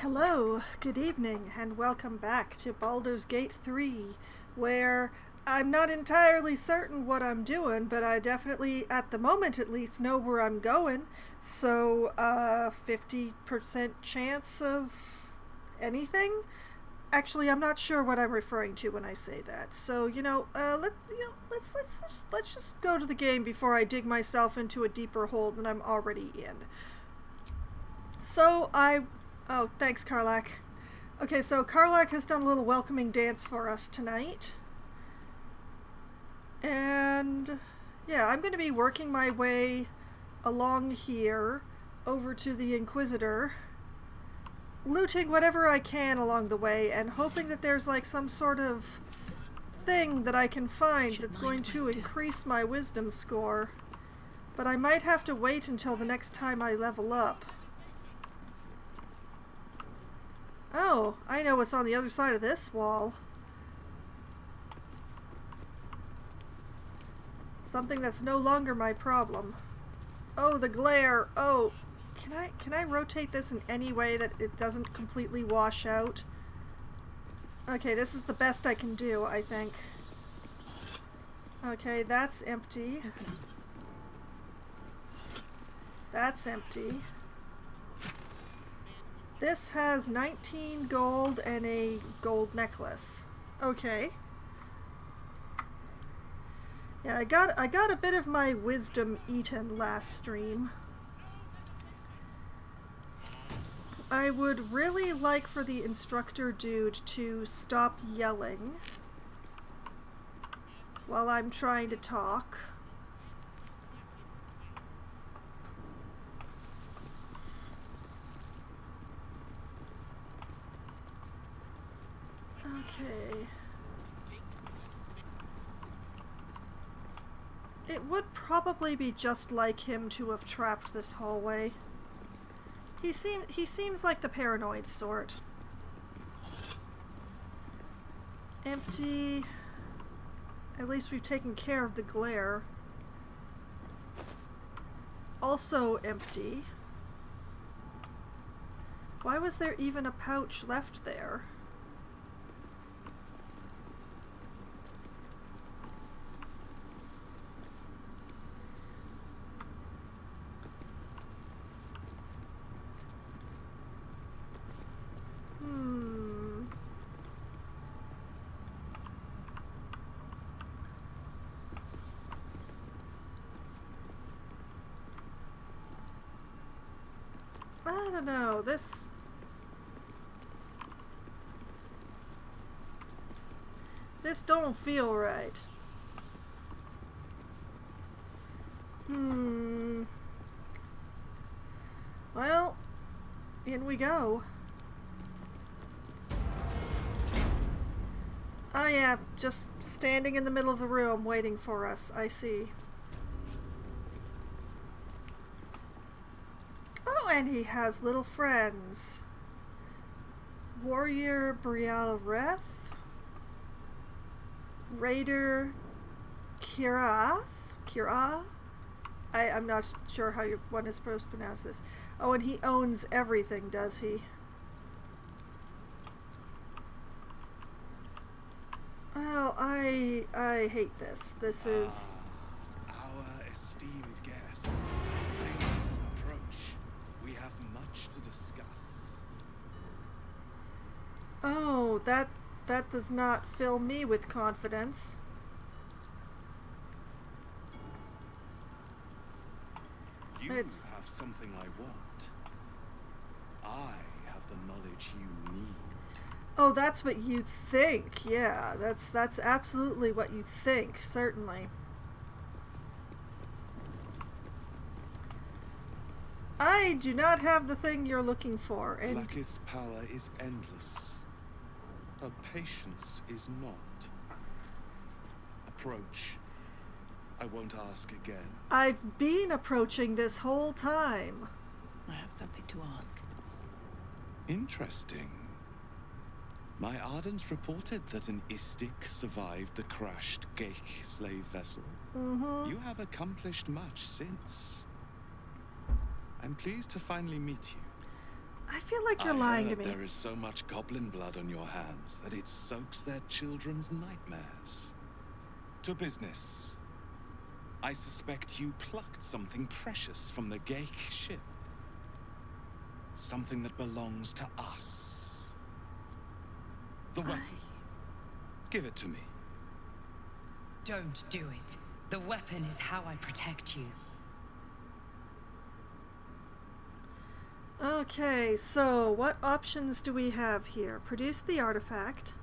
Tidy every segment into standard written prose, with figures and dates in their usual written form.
Hello, good evening, and welcome back to Baldur's Gate 3, where I'm not entirely certain what I'm doing, but I definitely, at the moment at least, know where I'm going. So, 50% chance of anything? Actually, I'm not sure what I'm referring to when I say that. So, let's just go to the game before I dig myself into a deeper hole than I'm already in. So, Oh, thanks, Karlak. Okay, so Karlak has done a little welcoming dance for us tonight. And yeah, I'm going to be working my way along here over to the Inquisitor, looting whatever I can along the way and hoping that there's like some sort of thing that I can find that's going to increase my wisdom score. But I might have to wait until the next time I level up. Oh, I know what's on the other side of this wall. Something that's no longer my problem. Oh, the glare. Oh, can I rotate this in any way that it doesn't completely wash out? Okay, this is the best I can do, I think. Okay, that's empty. That's empty. This has 19 gold and a gold necklace. Okay. Yeah, I got a bit of my wisdom eaten last stream. I would really like for the instructor dude to stop yelling while I'm trying to talk. Okay. It would probably be just like him to have trapped this hallway. He seems like the paranoid sort. Empty. At least we've taken care of the glare. Also empty. Why was there even a pouch left there? I don't know, this don't feel right. Well, in we go. Oh yeah, just standing in the middle of the room waiting for us, I see. Oh, and he has little friends. Warrior Brialreth, Raider Kira? I'm not sure how one is supposed to pronounce this. Oh, and he owns everything, does he? Well, I hate this. This is... Our esteemed guest. Please approach. We have much to discuss. Oh, that does not fill me with confidence. You have something I want. I have the knowledge you need. Oh, that's what you think. Yeah, that's absolutely what you think, certainly. I do not have the thing you're looking for, and... Flacket's power is endless. Her patience is not. Approach. I won't ask again. I've been approaching this whole time. I have something to ask. Interesting. My Ardents reported that an Istik survived the crashed Geik slave vessel. You have accomplished much since. I'm pleased to finally meet you. I feel feel like you're lying to me. There is so much goblin blood on your hands that it soaks their children's nightmares. To business. I suspect you plucked something precious from the Geik ship. Something that belongs to us. The weapon. Give it to me. Don't do it. The weapon is how I protect you. Okay, so what options do we have here? Produce the artifact.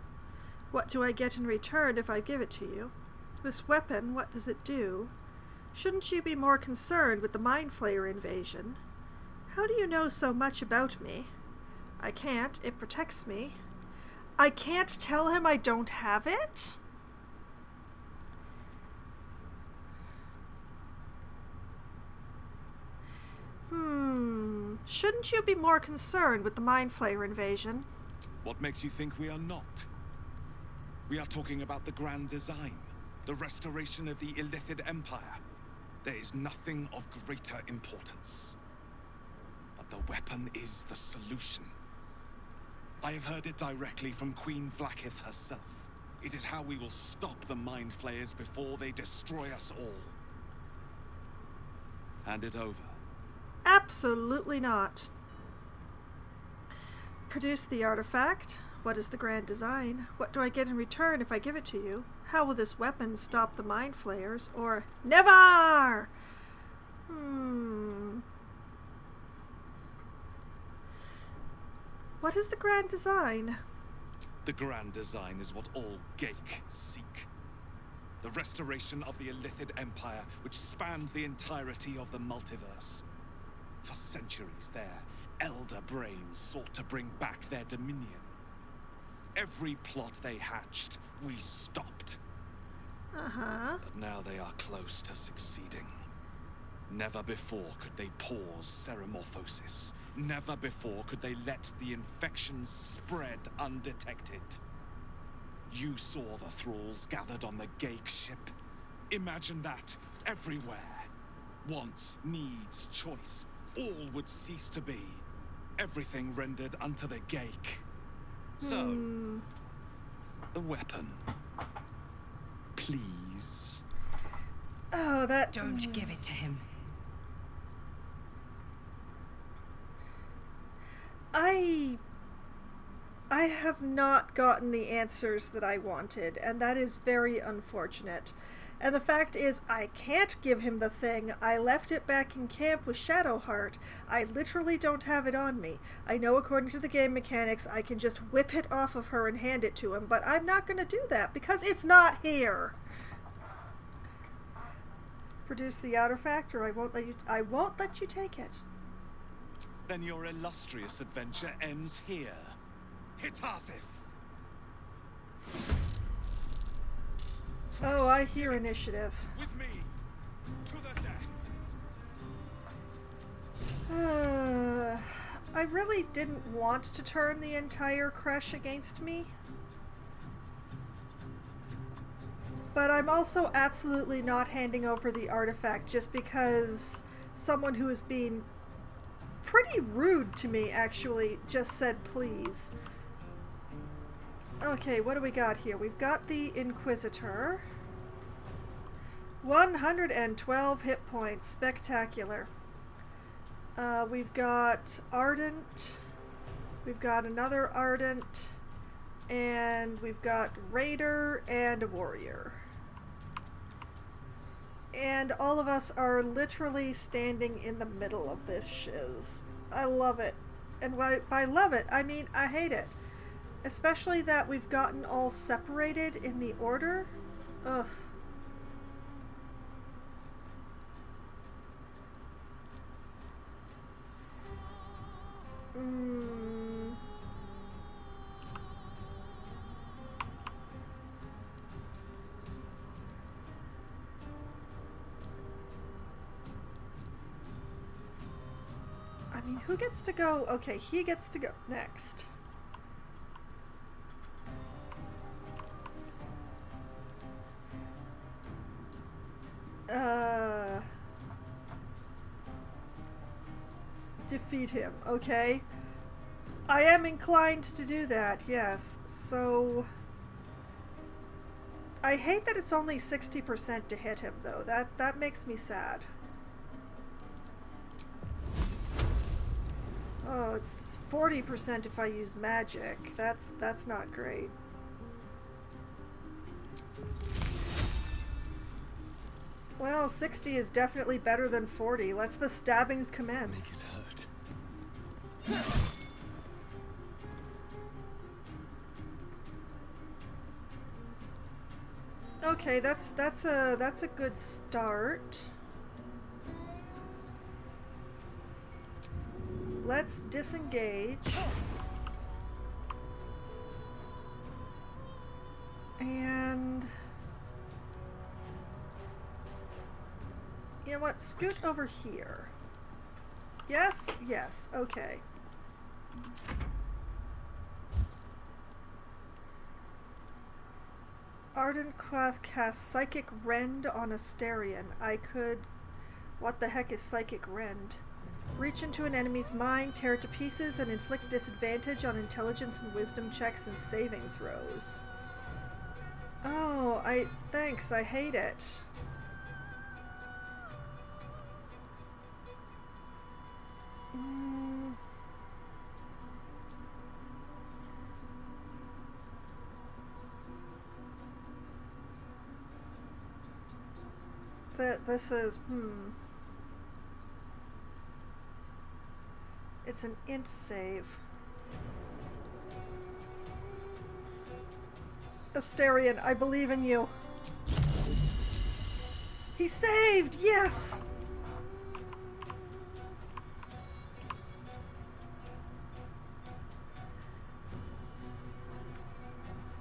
What do I get in return if I give it to you? This weapon, what does it do? Shouldn't you be more concerned with the Mind Flayer invasion? How do you know so much about me? I can't. It protects me. I can't tell him I don't have it? Shouldn't you be more concerned with the Mind Flayer invasion? What makes you think we are not? We are talking about the grand design, the restoration of the Illithid Empire. There is nothing of greater importance. But the weapon is the solution. I have heard it directly from Queen Vlaakith herself. It is how we will stop the Mind Flayers before they destroy us all. Hand it over. Absolutely not. Produce the artifact. What is the grand design? What do I get in return if I give it to you? How will this weapon stop the Mind Flayers? Or never! What is the grand design? The grand design is what all Geik seek. The restoration of the Illithid Empire, which spans the entirety of the multiverse. For centuries, their elder brains sought to bring back their dominion. Every plot they hatched, we stopped. But now they are close to succeeding. Never before could they pause Ceramorphosis. Never before could they let the infections spread undetected. You saw the thralls gathered on the Geik ship. Imagine that everywhere. Wants, needs, choice. All would cease to be. Everything rendered unto the Geik. So, the weapon. Please. Oh, that... Don't give it to him. I have not gotten the answers that I wanted, and that is very unfortunate. And the fact is, I can't give him the thing. I left it back in camp with Shadowheart. I literally don't have it on me. I know according to the game mechanics, I can just whip it off of her and hand it to him, but I'm not going to do that because it's not here. Produce the artifact, or I won't let you take it. Then your illustrious adventure ends here. Hitasif! Oh, I hear initiative. With me, to the death. I really didn't want to turn the entire crush against me. But I'm also absolutely not handing over the artifact just because someone who is being pretty rude to me actually just said please. Okay, what do we got here? We've got the Inquisitor. 112 hit points. Spectacular. We've got Ardent. We've got another Ardent. And we've got Raider and a Warrior. And all of us are literally standing in the middle of this shiz. I love it. And by love it, I mean I hate it. Especially that we've gotten all separated in the order. Ugh. I mean, who gets to go? Okay, he gets to go next. Defeat him, okay? I am inclined to do that, yes. So I hate that it's only 60% to hit him, though. That makes me sad. Oh, it's 40% if I use magic. That's not great. Well, 60 is definitely better than 40. Let's the stabbings commence. Make it hurt. Okay, that's a good start. Let's disengage. And you know what? Scoot over here. Yes? Yes. Okay. Ardent Quath casts Psychic Rend on Asterion. I could... What the heck is Psychic Rend? Reach into an enemy's mind, tear it to pieces, and inflict disadvantage on intelligence and wisdom checks and saving throws. Oh, thanks, I hate it. This is, It's an int save. Asterion, I believe in you. He saved! Yes!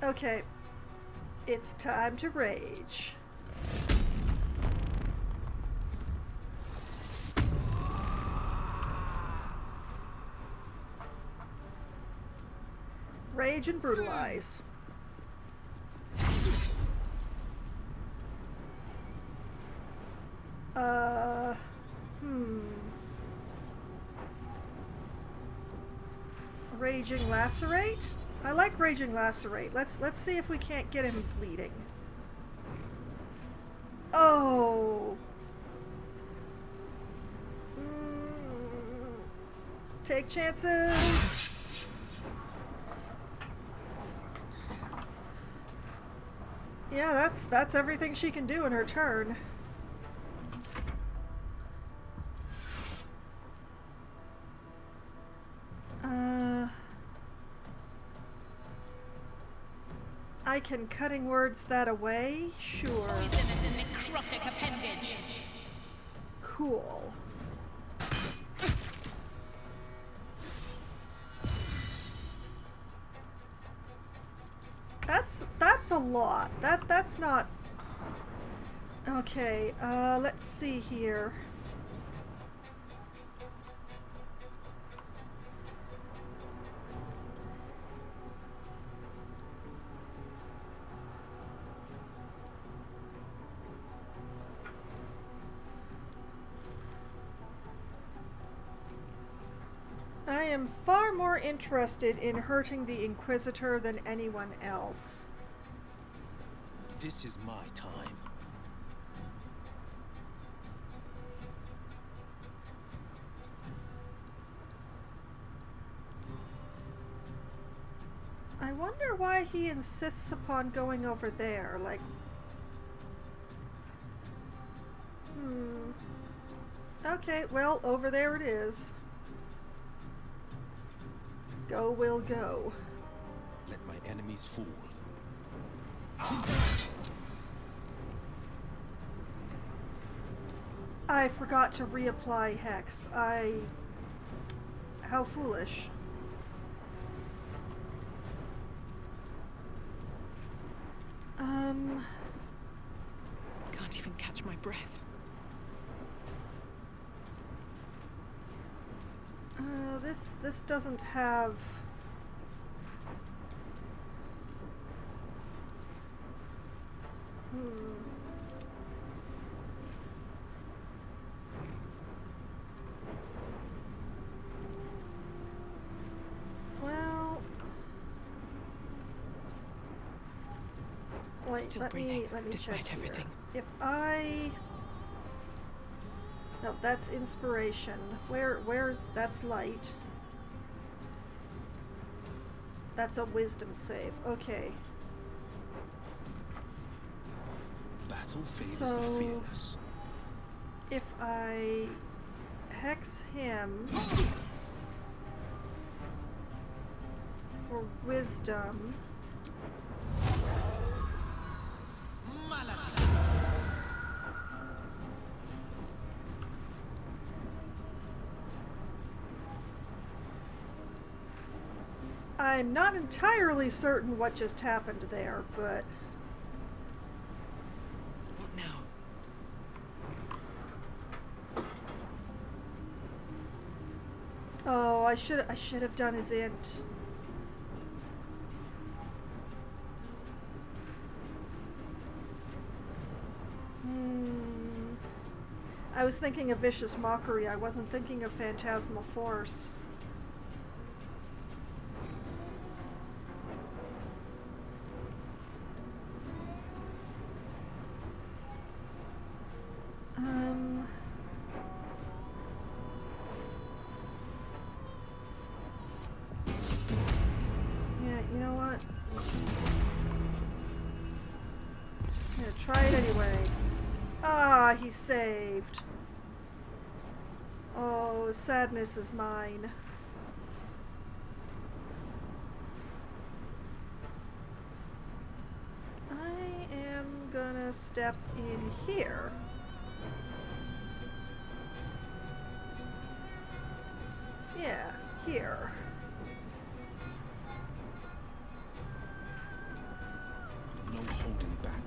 Okay. It's time to rage. Rage and brutalize. Raging lacerate? I like raging lacerate. Let's see if we can't get him bleeding. Oh. Take chances. Yeah, that's everything she can do in her turn. I can cutting words that away? Sure. Poisonous and necrotic appendage. Cool. That's a lot. That's not... Okay, let's see here. I am far more interested in hurting the Inquisitor than anyone else. This is my time. I wonder why he insists upon going over there, like... Okay, well, over there it is. Go will go. Let my enemies fall. I forgot to reapply Hex. How foolish. Can't even catch my breath. This doesn't have... Wait, Still let breathing, me despite check everything. Here. If I... No, that's inspiration. Where's... That's light. That's a wisdom save. Okay. Battle favors So- the fearless. If I hex him for wisdom... I'm not entirely certain what just happened there, but... What now? Oh, I should have done his int. I was thinking of Vicious Mockery. I wasn't thinking of Phantasmal Force. Yeah, you know what? Yeah, try it anyway. Ah, he saved. Oh, sadness is mine. I am gonna step in here. Yeah, here. No holding back.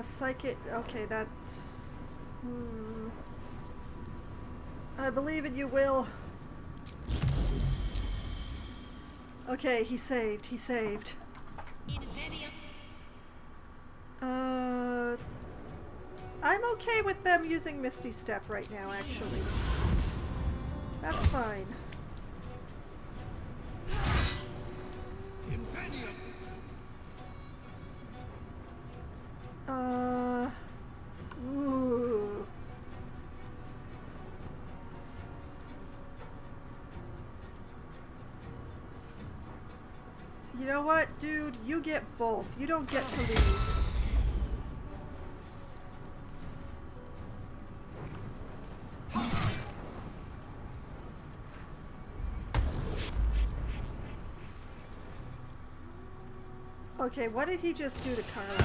Psychic. Okay, that. I believe in you, Will. Okay, he saved. He saved. I'm okay with them using Misty Step right now, actually. That's fine. Ooh. You know what, dude? You get both. You don't get to leave. Okay, what did he just do to Carla?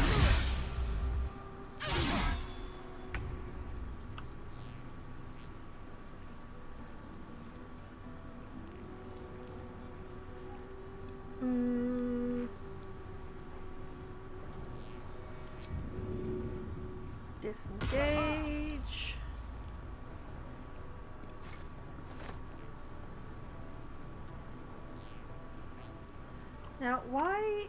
Disengage. Now, why...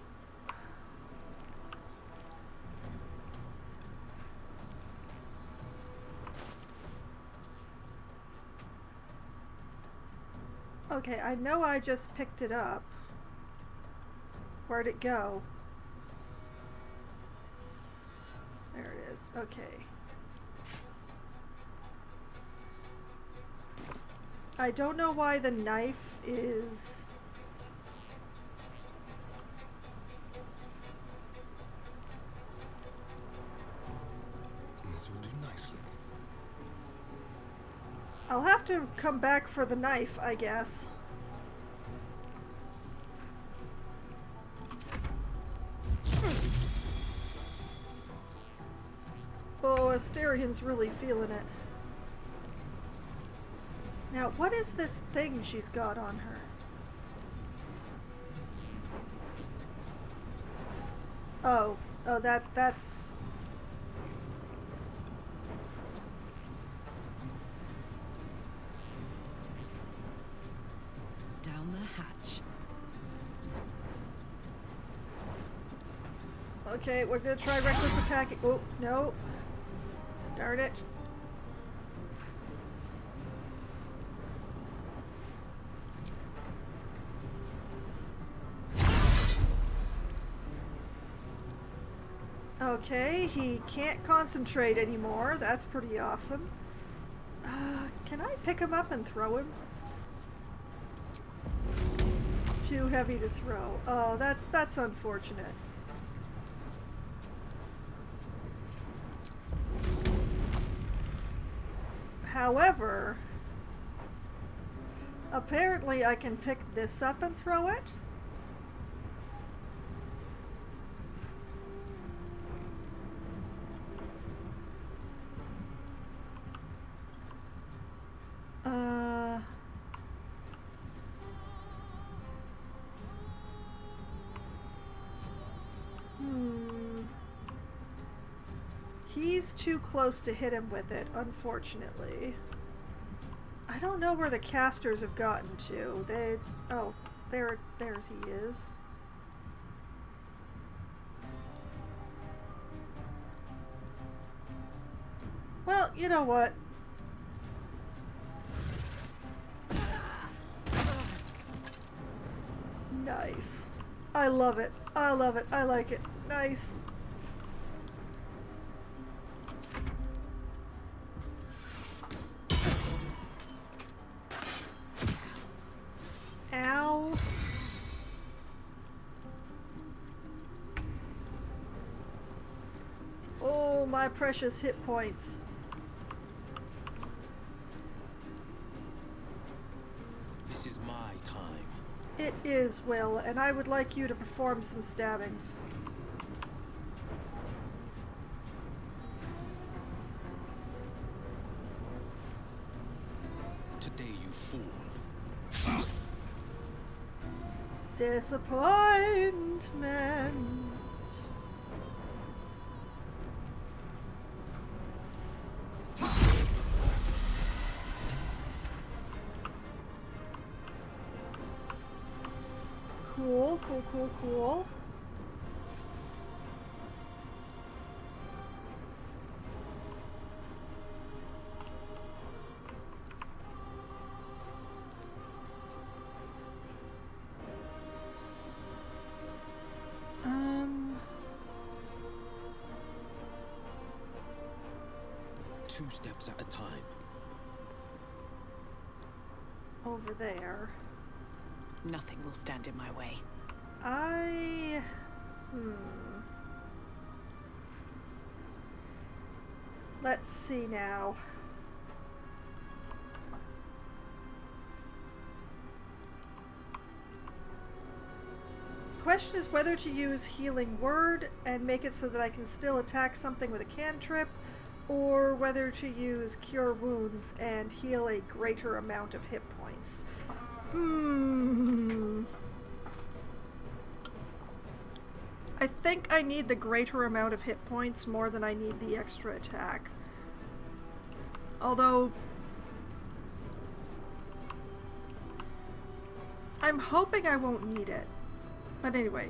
Okay, I know I just picked it up. Where'd it go? There it is. Okay. I don't know why the knife is... This will do nicely. I'll have to come back for the knife, I guess. Oh, Asterian's really feeling it. Now, what is this thing she's got on her? Oh, that's... Down the hatch. Okay, we're gonna try reckless attack. Oh, no. Darn it. Okay, he can't concentrate anymore. That's pretty awesome. Can I pick him up and throw him? Too heavy to throw. Oh, that's unfortunate. However, apparently I can pick this up and throw it. He's too close to hit him with it, unfortunately. I don't know where the casters have gotten to. Oh, there's he is. Well, you know what? Nice. I love it. I love it. I like it. Nice. Ow. Oh, my precious hit points. This is my time. It is, Will, and I would like you to perform some stabbings. Today you fool. Disappointment. Cool, cool, cool, cool. Two steps at a time. Over there. Nothing will stand in my way. Let's see now. Question is whether to use Healing Word and make it so that I can still attack something with a cantrip, or whether to use Cure Wounds and heal a greater amount of hit points. I think I need the greater amount of hit points more than I need the extra attack. Although I'm hoping I won't need it. But anyway,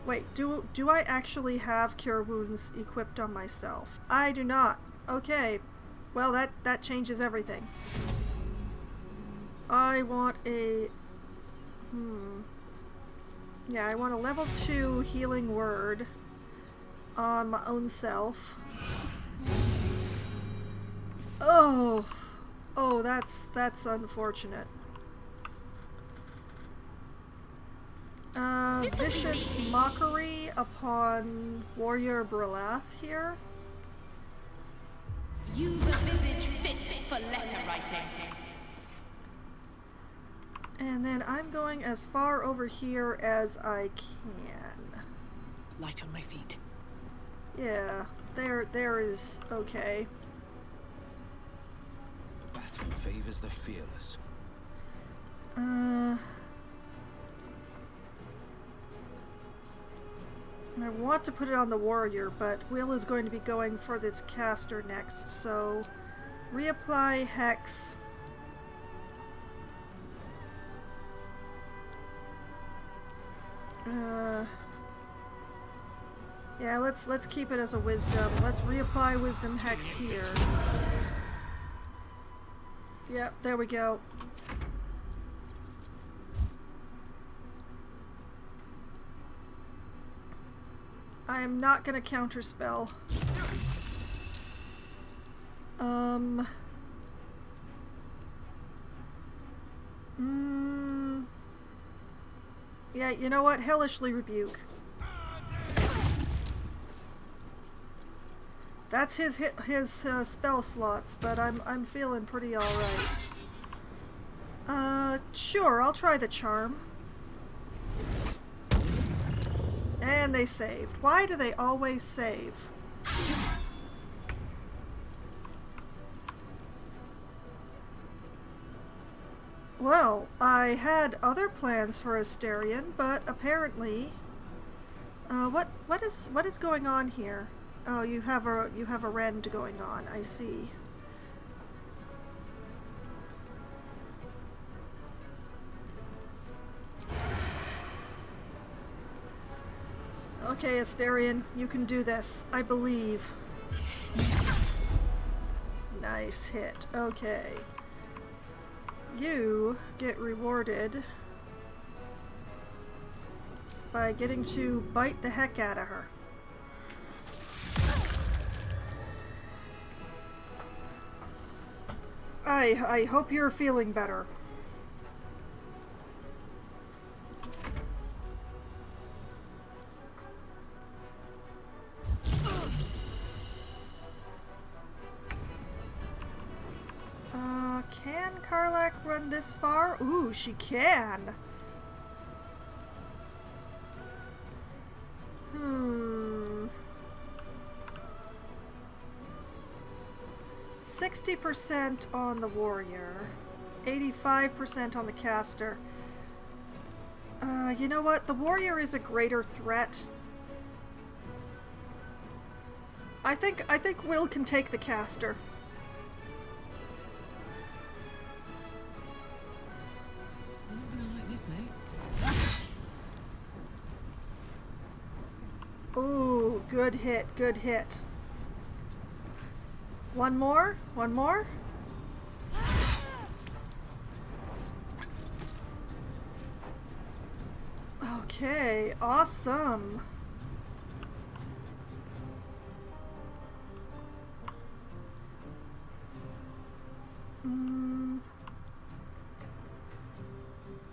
wait, do I actually have Cure Wounds equipped on myself? I do not. Okay. Well, that changes everything. I want a... Yeah, I want a level 2 Healing Word on my own self. Oh! Oh, that's unfortunate. Vicious Mockery upon Warrior Brilath here. You've a visage fit for letter writing. And then I'm going as far over here as I can. Light on my feet. Yeah, there is okay. Battle favors the fearless. I want to put it on the warrior, but Will is going to be going for this caster next, so reapply Hex. Yeah, let's keep it as a wisdom. Let's reapply Wisdom Hex here. Yep, there we go. I am not gonna counterspell. Yeah, you know what? Hellishly Rebuke. That's his spell slots, but I'm feeling pretty all right. Sure, I'll try the charm. And they saved. Why do they always save? Well, I had other plans for Asterion, but apparently, what is going on here? Oh, you have a rend going on. I see. Okay, Asterion, you can do this. I believe. Nice hit. Okay. You get rewarded by getting to bite the heck out of her. I hope you're feeling better. Can Karlach run this far? Ooh, she can. 60% on the warrior, 85% on the caster. You know what? The warrior is a greater threat. I think Will can take the caster. You're not gonna like this, mate. Ooh, good hit, good hit. One more? One more? Okay, awesome.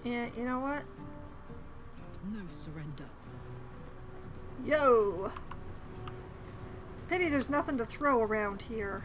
Yeah, you know what? No surrender. Yo! Pity there's nothing to throw around here.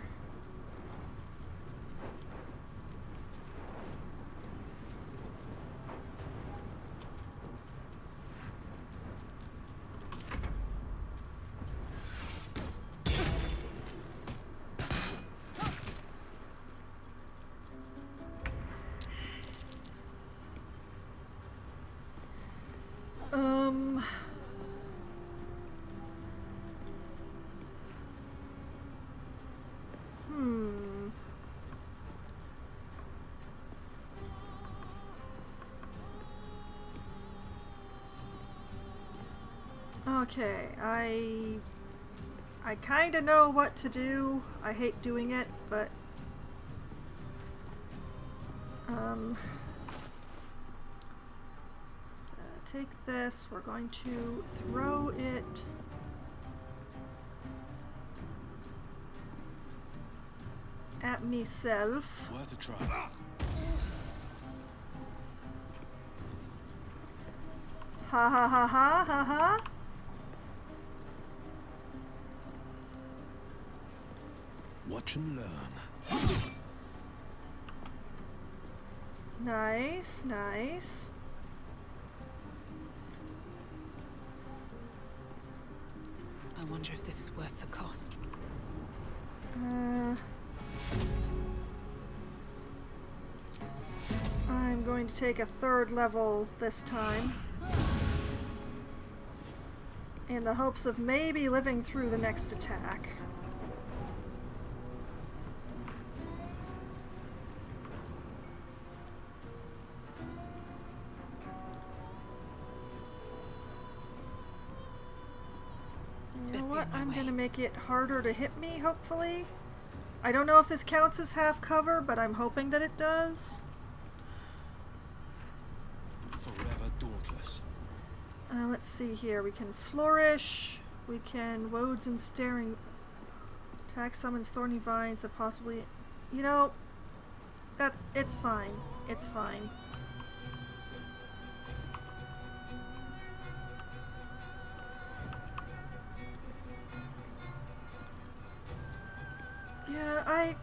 Okay, I kind of know what to do. I hate doing it, but so take this. We're going to throw it at myself. Worth a try. Ha ha ha ha ha ha. Watch and learn. Nice, nice. I wonder if this is worth the cost. I'm going to take a 3rd level this time, in the hopes of maybe living through the next attack. You know what? I'm gonna make it harder to hit me, hopefully. I don't know if this counts as half cover, but I'm hoping that it does. Forever dauntless. Let's see here. We can flourish. We can woads and staring. Attack summons thorny vines that possibly... You know, it's fine. It's fine. Yeah, I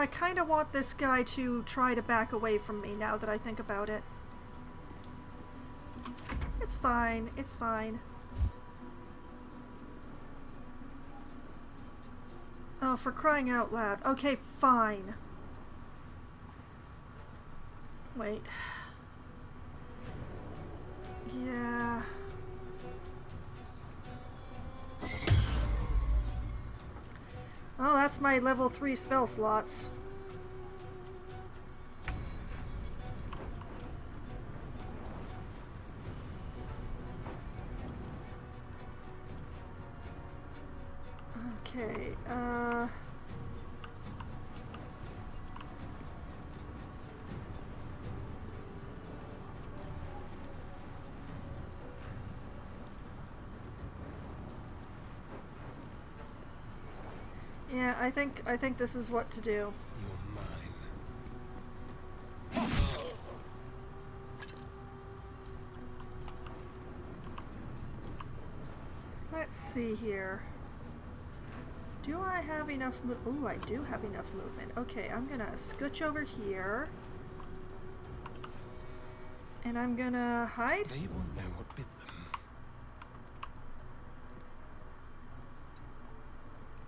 kind of want this guy to try to back away from me now that I think about it. It's fine. It's fine. Oh, for crying out loud. Okay, fine. Wait. Yeah. Oh, that's my level 3 spell slots. Okay, yeah, I think this is what to do. You're mine. Let's see here. Do I have enough Ooh, I do have enough movement. Okay, I'm gonna scooch over here. And I'm gonna hide. They won't know what bit them.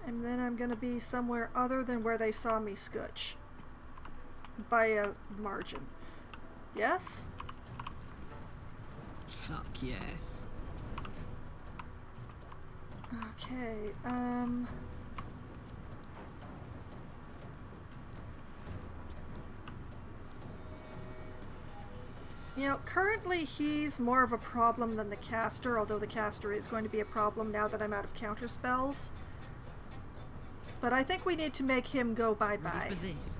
And then I'm gonna be somewhere other than where they saw me scooch. By a margin. Yes? Fuck yes. Okay, you know, currently he's more of a problem than the caster, although the caster is going to be a problem now that I'm out of counter spells. But I think we need to make him go bye-bye. Ready for this?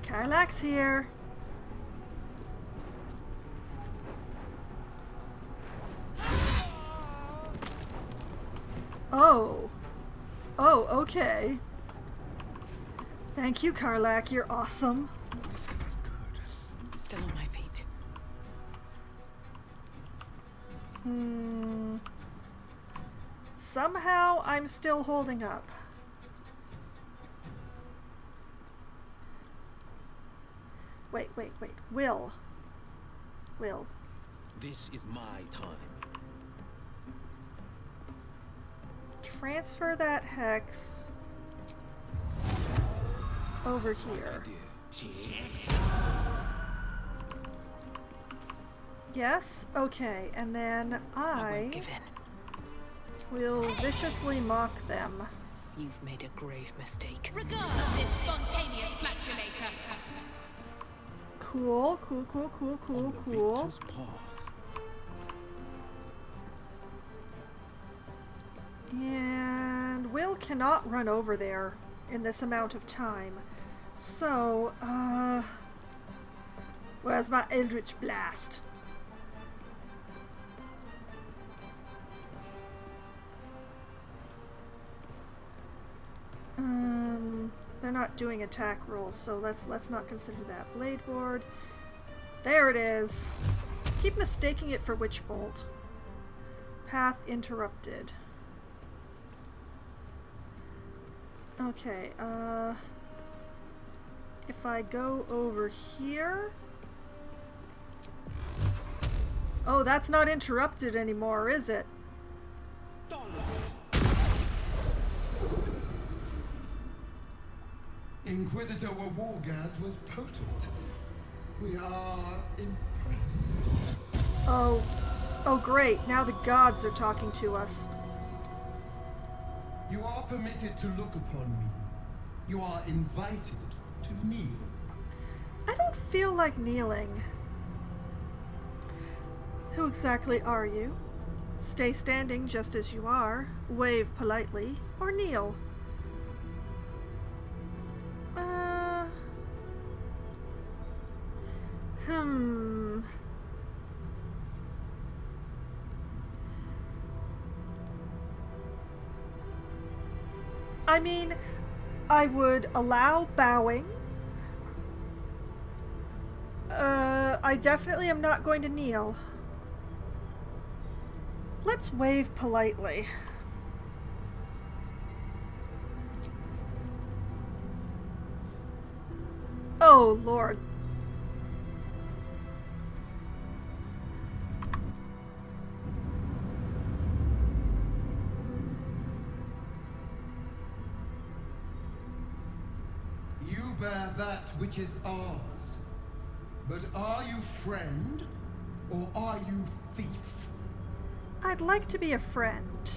Karlak's here. Oh. Oh, okay. Thank you, Karlak. You're awesome. This feels good. Still on my feet. Somehow I'm still holding up. Wait. Will. This is my time. Transfer that hex over here. Yes? Okay, and then I I won't give in. will viciously mock them. You've made a grave mistake. Regard this spontaneous flatulator. Cool. On the victor's path. And Will cannot run over there in this amount of time. So, where's my Eldritch Blast? They're not doing attack rolls, so let's not consider that. Blade Ward. There it is. Keep mistaking it for Witch Bolt. Path interrupted. Okay, if I go over here... Oh, that's not interrupted anymore, is it? Inquisitor Wargas was potent. We are impressed. Oh great, now the gods are talking to us. You are permitted to look upon me. You are invited to kneel. I don't feel like kneeling. Who exactly are you? Stay standing just as you are, wave politely, or kneel. I mean, I would allow bowing. I definitely am not going to kneel. Let's wave politely. Oh, Lord. You bear that which is ours. But are you friend, or are you thief? I'd like to be a friend.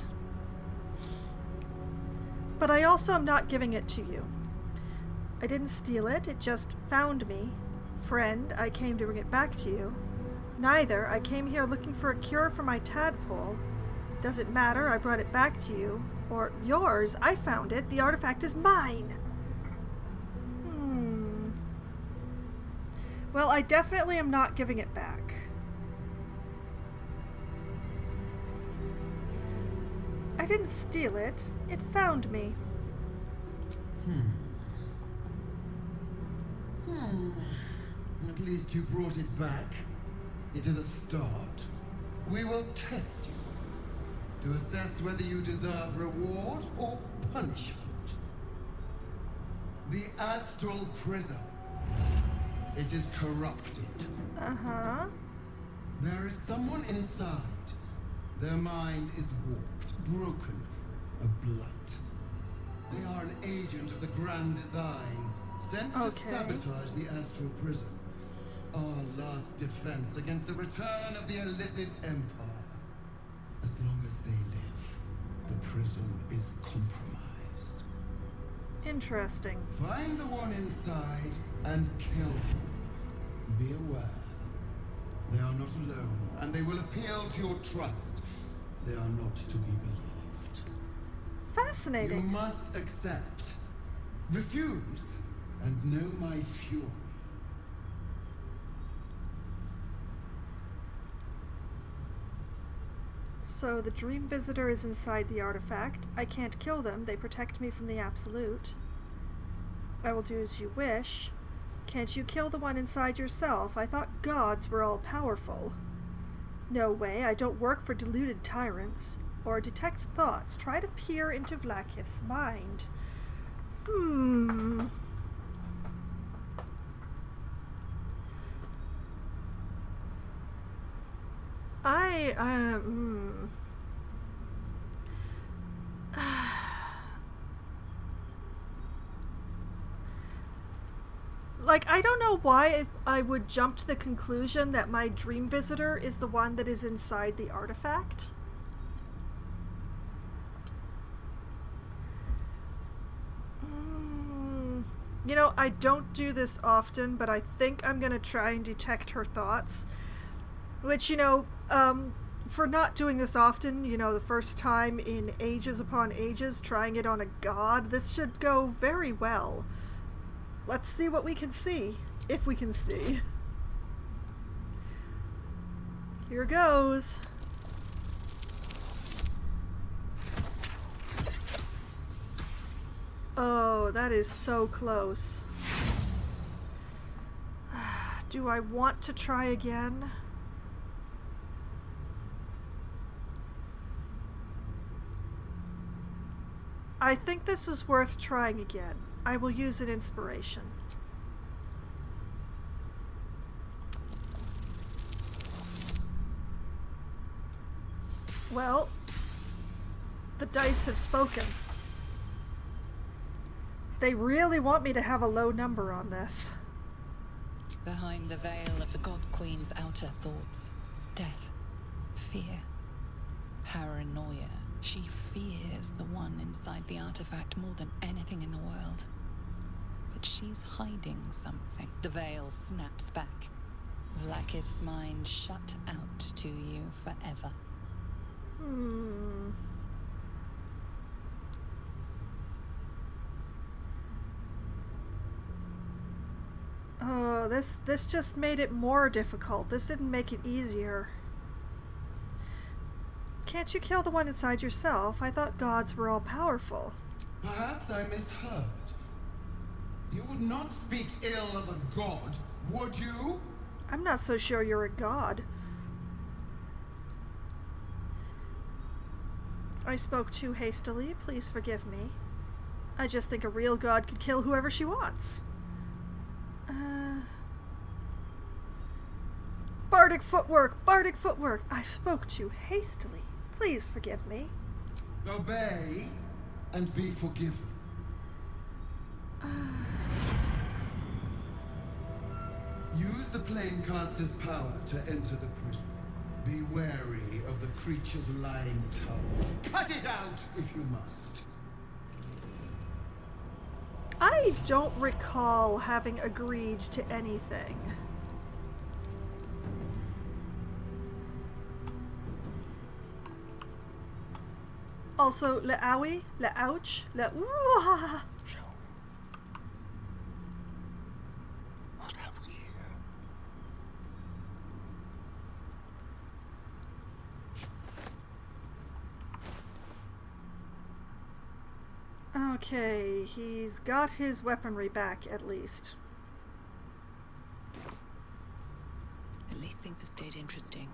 But I also am not giving it to you. I didn't steal it, it just found me. Friend, I came to bring it back to you. Neither, I came here looking for a cure for my tadpole. Does it matter? I brought it back to you. Or yours, I found it. The artifact is mine. Well, I definitely am not giving it back. I didn't steal it. It found me. At least you brought it back. It is a start. We will test you to assess whether you deserve reward or punishment. The astral prism. It is corrupted. Uh-huh. There is someone inside. Their mind is warped, broken, a blight. They are an agent of the Grand Design, sent to sabotage the astral prism. Our last defense against the return of the Illithid Empire. As long as they live, the prism is compromised. Interesting. Find the one inside and kill them. Be aware. They are not alone, and they will appeal to your trust. They are not to be believed. Fascinating. You must accept, refuse, and know my fury. So the dream visitor is inside the artifact. I can't kill them. They protect me from the absolute. I will do as you wish. Can't you kill the one inside yourself? I thought gods were all powerful. No way. I don't work for deluded tyrants. Or detect thoughts. Try to peer into Vlaakith's mind. Like, I don't know why I would jump to the conclusion that my dream visitor is the one that is inside the artifact. You know, I don't do this often, but I think I'm gonna try and detect her thoughts. Which, you know, for not doing this often, you know, the first time in ages upon ages, trying it on a god, this should go very well. Let's see what we can see, if we can see. Here goes. Oh, that is so close. Do I want to try again? I think this is worth trying again. I will use an inspiration. Well, the dice have spoken. They really want me to have a low number on this. Behind the veil of the God Queen's outer thoughts, death, fear, paranoia. She fears the one inside the artifact more than anything in the world. But she's hiding something. The veil snaps back. Vlaakith's mind shut out to you forever. Oh, this just made it more difficult. This didn't make it easier. Can't you kill the one inside yourself? I thought gods were all powerful. Perhaps I misheard. You would not speak ill of a god, would you? I'm not so sure you're a god. I spoke too hastily. Please forgive me. I just think a real god could kill whoever she wants. Bardic footwork! Bardic footwork! I spoke too hastily. Please forgive me. Obey and be forgiven. Use the Planecaster's power to enter the prison. Be wary of the creature's lying tongue. Cut it out if you must. I don't recall having agreed to anything. Also, le'awi, le'ouch, le'ooah. What have we here? Okay, he's got his weaponry back at least. At least things have stayed interesting.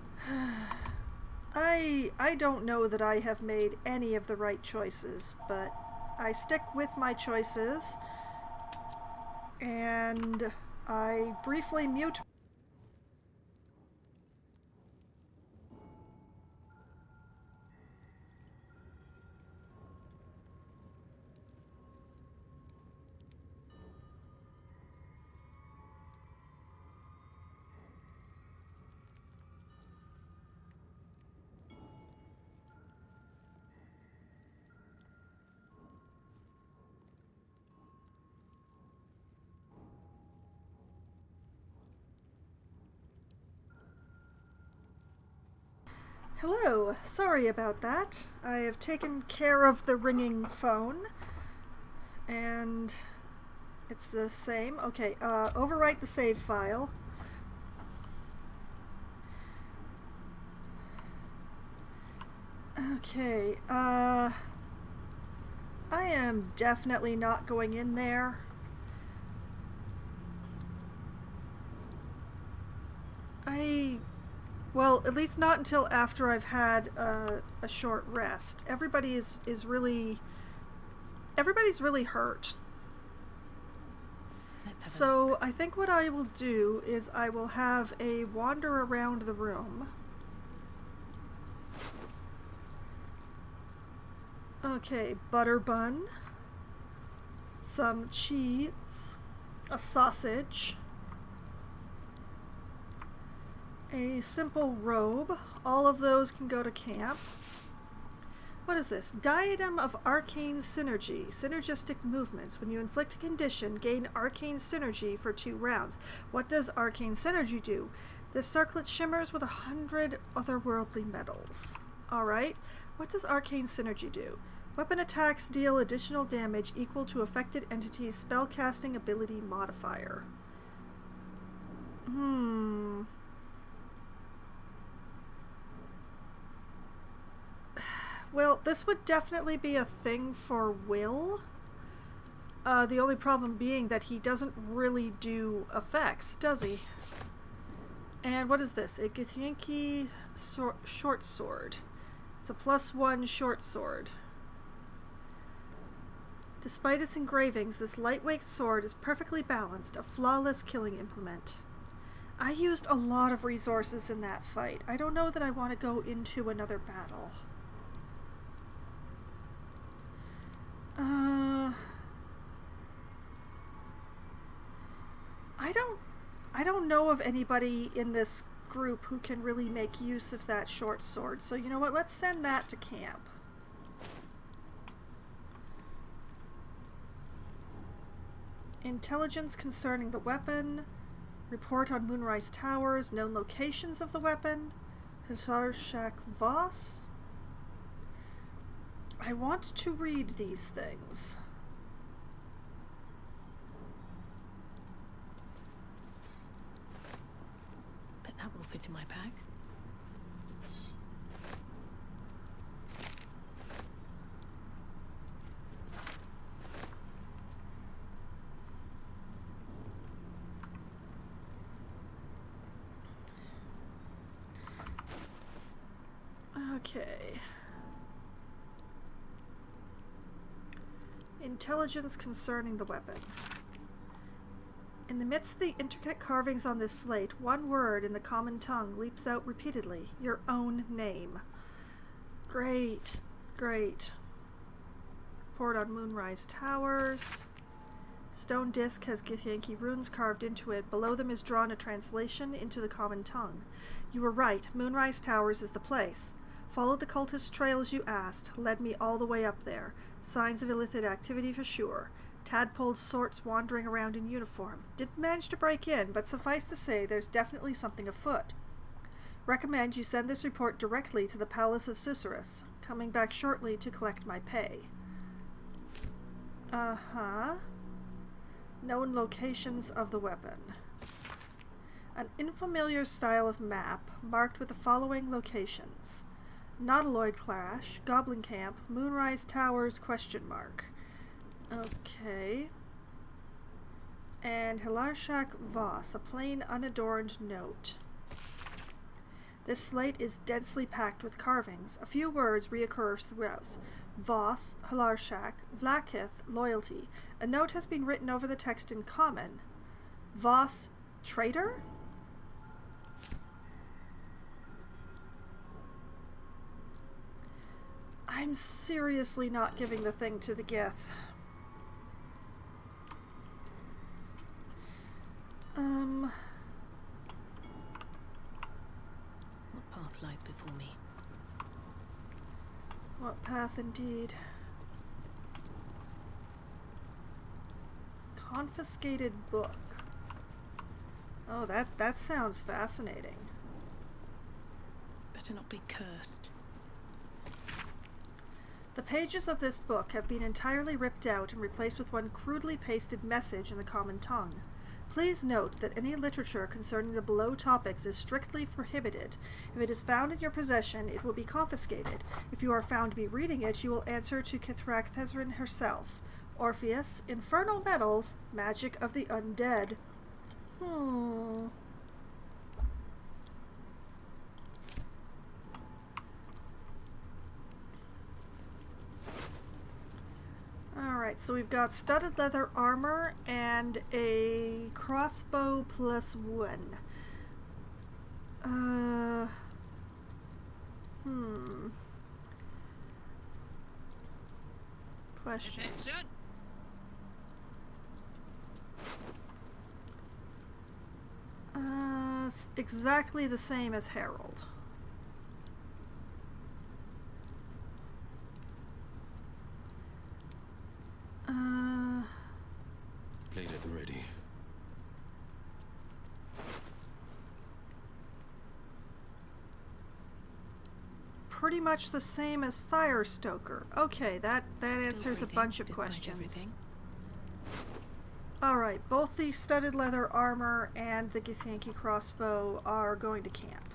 I don't know that I have made any of the right choices, but I stick with my choices, and I briefly mute. Hello, sorry about that. I have taken care of the ringing phone, and it's the same. Okay, overwrite the save file. Okay, I am definitely not going in there. Well, at least not until after I've had a short rest. Everybody's really hurt. So I think what I will do is I will have a wander around the room. Okay, butter bun, some cheese, a sausage, a simple robe. All of those can go to camp. What is this? Diadem of Arcane Synergy. Synergistic movements. When you inflict a condition, gain Arcane Synergy for 2 rounds. What does Arcane Synergy do? This circlet shimmers with 100 otherworldly metals. Alright. What does Arcane Synergy do? Weapon attacks deal additional damage equal to affected entity's spellcasting ability modifier. Well, this would definitely be a thing for Will. The only problem being that he doesn't really do effects, does he? And what is this? A Githyanki short sword. It's a +1 short sword. Despite its engravings, this lightweight sword is perfectly balanced, a flawless killing implement. I used a lot of resources in that fight. I don't know that I want to go into another battle. I don't know of anybody in this group who can really make use of that short sword. So you know what? Let's send that to camp. Intelligence concerning the weapon. Report on Moonrise Towers. Known locations of the weapon. Hisarshak Voss. I want to read these things. Bet that will fit in my pack. Okay. Intelligence concerning the weapon. In the midst of the intricate carvings on this slate, one word in the common tongue leaps out repeatedly. Your own name. Great. Great. Poured on Moonrise Towers. Stone disc has Githyanki runes carved into it. Below them is drawn a translation into the common tongue. You were right. Moonrise Towers is the place. Followed the cultist trail as you asked. Led me all the way up there. Signs of illicit activity for sure. Tadpole sorts wandering around in uniform. Didn't manage to break in, but suffice to say there's definitely something afoot. Recommend you send this report directly to the Palace of Susurrus. Coming back shortly to collect my pay. Uh-huh. Known locations of the weapon. An unfamiliar style of map marked with the following locations. Nautiloid Clash, Goblin Camp, Moonrise Towers, ? Okay. And Hilarshak Voss, a plain unadorned note. This slate is densely packed with carvings. A few words reoccur throughout. Voss, Hilarshak, Vlakith, loyalty. A note has been written over the text in common. Voss, traitor? I'm seriously not giving the thing to the Gith. What path lies before me? What path indeed? Confiscated book. Oh, that sounds fascinating. Better not be cursed. The pages of this book have been entirely ripped out and replaced with one crudely pasted message in the common tongue. Please note that any literature concerning the below topics is strictly prohibited. If it is found in your possession, it will be confiscated. If you are found to be reading it, you will answer to Kithrak Thezrin herself. Orpheus, Infernal Metals, Magic of the Undead. Alright, so we've got studded leather armor and a crossbow +1. Question. Attention! Exactly the same as Harold. Blade at the ready. Pretty much the same as Firestoker. Okay, that answers a bunch of questions. Alright, both the studded leather armor and the Githyanki crossbow are going to camp.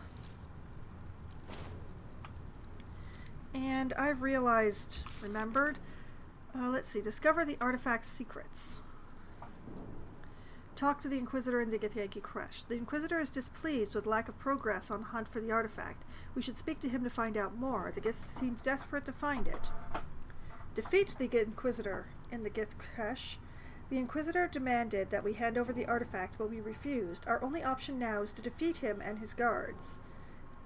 And I've remembered, let's see, discover the artifact secrets. Talk to the Inquisitor in the Githyanki Creche. The Inquisitor is displeased with lack of progress on the hunt for the artifact. We should speak to him to find out more. The Gith seems desperate to find it. Defeat the Inquisitor in the Gith Creche. The Inquisitor demanded that we hand over the artifact, but we refused. Our only option now is to defeat him and his guards.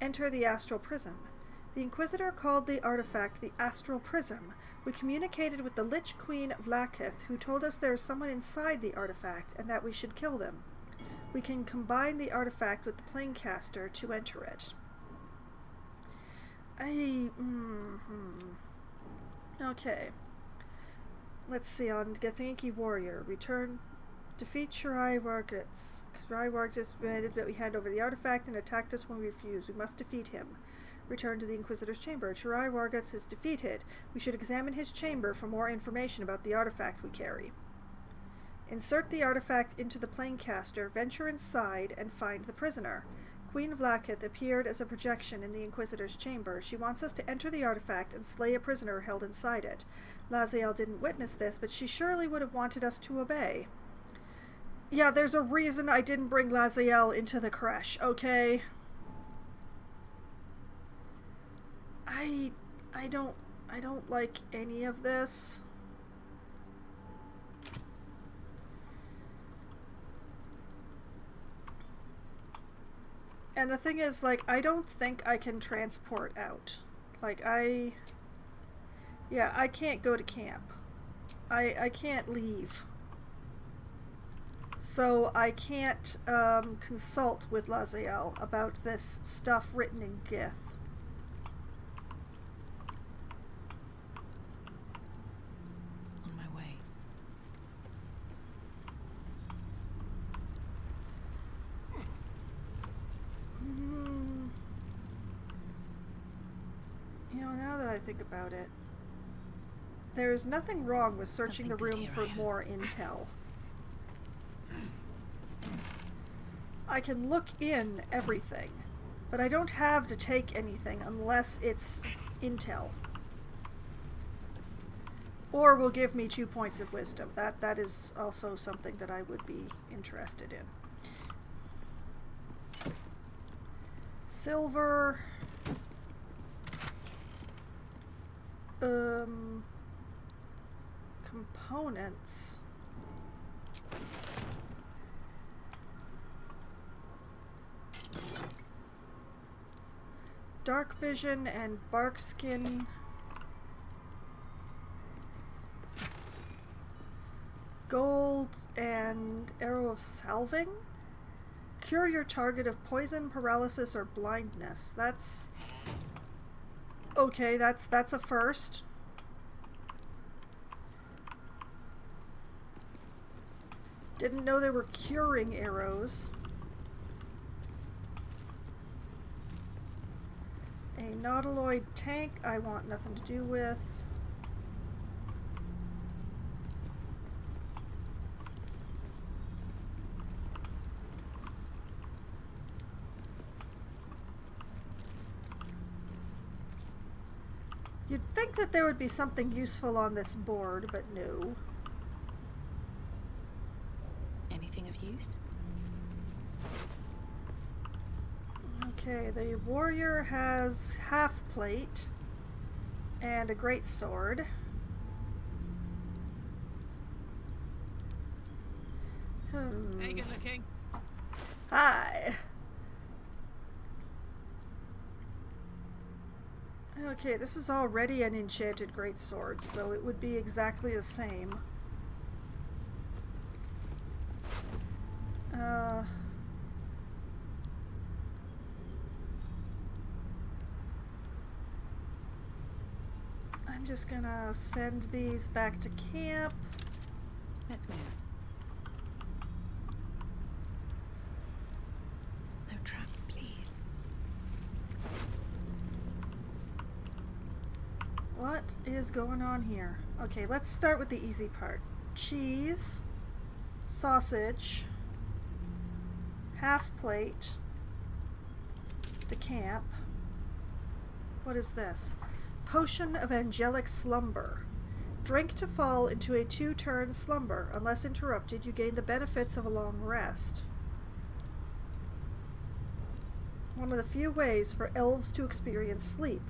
Enter the Astral Prism. The Inquisitor called the artifact the Astral Prism. We communicated with the Lich Queen Vlakith, who told us there is someone inside the artifact and that we should kill them. We can combine the artifact with the Planecaster to enter it. Okay. Let's see, on Githyanki Warrior. Return. Defeat Shirai Wargats. Shirai Wargats demanded that we hand over the artifact and attacked us when we refused. We must defeat him. Return to the Inquisitor's chamber. Shirai Wargats is defeated. We should examine his chamber for more information about the artifact we carry. Insert the artifact into the Planecaster, venture inside, and find the prisoner. Queen Vlakith appeared as a projection in the Inquisitor's chamber. She wants us to enter the artifact and slay a prisoner held inside it. Laziel didn't witness this, but she surely would have wanted us to obey. Yeah, there's a reason I didn't bring Laziel into the creche, okay? I don't like any of this. And the thing is, like, I don't think I can transport out. Like, yeah, I can't go to camp. I can't leave. So I can't consult with Laziel about this stuff written in Gith. On my way. You know, now that I think about it, there's nothing wrong with searching the room for more intel. I can look in everything, but I don't have to take anything unless it's intel. Or will give me 2 points of wisdom. That is also something that I would be interested in. Silver. Components. Dark vision and bark skin. Gold and arrow of salving. Cure your target of poison, paralysis, or blindness. That's okay. That's a first. Didn't know they were curing arrows. A nautiloid tank I want nothing to do with. You'd think that there would be something useful on this board, but no. Anything of use? Okay, the warrior has half plate and a great sword. Hey, good looking. Hi. Okay, this is already an enchanted greatsword, so it would be exactly the same. I'm just gonna send these back to camp. Let's move. No traps, please. What is going on here? Okay, let's start with the easy part. Cheese, sausage, half plate, to camp. What is this? Potion of angelic slumber. Drink to fall into a 2-turn slumber. Unless interrupted, you gain the benefits of a long rest. One of the few ways for elves to experience sleep.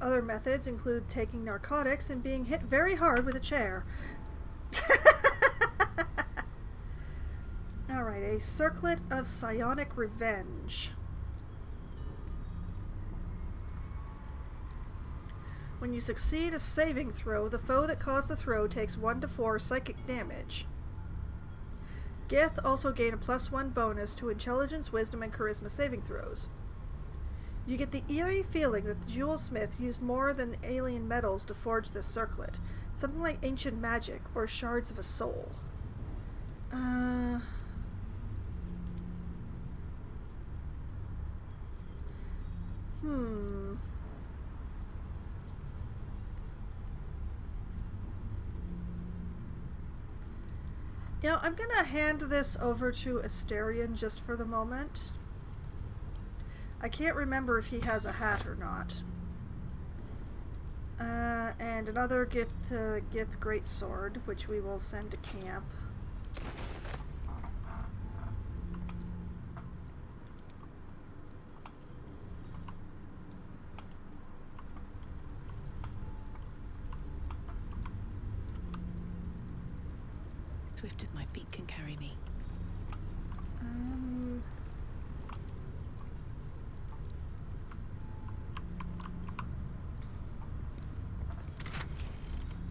Other methods include taking narcotics and being hit very hard with a chair. Alright, a circlet of psionic revenge. When you succeed a saving throw, the foe that caused the throw takes 1 to 4 psychic damage. Gith also gain a +1 bonus to intelligence, wisdom, and charisma saving throws. You get the eerie feeling that the jewelsmith used more than alien metals to forge this circlet. Something like ancient magic or shards of a soul. You know, I'm gonna hand this over to Asterion just for the moment. I can't remember if he has a hat or not. And another Gith greatsword, which we will send to camp. swift as my feet can carry me.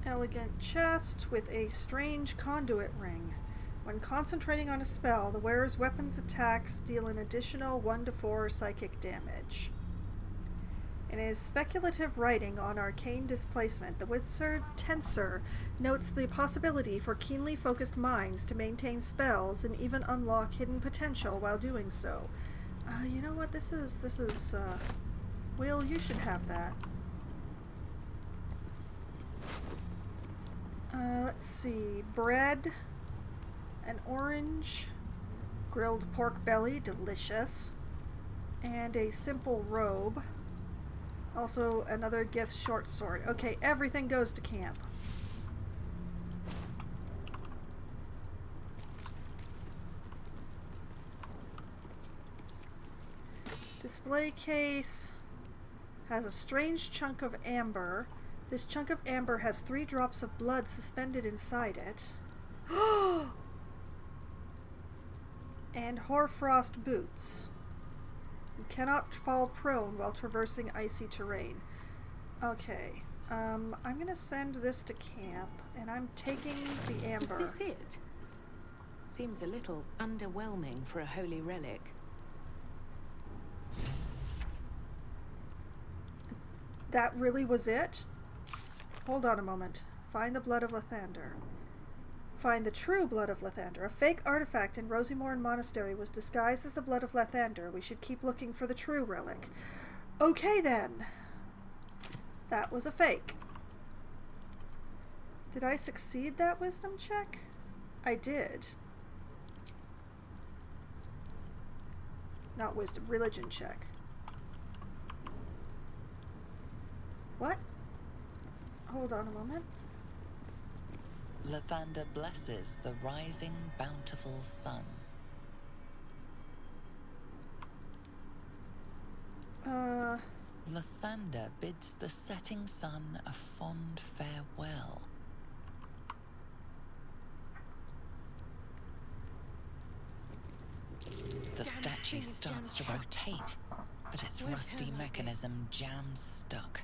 Elegant chest with a strange conduit ring. When concentrating on a spell, the wearer's weapon's attacks deal an additional 1 to 4 psychic damage. In his speculative writing on arcane displacement, the wizard Tensor notes the possibility for keenly focused minds to maintain spells and even unlock hidden potential while doing so. You know what? This is, Will, you should have that. Let's see. Bread, an orange, grilled pork belly, delicious, and a simple robe. Also, another Gith short sword. Okay, everything goes to camp. Display case has a strange chunk of amber. This chunk of amber has 3 drops of blood suspended inside it. And hoarfrost boots. You cannot fall prone while traversing icy terrain. Okay, I'm gonna send this to camp, and I'm taking the amber. Is this it? Seems a little underwhelming for a holy relic. That really was it? Hold on a moment. Find the blood of Lathander. Find the true blood of Lathander. A fake artifact in Rosimorn Monastery was disguised as the blood of Lathander. We should keep looking for the true relic. Okay then. That was a fake. Did I succeed that wisdom check? I did. Not wisdom, religion check. What? Hold on a moment. Lathander blesses the rising, bountiful sun. Lathander bids the setting sun a fond farewell. The statue starts to rotate, but its rusty mechanism jams stuck.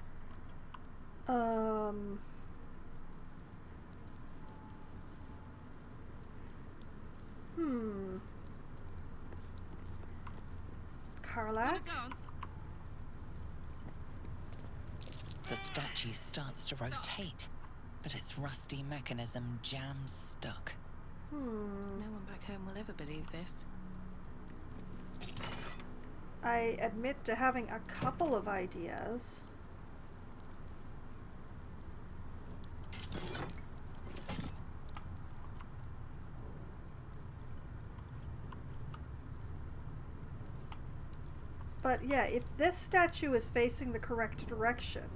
Karlak? The statue starts to rotate, but its rusty mechanism jams stuck. No one back home will ever believe this. I admit to having a couple of ideas. But yeah, if this statue is facing the correct direction,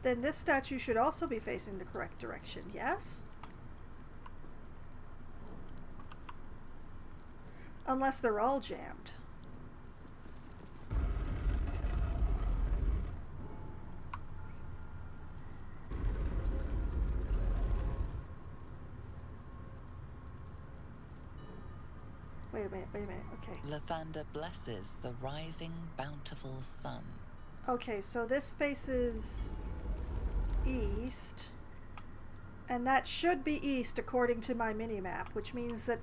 then this statue should also be facing the correct direction, yes? Unless they're all jammed. Wait a minute, okay. Lathander blesses the rising, bountiful sun. Okay, so this faces east, and that should be east according to my mini-map, which means that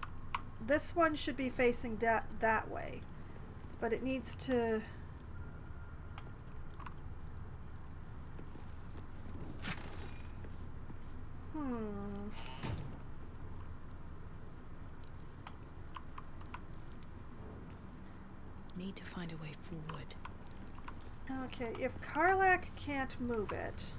this one should be facing that way, but it needs to... Need to find a way forward. Okay, if Karlak can't move it...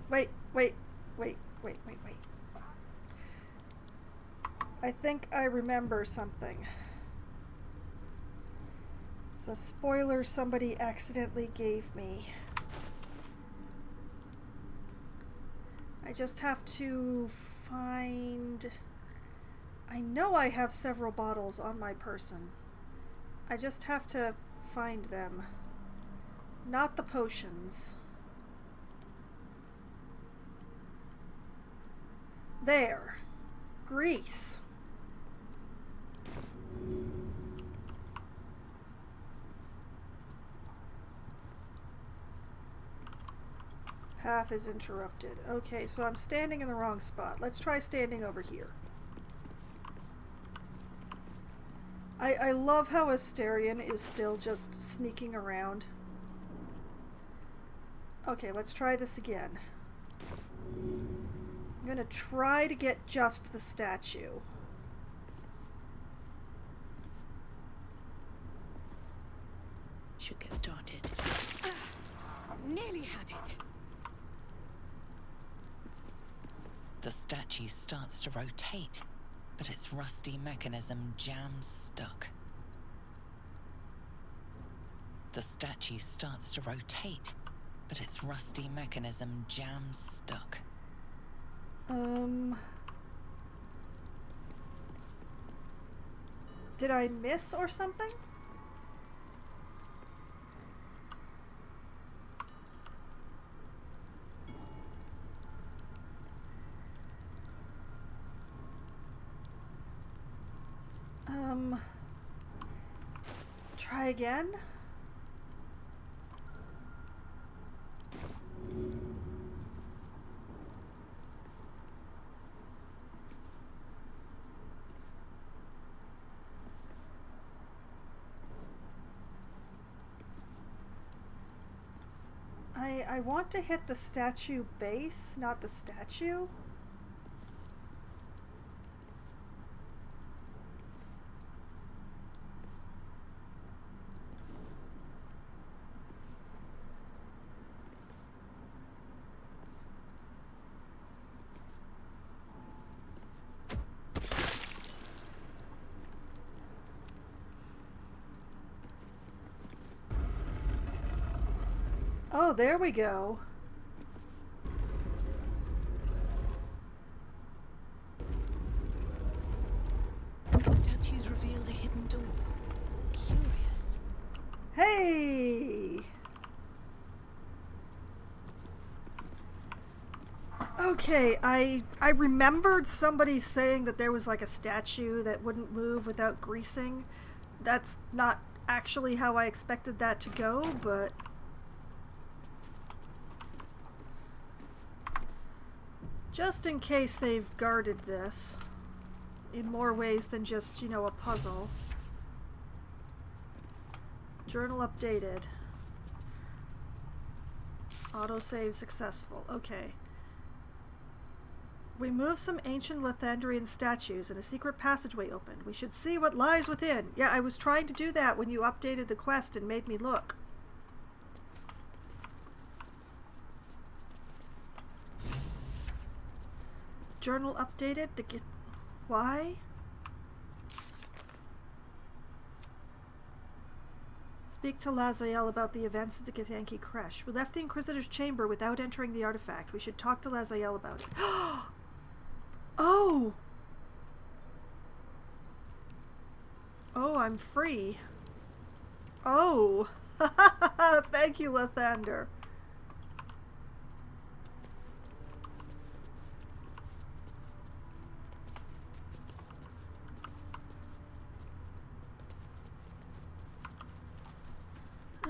Wait. I think I remember something. So spoiler somebody accidentally gave me. I just have to find I know I have several bottles on my person. I just have to find them. Not the potions. There. Grease. Path is interrupted. Okay, so I'm standing in the wrong spot. Let's try standing over here. I love how Asterion is still just sneaking around. Okay, let's try this again. I'm gonna try to get just the statue. Should get started. Nearly had it. The statue starts to rotate, but its rusty mechanism jams stuck. The statue starts to rotate, but its rusty mechanism jams stuck. Did I miss or something? Try again? I want to hit the statue base, not the statue. Oh, there we go. The statue's revealed a hidden door. Curious. Hey! Okay, I remembered somebody saying that there was like a statue that wouldn't move without greasing. That's not actually how I expected that to go, but just in case they've guarded this in more ways than just, you know, a puzzle. Journal updated. Autosave successful. Okay. We moved some ancient Lathandrian statues and a secret passageway opened. We should see what lies within. Yeah, I was trying to do that when you updated the quest and made me look. Journal updated to get... Why? Speak to Lazael about the events at the Githyanki Creche. We left the Inquisitor's chamber without entering the artifact. We should talk to Lazael about it. Oh! Oh, I'm free. Oh! Thank you, Lathander.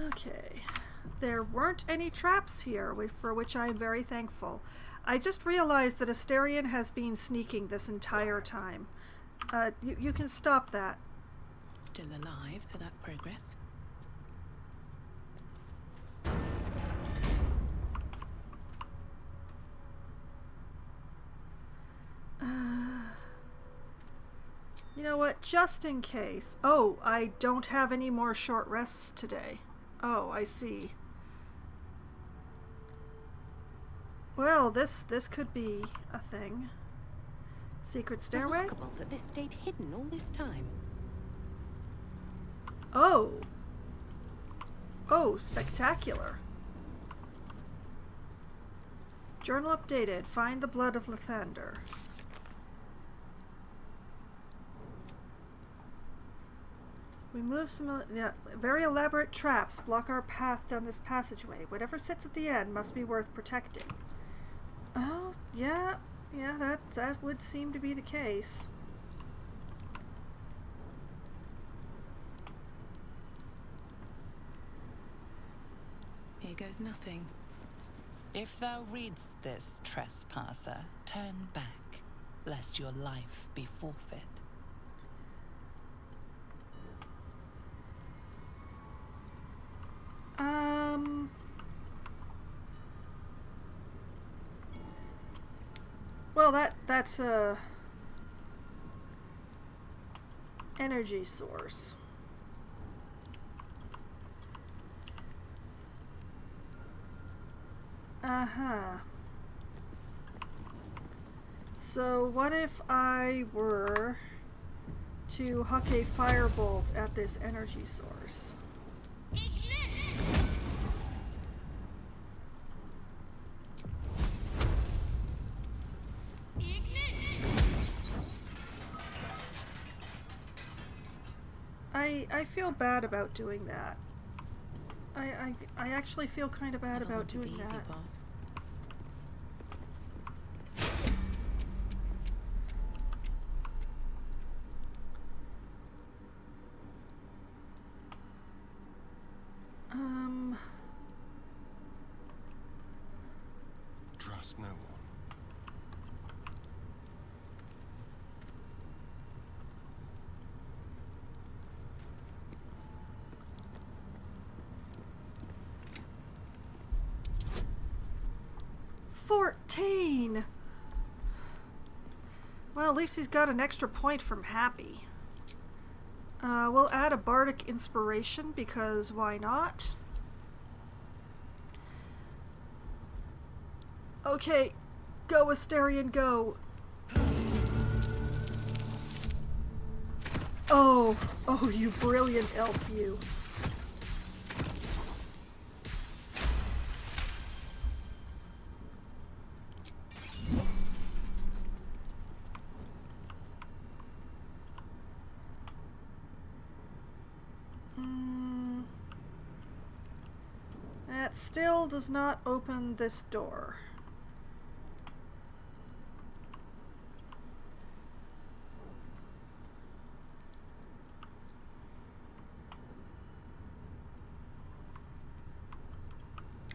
Okay. There weren't any traps here, for which I am very thankful. I just realized that Asterion has been sneaking this entire time. You can stop that. Still alive, so that's progress. You know what? Just in case. Oh, I don't have any more short rests today. Oh, I see. Well, this could be a thing. Secret stairway? Remarkable that this stayed hidden all this time. Oh. Oh, spectacular. Journal updated. Find the blood of Lathander. We move some very elaborate traps block our path down this passageway. Whatever sits at the end must be worth protecting. Oh, yeah, that would seem to be the case. Here goes nothing. If thou readst this, trespasser, turn back, lest your life be forfeit. Well, that's a energy source. Uh-huh. So what if I were to huck a firebolt at this energy source? I feel bad about doing that. I actually feel kind of bad about doing that. Trust no one. Well, at least he's got an extra point from happy. We'll add a bardic inspiration because why not? Okay, go Asterion, go. Oh, you brilliant elf, you. That still does not open this door.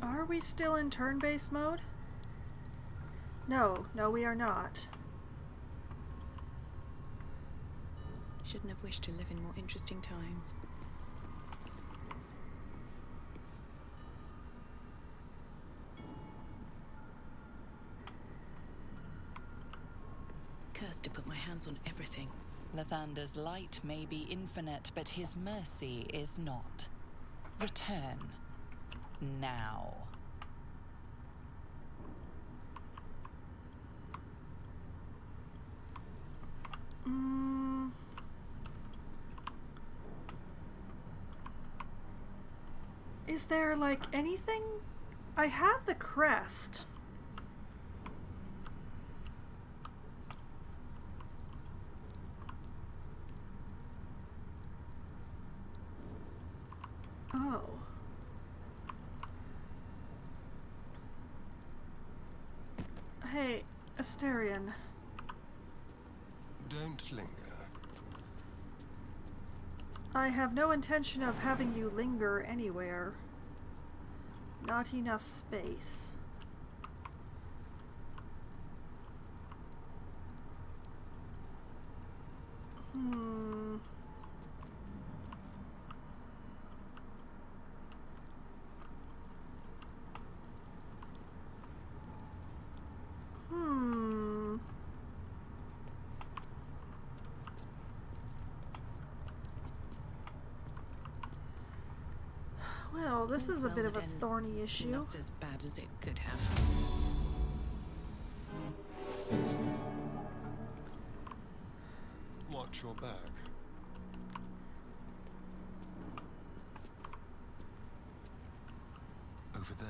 Are we still in turn-based mode? No, we are not. Shouldn't have wished to live in more interesting times. Cursed to put my hands on everything. Lathander's light may be infinite, but his mercy is not. Return. Now. Is there, like, anything? I have the crest. Oh. Hey, Asterion. Don't linger. I have no intention of having you linger anywhere. Not enough space. Well, this is a bit of a thorny issue. Not as bad as it could have. Watch your back. Over there.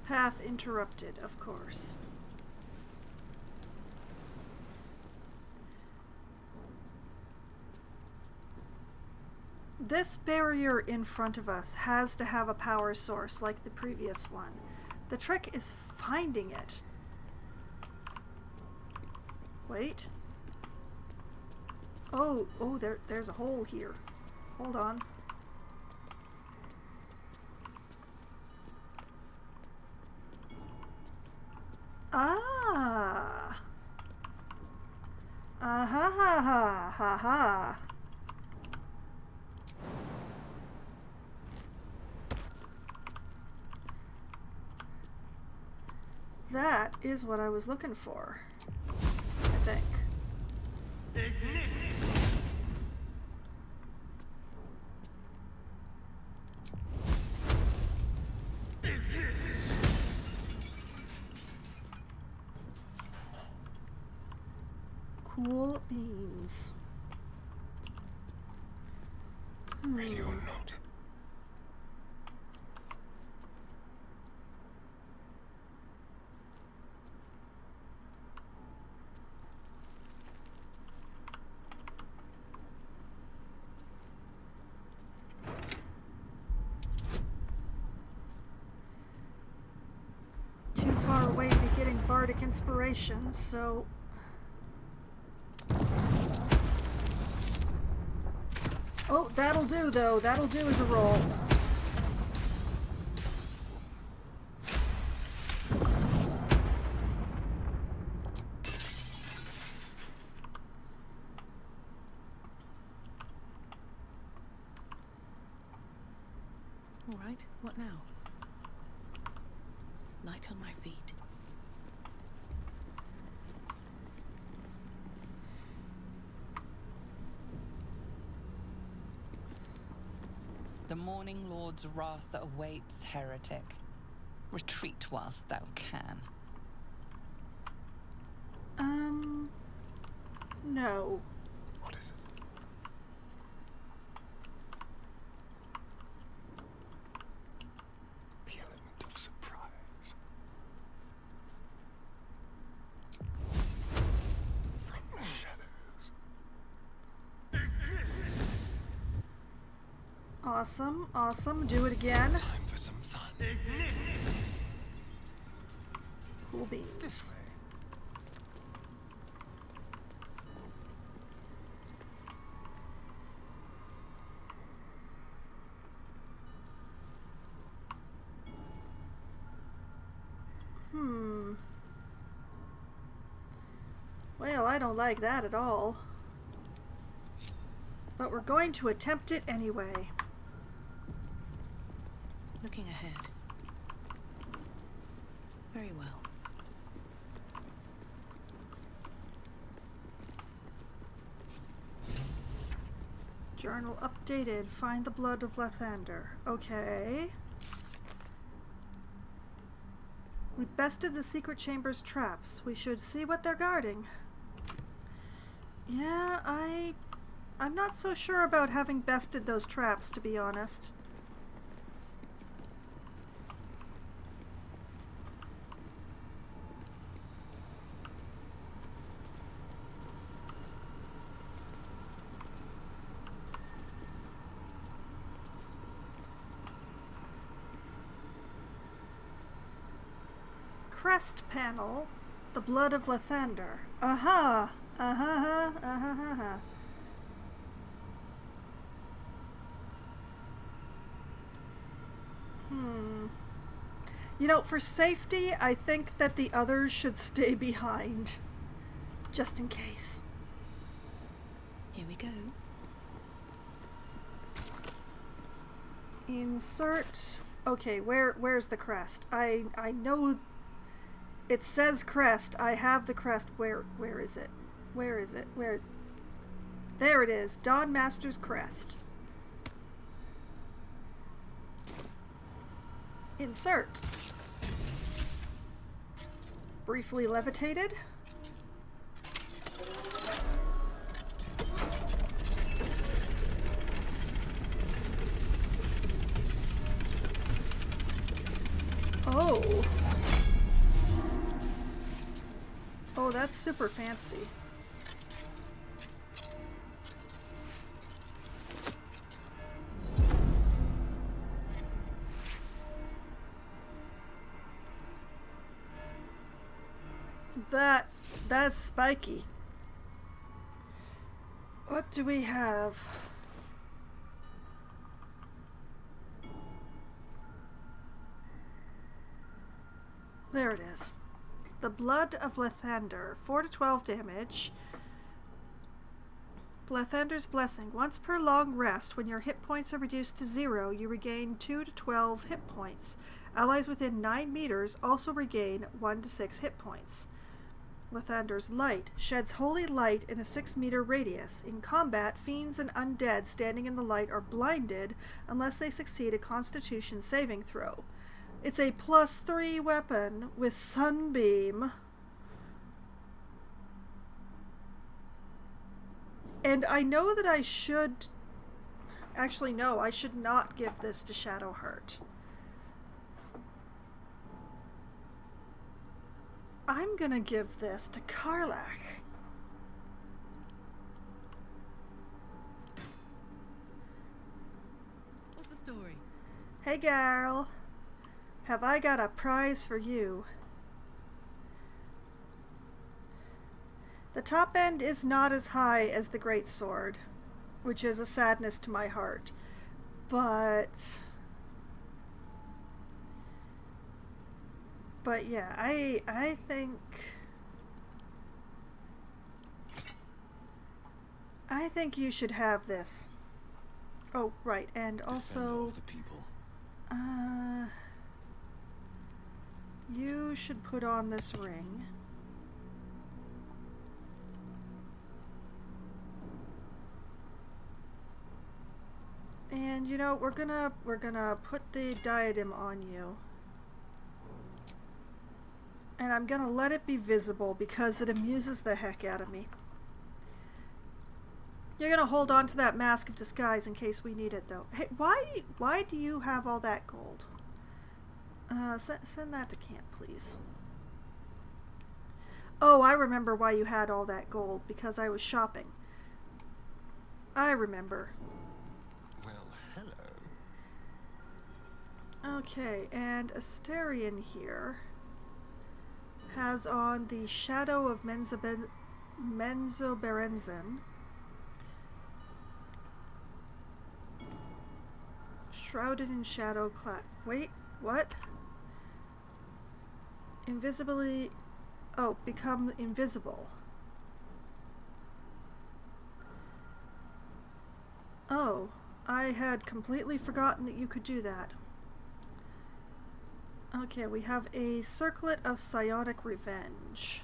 Path interrupted, of course. This barrier in front of us has to have a power source like the previous one. The trick is finding it. Wait. Oh, there's a hole here. Hold on. Ah. Ah ha ha ha ha ha. That is what I was looking for, I think. Cool beans. Radio note. Too far away to be getting bardic inspiration, so... Oh, that'll do, though. That'll do as a roll. All right, what now? Light on my feet. The Morning Lord's wrath awaits, heretic. Retreat whilst thou can. No. What is it? The element of surprise. From the shadows. Awesome, awesome. Do it again. Time for some fun. Cool beans. This way. Well, I don't like that at all. But we're going to attempt it anyway. Looking ahead. Very well. Journal updated. Find the blood of Lathander. Okay. We bested the secret chamber's traps. We should see what they're guarding. Yeah, I'm not so sure about having bested those traps, to be honest. Crest panel, the blood of Lathander. Aha! Aha! Aha! You know, for safety, I think that the others should stay behind. Just in case. Here we go. Insert. Okay, where's the crest? I know it says crest. I have the crest. Where is it? Where is it? Where? There it is. Dawn Master's crest. Insert. Briefly levitated. Oh. Oh, that's super fancy. That's spiky. What do we have? There it is. The Blood of Lathander. 4 to 12 damage. Lathander's Blessing. Once per long rest, when your hit points are reduced to 0, you regain 2 to 12 hit points. Allies within 9 meters also regain 1 to 6 hit points. Lathander's Light. Sheds holy light in a 6-meter radius. In combat, fiends and undead standing in the light are blinded unless they succeed a Constitution saving throw. It's a +3 weapon with Sunbeam. And I know that I should... Actually, no, I should not give this to Shadowheart. I'm gonna give this to Karlach. What's the story? Hey, gal. Have I got a prize for you? The top end is not as high as the Great Sword, which is a sadness to my heart. But yeah, I think you should have this. Oh, right, and also the people. You should put on this ring. And you know, we're gonna put the diadem on you. And I'm gonna let it be visible because it amuses the heck out of me. You're gonna hold on to that mask of disguise in case we need it, though. Hey, why do you have all that gold? Send that to camp, please. Oh, I remember why you had all that gold, because I was shopping. I remember. Well, hello. Okay, and Asterion here has on the Shadow of Menzoberranzan. Shrouded in shadow wait, what? Invisibly... Oh, become invisible. Oh, I had completely forgotten that you could do that. Okay, we have a Circlet of Psionic Revenge.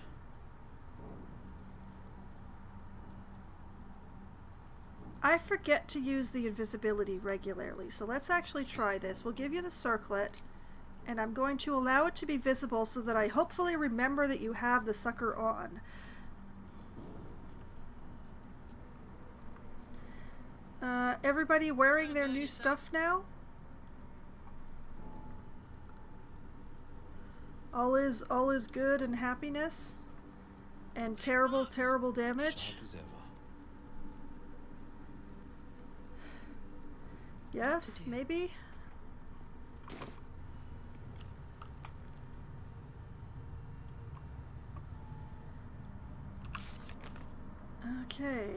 I forget to use the invisibility regularly, so let's actually try this. We'll give you the circlet, and I'm going to allow it to be visible so that I hopefully remember that you have the sucker on. Everybody wearing their new stuff now? All is good and happiness? And terrible, terrible damage? Yes, maybe? Okay.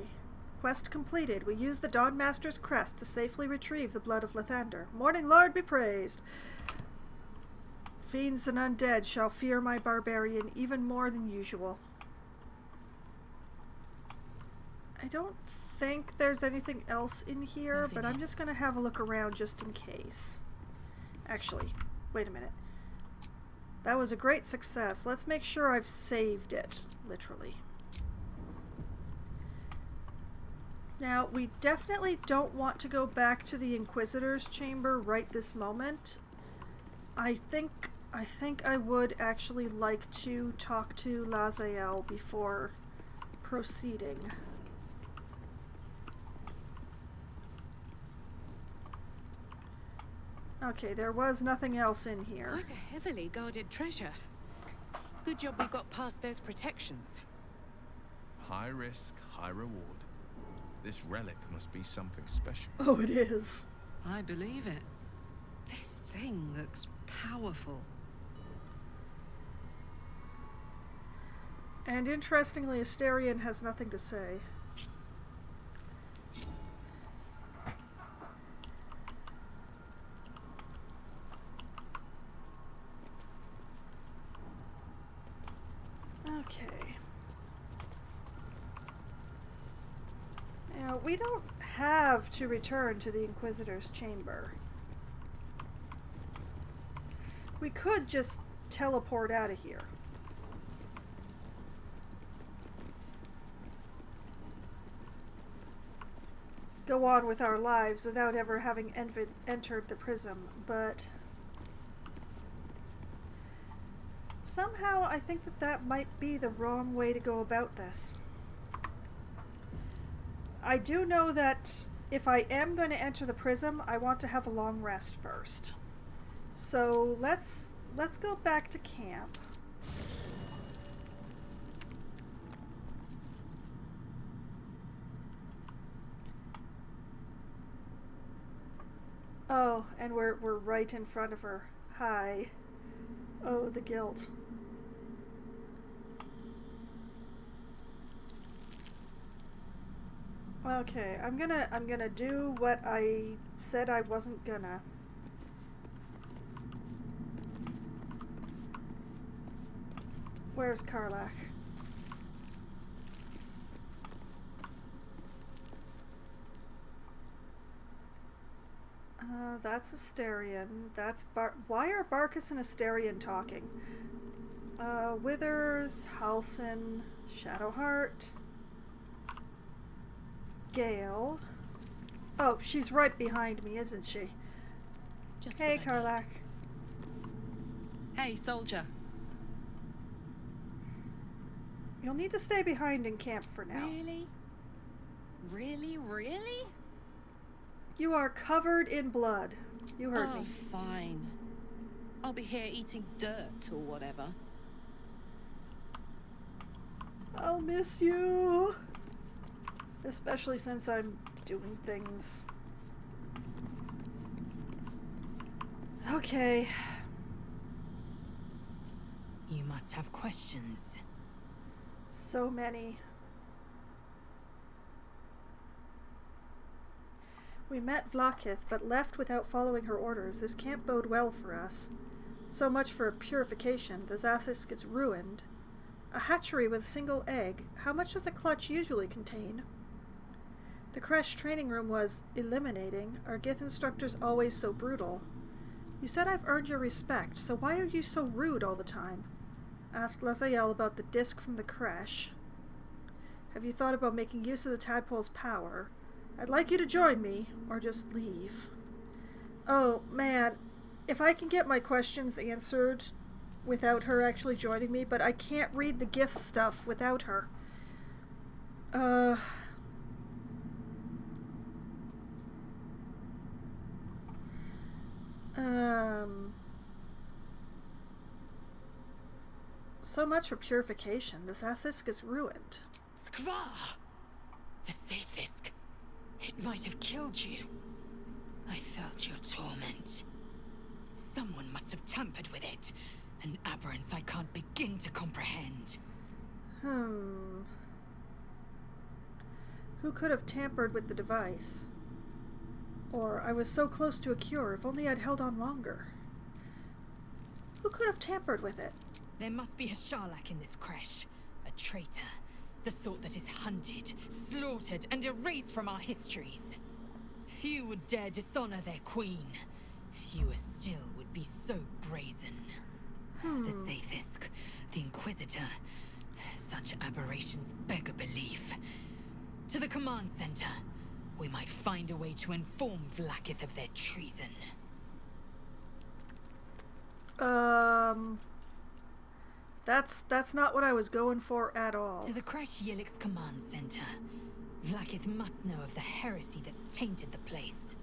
Quest completed. We use the Dawnmaster's crest to safely retrieve the blood of Lathander. Morning Lord be praised! Fiends and undead shall fear my barbarian even more than usual. I don't think there's anything else in here, but I'm just gonna have a look around just in case. Actually, wait a minute. That was a great success. Let's make sure I've saved it, literally. Now, we definitely don't want to go back to the Inquisitor's chamber right this moment. I think I would actually like to talk to Lazael before proceeding. Okay, there was nothing else in here. Quite a heavily guarded treasure. Good job we got past those protections. High risk, high reward. This relic must be something special. Oh, it is. I believe it. This thing looks powerful. And interestingly, Asterion has nothing to say. Okay. Now, we don't have to return to the Inquisitor's chamber. We could just teleport out of here. Go on with our lives without ever having entered the prism, but somehow I think that that might be the wrong way to go about this. I do know that if I am going to enter the prism, I want to have a long rest first. So let's go back to camp. Oh, and we're right in front of her. Hi. Oh, the guilt. Okay, I'm gonna do what I said I wasn't gonna. Where's Karlach? That's Asterion. That's why are Barkus and Asterion talking? Withers, Halsin, Shadowheart, Gale. Oh, she's right behind me, isn't she? Just Hey, what I need. Karlach. Hey, soldier. You'll need to stay behind in camp for now. Really? Really? Really? You are covered in blood. You heard me. Fine. I'll be here eating dirt or whatever. I'll miss you. Especially since I'm doing things. Okay. You must have questions. So many. We met Vlakith, but left without following her orders. This can't bode well for us. So much for purification. The Zathisk is ruined. A hatchery with a single egg. How much does a clutch usually contain? The Kresh training room was eliminating. Are Gith instructors always so brutal? You said I've earned your respect, so why are you so rude all the time? Ask Lazael about the disc from the Kresh. Have you thought about making use of the tadpole's power? I'd like you to join me, or just leave. Oh, man. If I can get my questions answered without her actually joining me, but I can't read the Gith stuff without her. So much for purification. The Zathisk is ruined. Skvar! The Sathisk. It might have killed you. I felt your torment. Someone must have tampered with it. An aberrance I can't begin to comprehend. Who could have tampered with the device? Or, I was so close to a cure, if only I'd held on longer. Who could have tampered with it? There must be a Sharlak in this Kresh. A traitor. The sort that is hunted, slaughtered, and erased from our histories. Few would dare dishonor their queen. Fewer still would be so brazen. The Sathisk, the Inquisitor. Such aberrations beg a belief. To the command center. We might find a way to inform Vlakith of their treason. That's not what I was going for at all. To the Kresh Yillick's command center. Vlakith must know of the heresy that's tainted the place.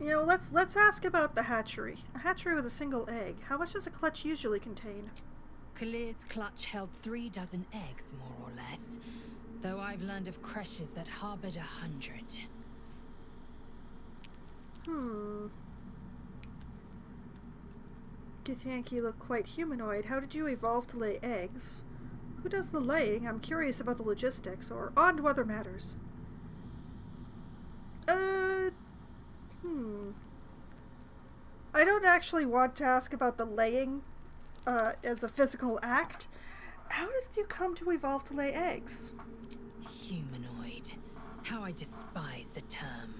You know, let's ask about the hatchery. A hatchery with a single egg. How much does a clutch usually contain? Kalir's clutch held 3 dozen eggs, more or less. Though I've learned of creches that harbored 100. Githyanki look quite humanoid. How did you evolve to lay eggs? Who does the laying? I'm curious about the logistics, or on to other matters. I don't actually want to ask about the laying as a physical act. How did you come to evolve to lay eggs? Humanoid. How I despise the term.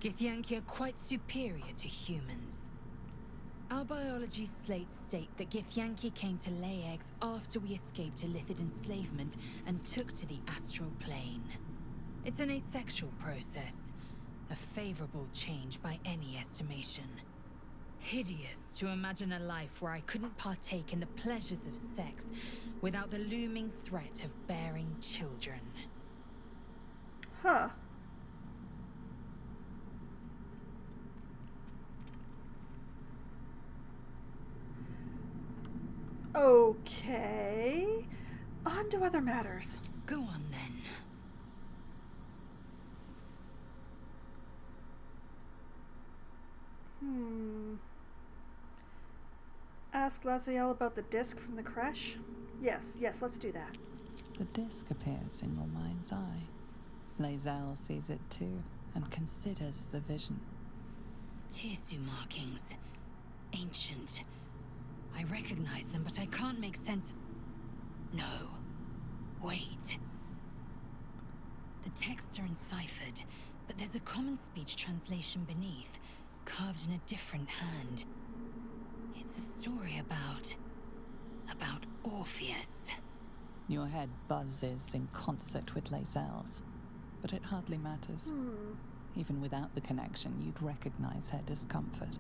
Githyanki are quite superior to humans. Our biology slates state that Githyanki came to lay eggs after we escaped Illithid enslavement and took to the astral plane. It's an asexual process, a favorable change by any estimation. Hideous to imagine a life where I couldn't partake in the pleasures of sex without the looming threat of bearing children. Huh. Okay. On to other matters. Go on then. Ask Laziel about the disc from the creche? Yes, let's do that. The disc appears in your mind's eye. Lae'zel sees it too, and considers the vision. Tirsu markings. Ancient. I recognize them, but I can't make sense. No. Wait. The texts are enciphered, but there's a common speech translation beneath, carved in a different hand. It's a story about Orpheus. Your head buzzes in concert with Lae'zel's, but it hardly matters. Even without the connection, you'd recognize her discomfort.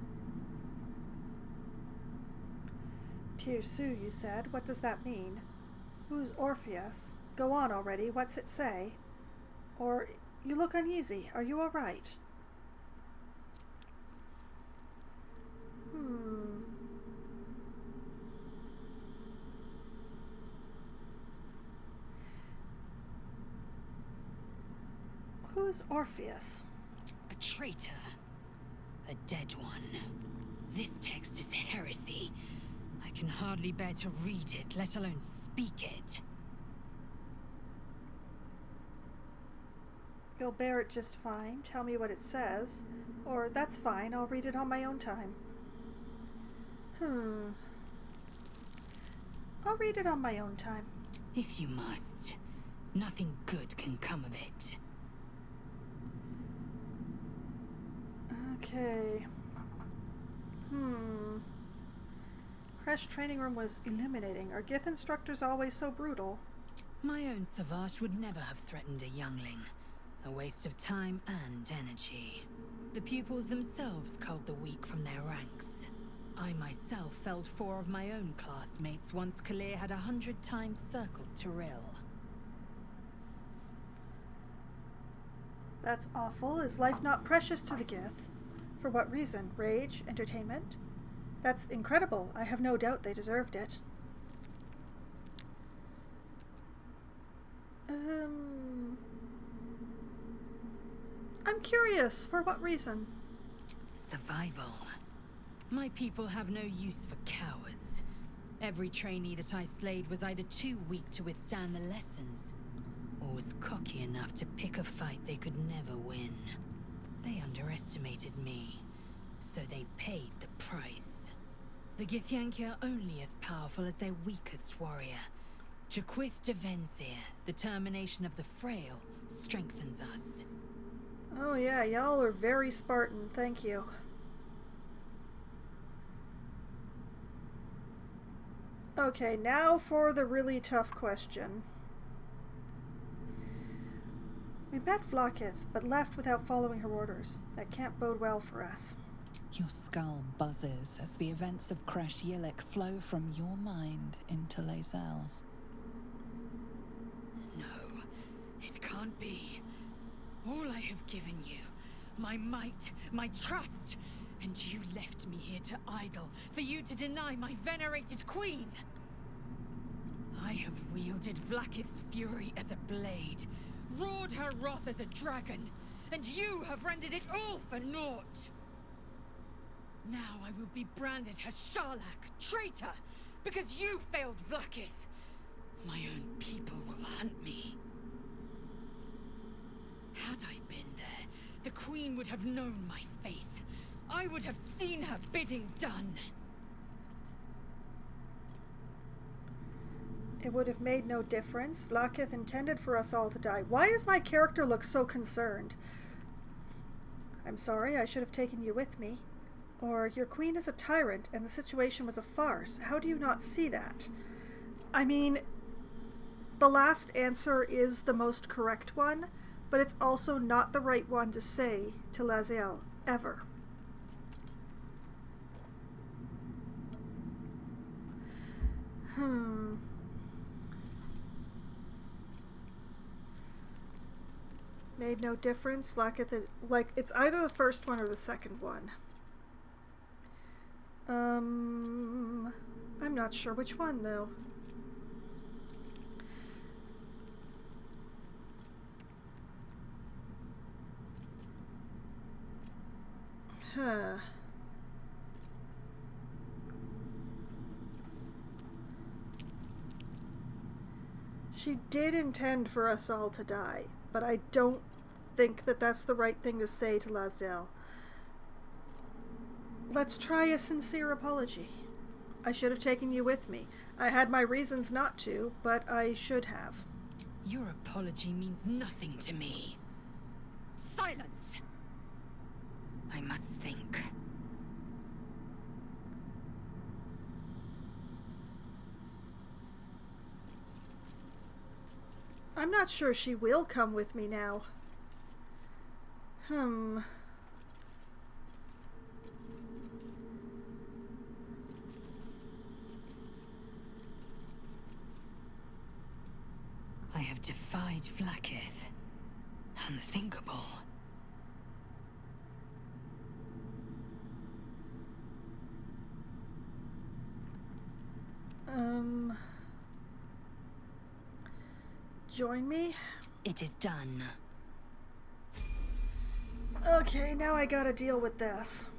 Tirsu, you said. What does that mean? Who's Orpheus? Go on already. What's it say? Or, you look uneasy. Are you all right? Who's Orpheus? A traitor. A dead one. This text is heresy. I can hardly bear to read it, let alone speak it. You'll bear it just fine. Tell me what it says. Or, that's fine. I'll read it on my own time. I'll read it on my own time. If you must. Nothing good can come of it. Okay. Crash training room was illuminating. Are Gith instructors always so brutal? My own Savage would never have threatened a youngling. A waste of time and energy. The pupils themselves culled the weak from their ranks. I myself felled 4 of my own classmates once Kalir had 100 times circled Tyrell. That's awful. Is life not precious to the Gith? For what reason? Rage? Entertainment? That's incredible. I have no doubt they deserved it. I'm curious. For what reason? Survival. My people have no use for cowards. Every trainee that I slayed was either too weak to withstand the lessons, or was cocky enough to pick a fight they could never win. They underestimated me, so they paid the price. The Githyanki are only as powerful as their weakest warrior. Jaquith de Venzir, the termination of the frail, strengthens us. Oh yeah, y'all are very Spartan. Thank you. Okay, now for the really tough question. We met Vlaakith, but left without following her orders. That can't bode well for us. Your skull buzzes as the events of Crash Yillik flow from your mind into Lae'zel's. No, it can't be. All I have given you, my might, my trust, and you left me here to idle, for you to deny my venerated queen. I have wielded Vlaakith's fury as a blade, roared her wrath as a dragon, and you have rendered it all for naught. Now I will be branded as Sharlak, traitor, because you failed Vlaakith. My own people will hunt me. Had I been there, the Queen would have known my faith. I would have seen her bidding done. It would have made no difference. Vlaakith intended for us all to die. Why does my character look so concerned? I'm sorry, I should have taken you with me. Or, your queen is a tyrant, and the situation was a farce. How do you not see that? I mean, the last answer is the most correct one, but it's also not the right one to say to Lae'zel, ever. Made no difference. Vlaakith, like, it's either the first one or the second one. I'm not sure which one, though. Huh. She did intend for us all to die, but I don't think that that's the right thing to say to Lae'zel. Let's try a sincere apology. I should have taken you with me. I had my reasons not to, but I should have. Your apology means nothing to me. Silence! I must think. I'm not sure she will come with me now. I have defied Vlaakith. Unthinkable. Join me? It is done. Okay, now I gotta deal with this.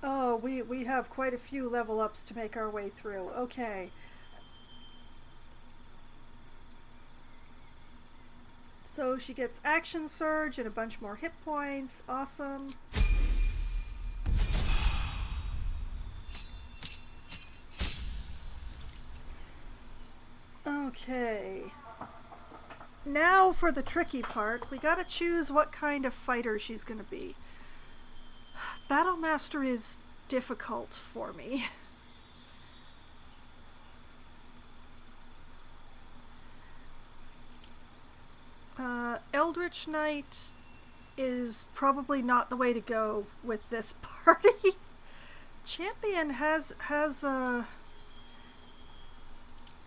Oh, we have quite a few level ups to make our way through. Okay. So she gets action surge and a bunch more hit points. Awesome. Okay. Now for the tricky part. We gotta choose what kind of fighter she's gonna be. Battlemaster is difficult for me. Eldritch Knight is probably not the way to go with this party. Champion has well,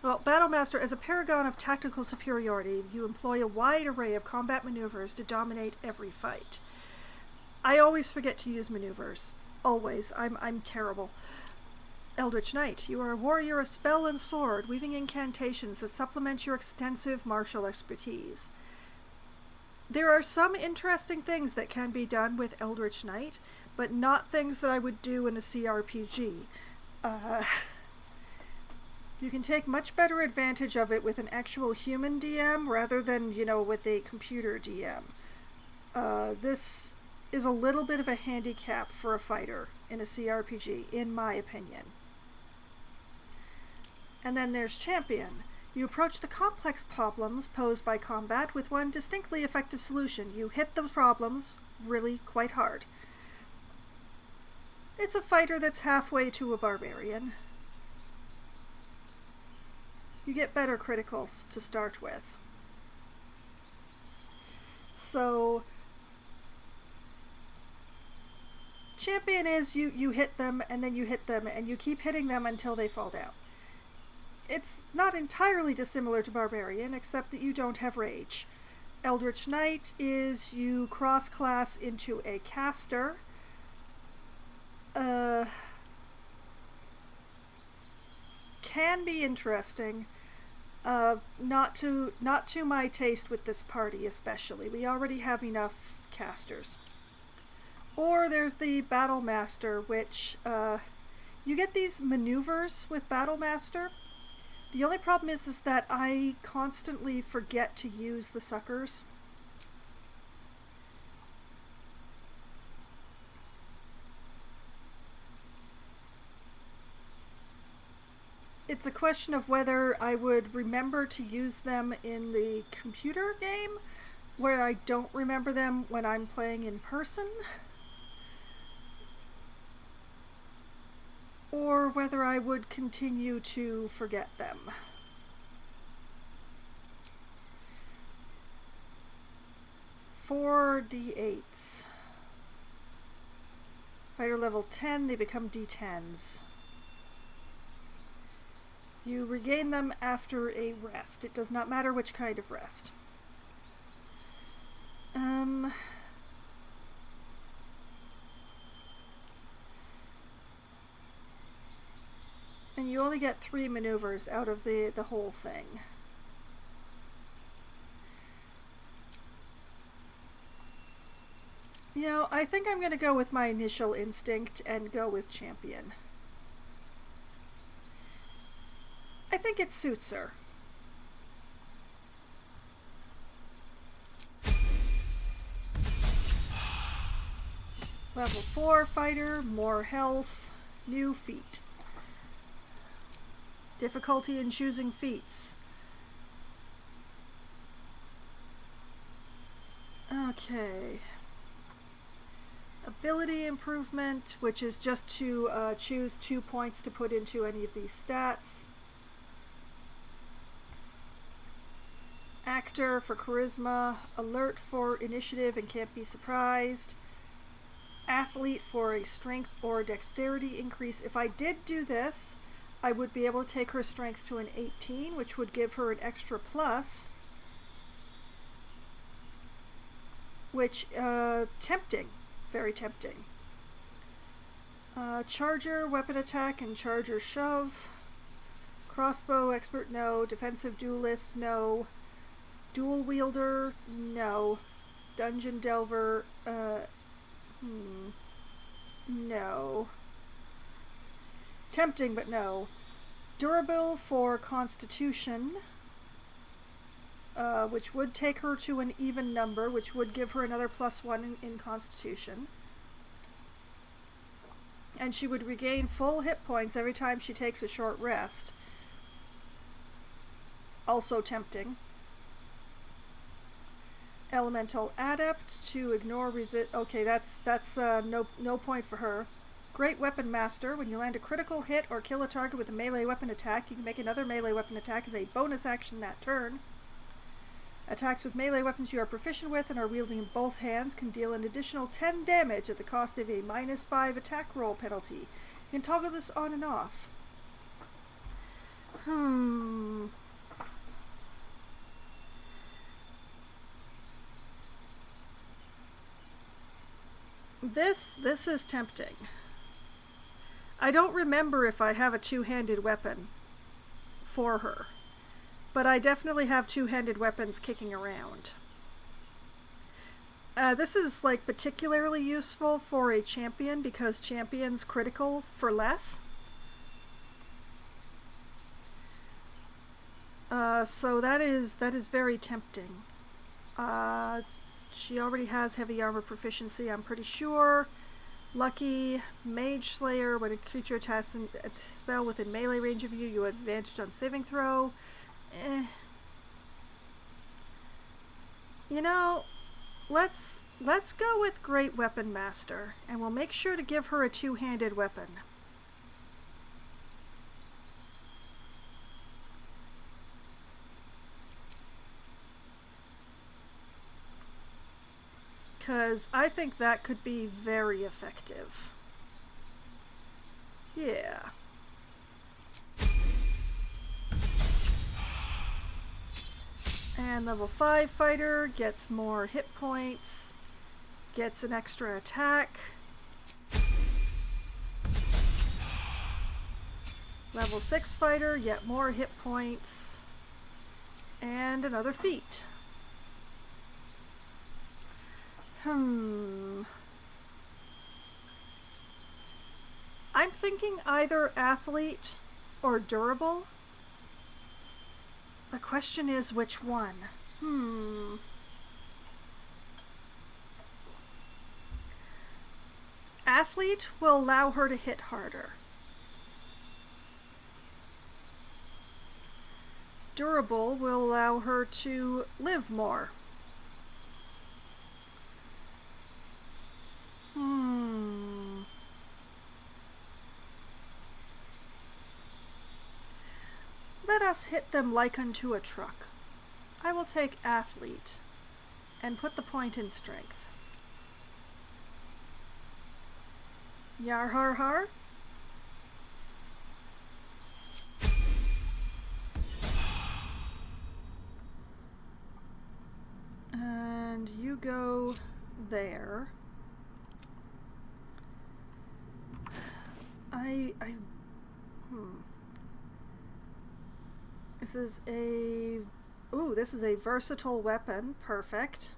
Battlemaster, as a paragon of tactical superiority, you employ a wide array of combat maneuvers to dominate every fight. I always forget to use maneuvers. Always. I'm terrible. Eldritch Knight, you are a warrior of spell and sword, weaving incantations that supplement your extensive martial expertise. There are some interesting things that can be done with Eldritch Knight, but not things that I would do in a CRPG. You can take much better advantage of it with an actual human DM rather than, with a computer DM. This is a little bit of a handicap for a fighter in a CRPG, in my opinion. And then there's Champion. You approach the complex problems posed by combat with one distinctly effective solution. You hit the problems really quite hard. It's a fighter that's halfway to a barbarian. You get better criticals to start with. So Champion is you hit them, and then you hit them, and you keep hitting them until they fall down. It's not entirely dissimilar to Barbarian, except that you don't have rage. Eldritch Knight is you cross-class into a caster. Can be interesting. Not to my taste with this party especially. We already have enough casters. Or there's the Battle Master, which you get these maneuvers with Battle Master. The only problem is that I constantly forget to use the suckers. It's a question of whether I would remember to use them in the computer game, where I don't remember them when I'm playing in person, or whether I would continue to forget them. Four D8s. Fighter level 10, they become D10s. You regain them after a rest. It does not matter which kind of rest. And you only get 3 maneuvers out of the whole thing. You know, I think I'm going to go with my initial instinct and go with Champion. I think it suits her. Level 4 fighter, more health, new feat. Difficulty in choosing feats. Okay. Ability improvement, which is just to choose 2 points to put into any of these stats. Actor for charisma, alert for initiative and can't be surprised, athlete for a strength or dexterity increase. If I did do this, I would be able to take her strength to an 18, which would give her an extra plus, which, tempting, very tempting. Charger, weapon attack, and charger shove. Crossbow, expert, no. Defensive duelist, no. Dual wielder, no. Dungeon delver, no. Tempting, but no. Durable for constitution, which would take her to an even number, which would give her another +1 in constitution. And she would regain full hit points every time she takes a short rest. Also tempting. Elemental adept to ignore resist. Okay, that's no point for her. Great weapon master. When you land a critical hit or kill a target with a melee weapon attack, you can make another melee weapon attack as a bonus action that turn. Attacks with melee weapons you are proficient with and are wielding in both hands can deal an additional 10 damage at the cost of a -5 attack roll penalty. You can toggle this on and off. This is tempting. I don't remember if I have a two-handed weapon for her, but I definitely have two-handed weapons kicking around. This is like particularly useful for a champion because champions critical for less. So that is very tempting. She already has heavy armor proficiency, I'm pretty sure. Lucky, Mage Slayer. When a creature attacks a spell within melee range of you, you have advantage on saving throw. You know, let's go with Great Weapon Master, and we'll make sure to give her a two-handed weapon. Because I think that could be very effective. Yeah. And level 5 fighter gets more hit points, gets an extra attack. Level 6 fighter, yet more hit points, and another feat. I'm thinking either athlete or durable. The question is which one? Athlete will allow her to hit harder. Durable will allow her to live more. Let us hit them like unto a truck. I will take athlete and put the point in strength. Yar har har. And you go there. This is a... Ooh, this is a versatile weapon. Perfect.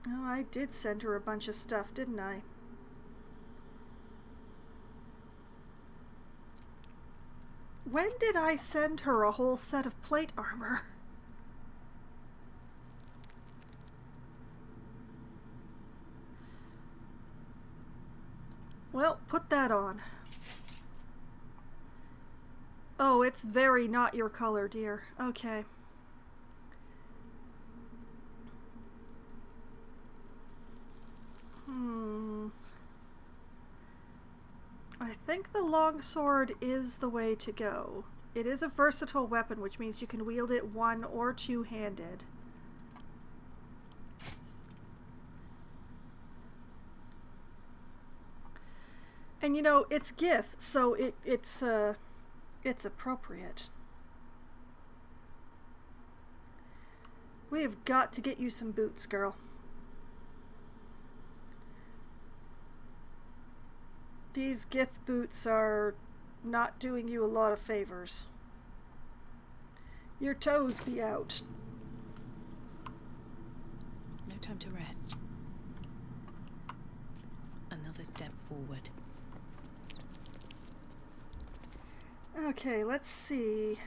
Oh, I did send her a bunch of stuff, didn't I? When did I send her a whole set of plate armor? Well, put that on. Oh, it's very not your color, dear. Okay. I think the longsword is the way to go. It is a versatile weapon, which means you can wield it one- or two-handed. And you know, it's Gith, so it's appropriate. We have got to get you some boots, girl. These Gith boots are not doing you a lot of favors. Your toes be out. No time to rest. Another step forward. Okay, let's see.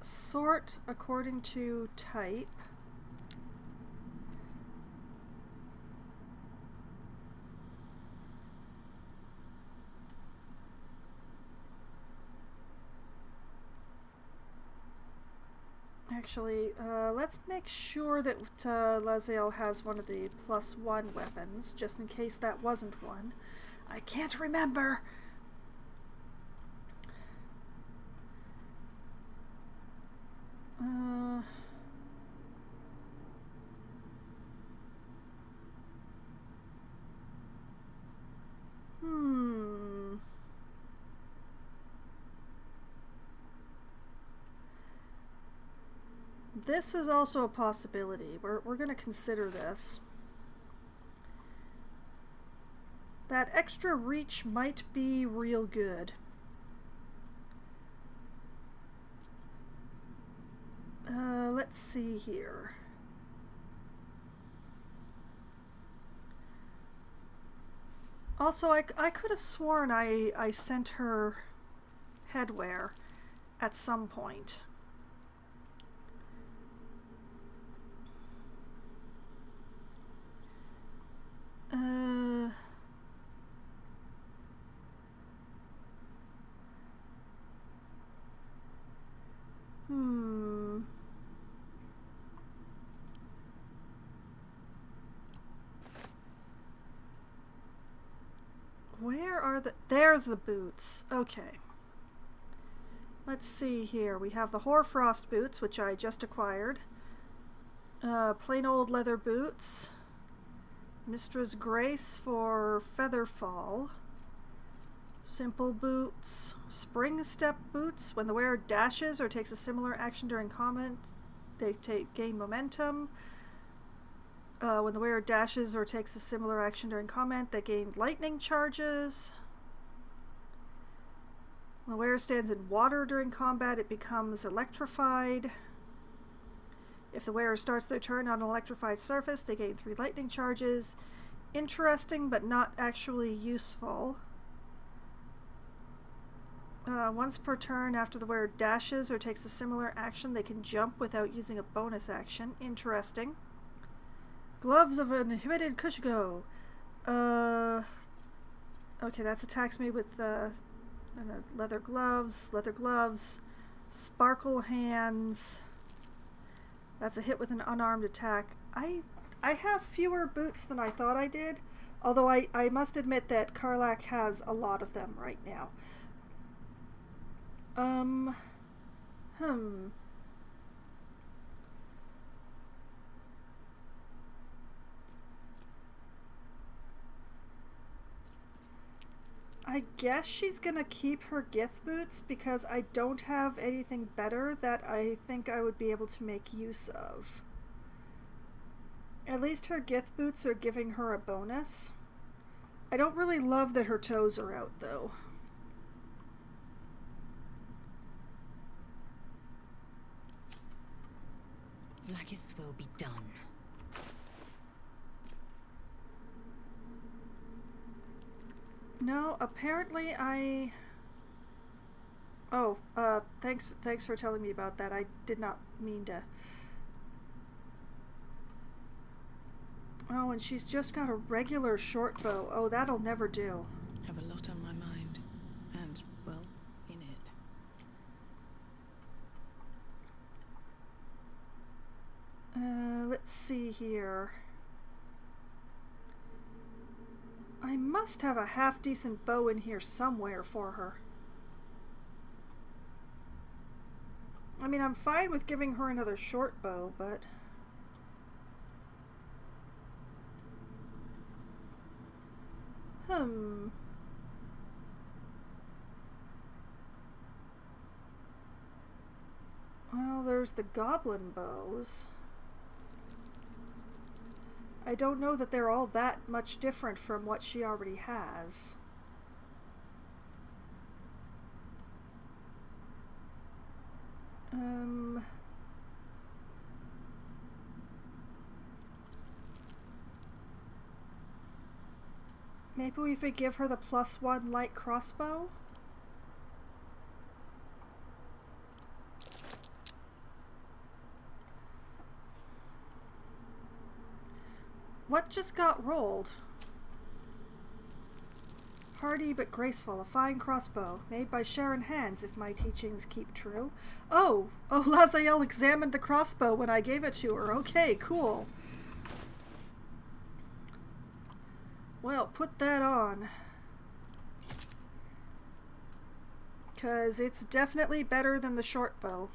Sort according to type. Actually, let's make sure that Laziel has one of the +1 weapons, just in case that wasn't one. I can't remember! This is also a possibility. We're going to consider this. That extra reach might be real good. Let's see here. Also, I could have sworn I sent her headwear at some point. Where are the... there's the boots. Okay. Let's see here. We have the Hoarfrost boots, which I just acquired. Plain old leather boots. Mistress Grace for Featherfall. Simple boots. Spring step boots. When the wearer dashes or takes a similar action during combat, they gain momentum. When the wearer dashes or takes a similar action during combat, they gain lightning charges. When the wearer stands in water during combat, it becomes electrified. If the wearer starts their turn on an electrified surface, they gain 3 lightning charges. Interesting, but not actually useful. Once per turn, after the wearer dashes or takes a similar action, they can jump without using a bonus action. Interesting. Gloves of an inhibited Kushigo. Okay, that's attacks made with leather gloves. Sparkle hands. That's a hit with an unarmed attack. I have fewer boots than I thought I did, although I must admit that Karlach has a lot of them right now. I guess she's gonna keep her Gith boots because I don't have anything better that I think I would be able to make use of. At least her Gith boots are giving her a bonus. I don't really love that her toes are out, though. Vlaakith's will be done. No, apparently I... Oh, thanks for telling me about that. I did not mean to... Oh, and she's just got a regular short bow. Oh, that'll never do. Have a lot on my mind. And, well, in it. Let's see here. I must have a half-decent bow in here somewhere for her. I mean, I'm fine with giving her another short bow, but... Well, there's the goblin bows. I don't know that they're all that much different from what she already has. Maybe we could give her the +1 light crossbow? What just got rolled? Hardy but graceful, a fine crossbow, made by Sharon hands if my teachings keep true. Oh, Lazael examined the crossbow when I gave it to her. Okay, cool. Well, put that on. 'Cause it's definitely better than the short bow.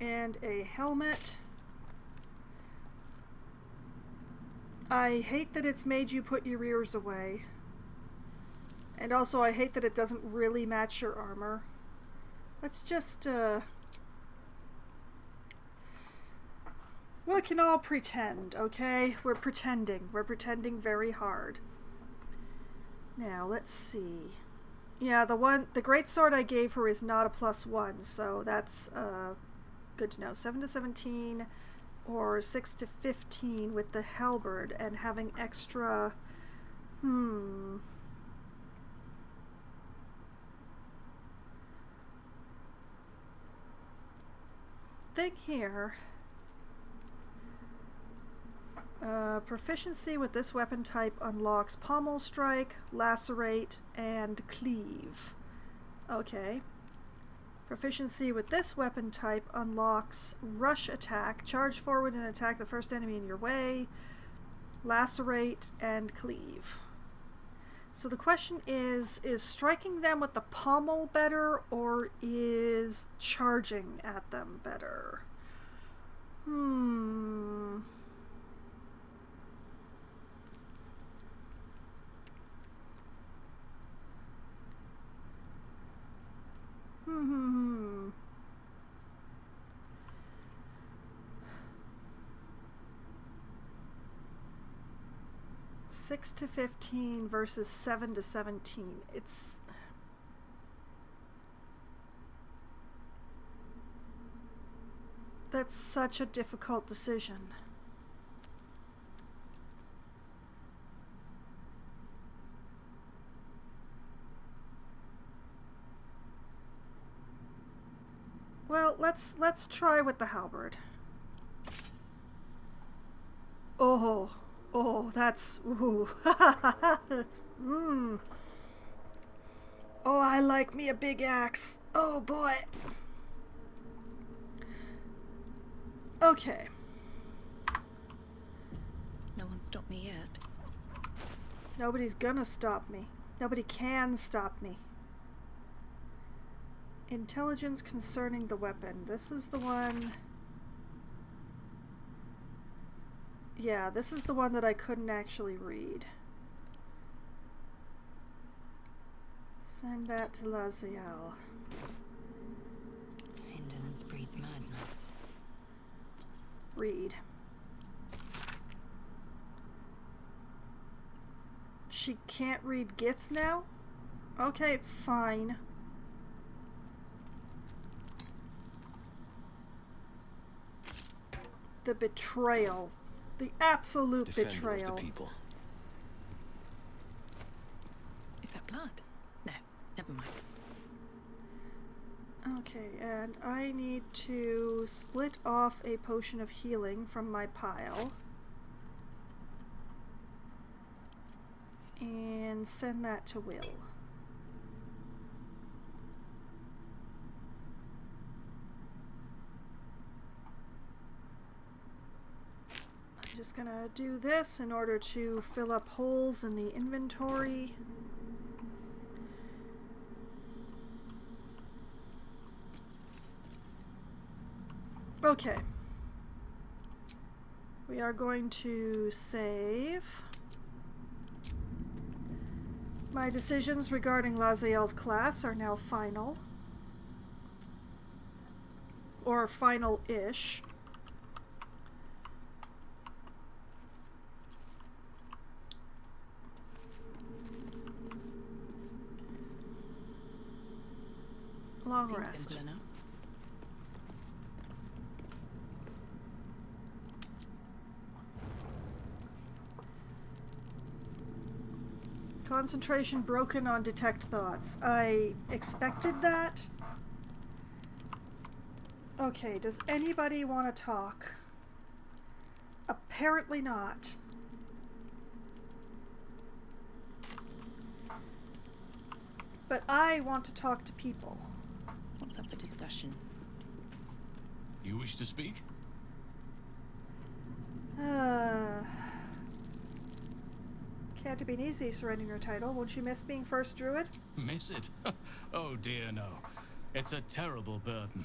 And a helmet. I hate that it's made you put your ears away. And also I hate that it doesn't really match your armor. Let's just, we can all pretend, okay? We're pretending. We're pretending very hard. Now, let's see. Yeah, the greatsword I gave her is not a +1, so that's, good to know. 7 to 17 or 6 to 15 with the halberd and having extra, thing here. Proficiency with this weapon type unlocks pommel strike, lacerate, and cleave. Okay. Proficiency with this weapon type unlocks rush attack, charge forward and attack the first enemy in your way, lacerate, and cleave. So the question is striking them with the pommel better, or is charging at them better? Hmm. 6 to 15 versus 7 to 17. That's such a difficult decision. Well, let's try with the halberd. Oh, that's ooh. Oh, I like me a big axe. Oh boy. Okay. No one stopped me yet. Nobody's gonna stop me. Nobody can stop me. Intelligence concerning the weapon. This is the one... Yeah, this is the one that I couldn't actually read. Send that to Laziel. Indolence breeds madness. Read. She can't read Gith now? Okay, fine. The betrayal. The absolute Defender betrayal. of the people. Is that blood? No, never mind. Okay, and I need to split off a potion of healing from my pile. And send that to Will. I'm just gonna do this in order to fill up holes in the inventory. Okay. We are going to save. My decisions regarding Laziel's class are now final. Or final-ish. Long Seems rest. simple enough. Concentration broken on detect thoughts. I expected that. Okay, does anybody want to talk? Apparently not. But I want to talk to people. What's up for discussion? You wish to speak? Can't have been easy surrendering your title. Won't you miss being first druid? Miss it? Oh dear, no. It's a terrible burden.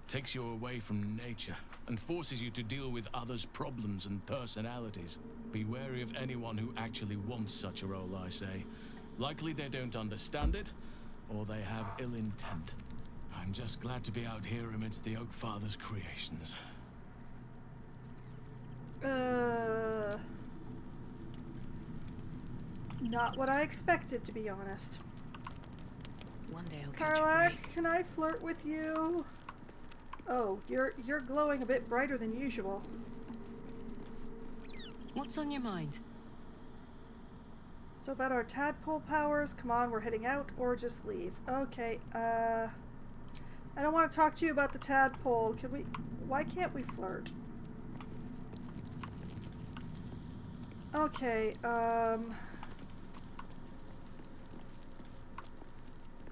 Takes you away from nature and forces you to deal with others' problems and personalities. Be wary of anyone who actually wants such a role, I say. Likely they don't understand it, or they have ill intent. I'm just glad to be out here amidst the Oak Father's creations. Not what I expected, to be honest. One day I'll catch a Karlach, break. can I flirt with you? Oh, you're glowing a bit brighter than usual. What's on your mind? So about our tadpole powers, come on, we're heading out, or just leave. Okay, I don't want to talk to you about the tadpole. Why can't we flirt? Okay,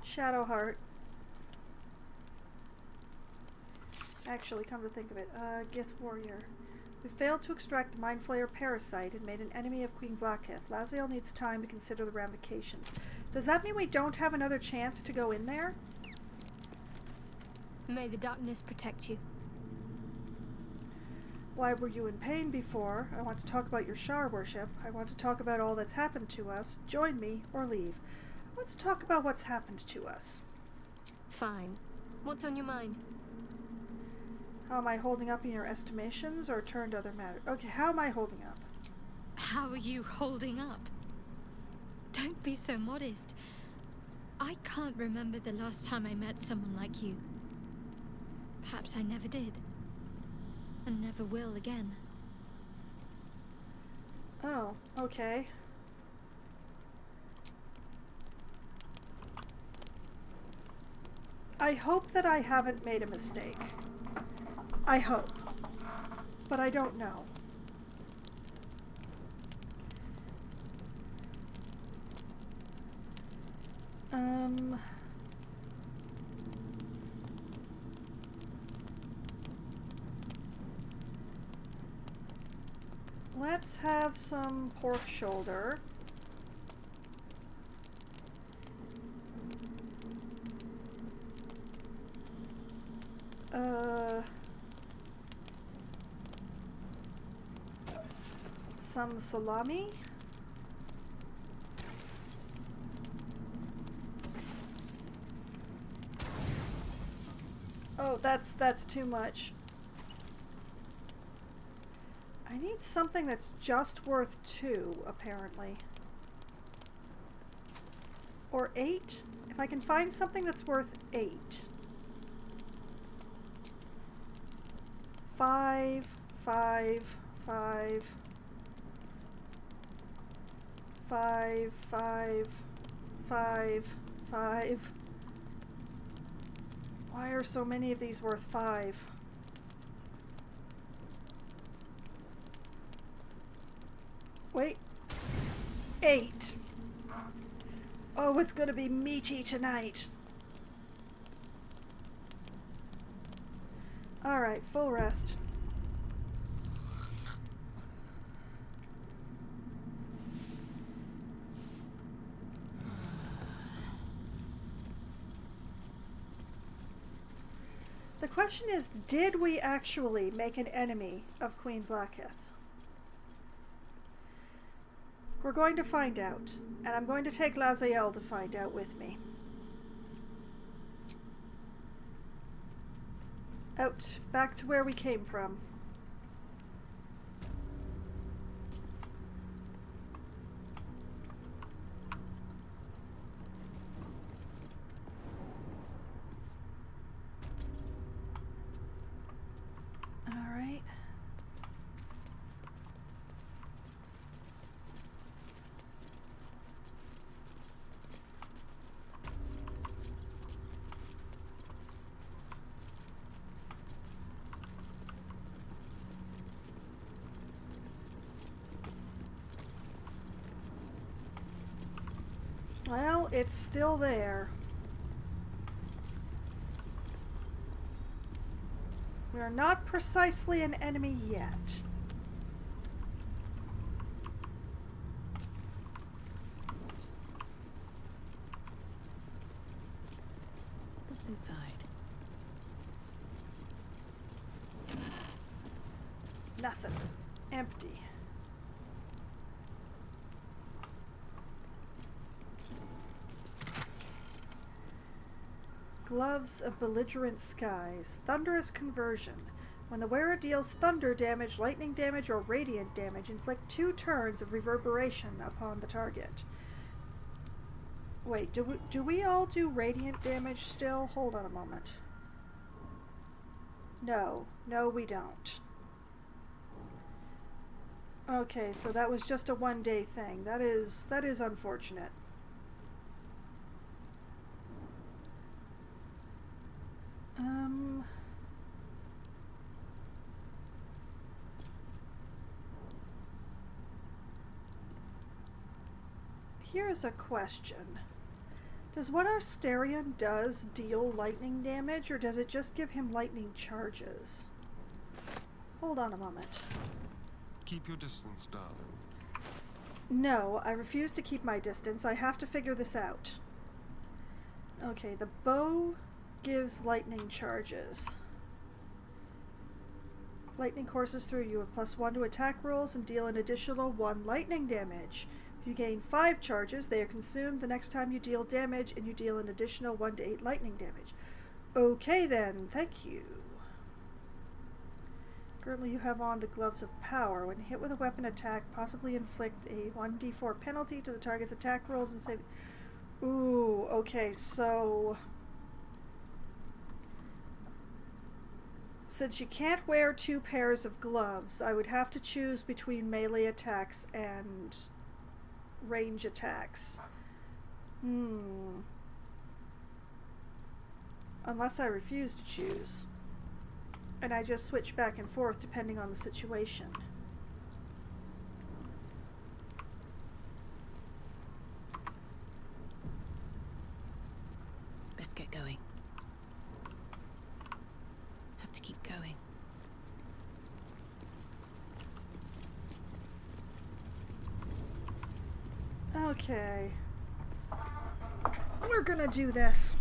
Shadowheart. Actually, come to think of it, Gith Warrior. We failed to extract the Mind Flayer parasite and made an enemy of Queen Vlaakith. Laziel needs time to consider the ramifications. Does that mean we don't have another chance to go in there? May the darkness protect you. Why were you in pain before? I want to talk about your Shar worship. I want to talk about all that's happened to us. Join me or leave. I want to talk about what's happened to us. Fine. What's on your mind? How am I holding up in your estimations or turned other matters? Okay, how am I holding up? How are you holding up? Don't be so modest. I can't remember the last time I met someone like you. Perhaps I never did. And never will again. Oh, okay. I hope that I haven't made a mistake. I hope. But I don't know. Let's have some pork shoulder. Some salami. Oh, that's too much. I need something that's just worth 2, apparently. Or 8? If I can find something that's worth 8. 5, 5, 5. 5, 5, 5, 5. Why are so many of these worth 5? Wait. 8. Oh, it's gonna be meaty tonight. Alright, full rest. The question is, did we actually make an enemy of Queen Vlaakith? We're going to find out, and I'm going to take Laziel to find out with me. Out, back to where we came from. Well, it's still there. We are not precisely an enemy yet. What's inside? Nothing. Empty. Gloves of Belligerent Skies. Thunderous Conversion. When the wearer deals thunder damage, lightning damage, or radiant damage, inflict 2 turns of reverberation upon the target. Wait, do we all do radiant damage still? Hold on a moment. No, we don't. Okay, so that was just a 1-day thing. That is unfortunate. Here's a question. Does what our Starion does deal lightning damage, or does it just give him lightning charges? Hold on a moment. Keep your distance, darling. No, I refuse to keep my distance. I have to figure this out. Okay, the bow gives lightning charges. Lightning courses through you with +1 to attack rolls and deal an additional 1 lightning damage. If you gain 5 charges, they are consumed the next time you deal damage, and you deal an additional 1 to 8 lightning damage. Okay then, thank you. Currently you have on the Gloves of Power. When hit with a weapon attack, possibly inflict a 1d4 penalty to the target's attack rolls and save... Ooh, okay, so... Since you can't wear 2 pairs of gloves, I would have to choose between melee attacks and range attacks. Unless I refuse to choose. And I just switch back and forth depending on the situation. Let's get going. Have to keep going. Okay. We're gonna do this.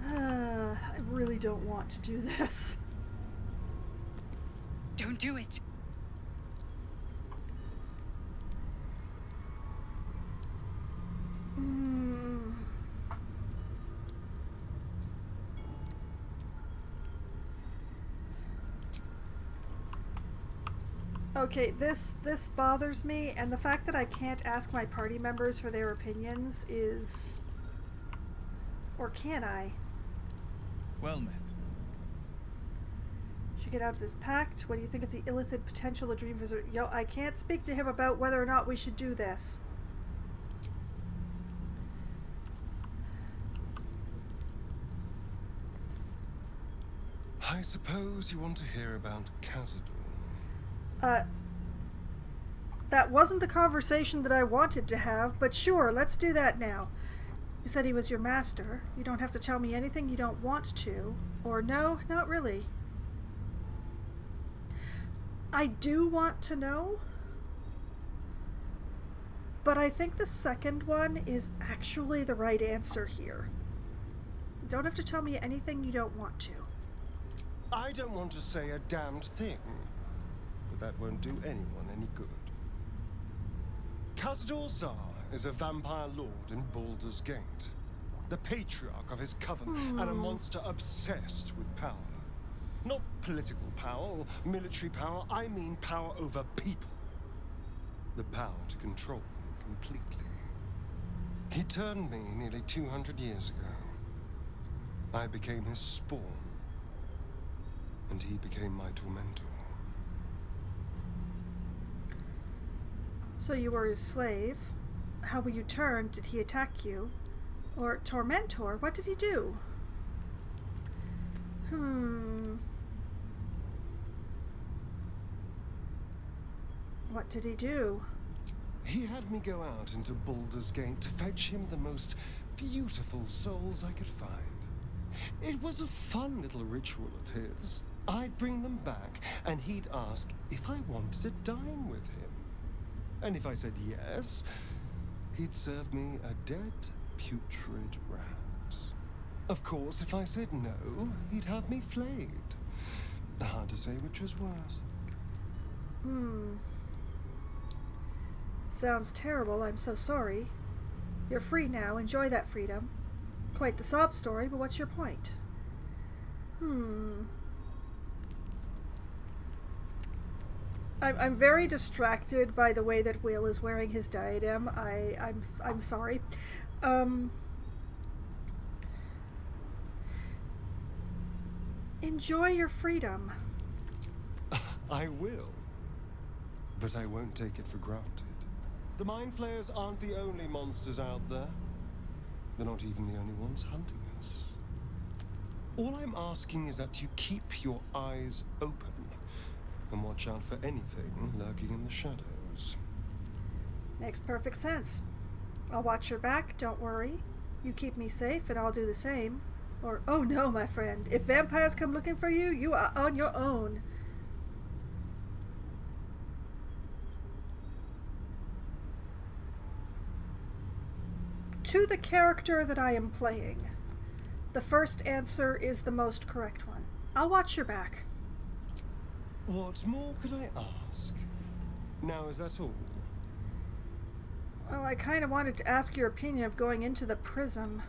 I really don't want to do this. Don't do it. Okay, this bothers me, and the fact that I can't ask my party members for their opinions is... Or can I? Well met. Should get out of this pact. What do you think of the illithid potential of Dream Visitor? Yo, I can't speak to him about whether or not we should do this. I suppose you want to hear about Cazador. That wasn't the conversation that I wanted to have, but sure, let's do that now. You said he was your master. You don't have to tell me anything you don't want to. Or no, not really. I do want to know, but I think the second one is actually the right answer here. You don't have to tell me anything you don't want to. I don't want to say a damned thing, but that won't do anyone any good. Cazador Zar is a vampire lord in Baldur's Gate, the patriarch of his coven, and a monster obsessed with power. Not political power or military power, I mean power over people. The power to control them completely. He turned me nearly 200 years ago. I became his spawn, and he became my tormentor. So you were his slave. How were you turned? Did he attack you? Or tormentor? What did he do? What did he do? He had me go out into Baldur's Gate to fetch him the most beautiful souls I could find. It was a fun little ritual of his. I'd bring them back, and he'd ask if I wanted to dine with him. And if I said yes, he'd serve me a dead, putrid rat. Of course, if I said no, he'd have me flayed. Hard to say which was worse. Sounds terrible. I'm so sorry. You're free now. Enjoy that freedom. Quite the sob story, but what's your point? I'm very distracted by the way that Will is wearing his diadem. I'm sorry. Enjoy your freedom. I will. But I won't take it for granted. The Mind Flayers aren't the only monsters out there. They're not even the only ones hunting us. All I'm asking is that you keep your eyes open and watch out for anything lurking in the shadows. Makes perfect sense. I'll watch your back, don't worry. You keep me safe and I'll do the same. Or, oh no, my friend, if vampires come looking for you, you are on your own. To the character that I am playing, the first answer is the most correct one. I'll watch your back. What more could I ask? Now, is that all? Well, I kind of wanted to ask your opinion of going into the prism.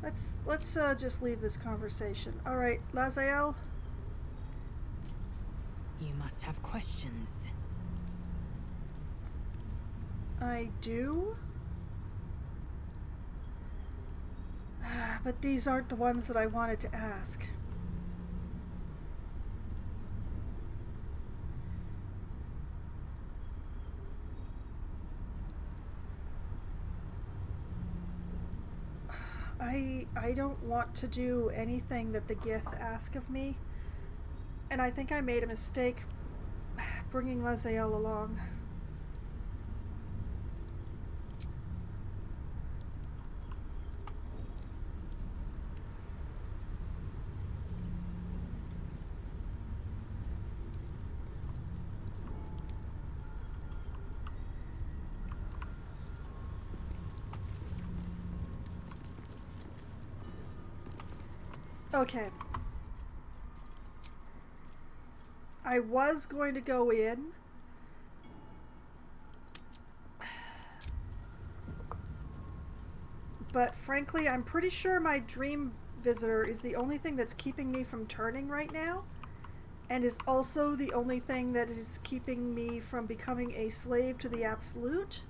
Let's just leave this conversation. All right, Lazael? You must have questions. I do? But these aren't the ones that I wanted to ask. I don't want to do anything that the Gith ask of me, and I think I made a mistake bringing Lazael along. Okay. I was going to go in. But frankly, I'm pretty sure my dream visitor is the only thing that's keeping me from turning right now. And is also the only thing that is keeping me from becoming a slave to the Absolute.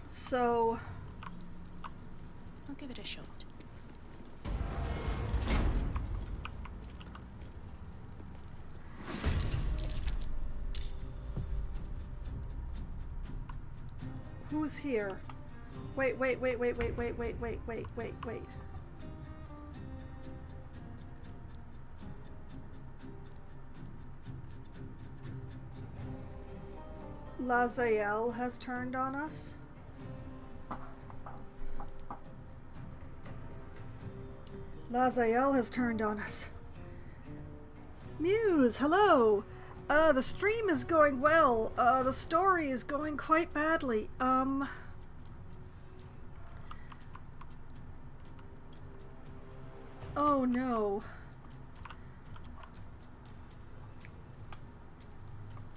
So I'll give it a shot. who's here? Wait. Lazael has turned on us. Lazael has turned on us. Muse, hello. The stream is going well. The story is going quite badly. Oh no.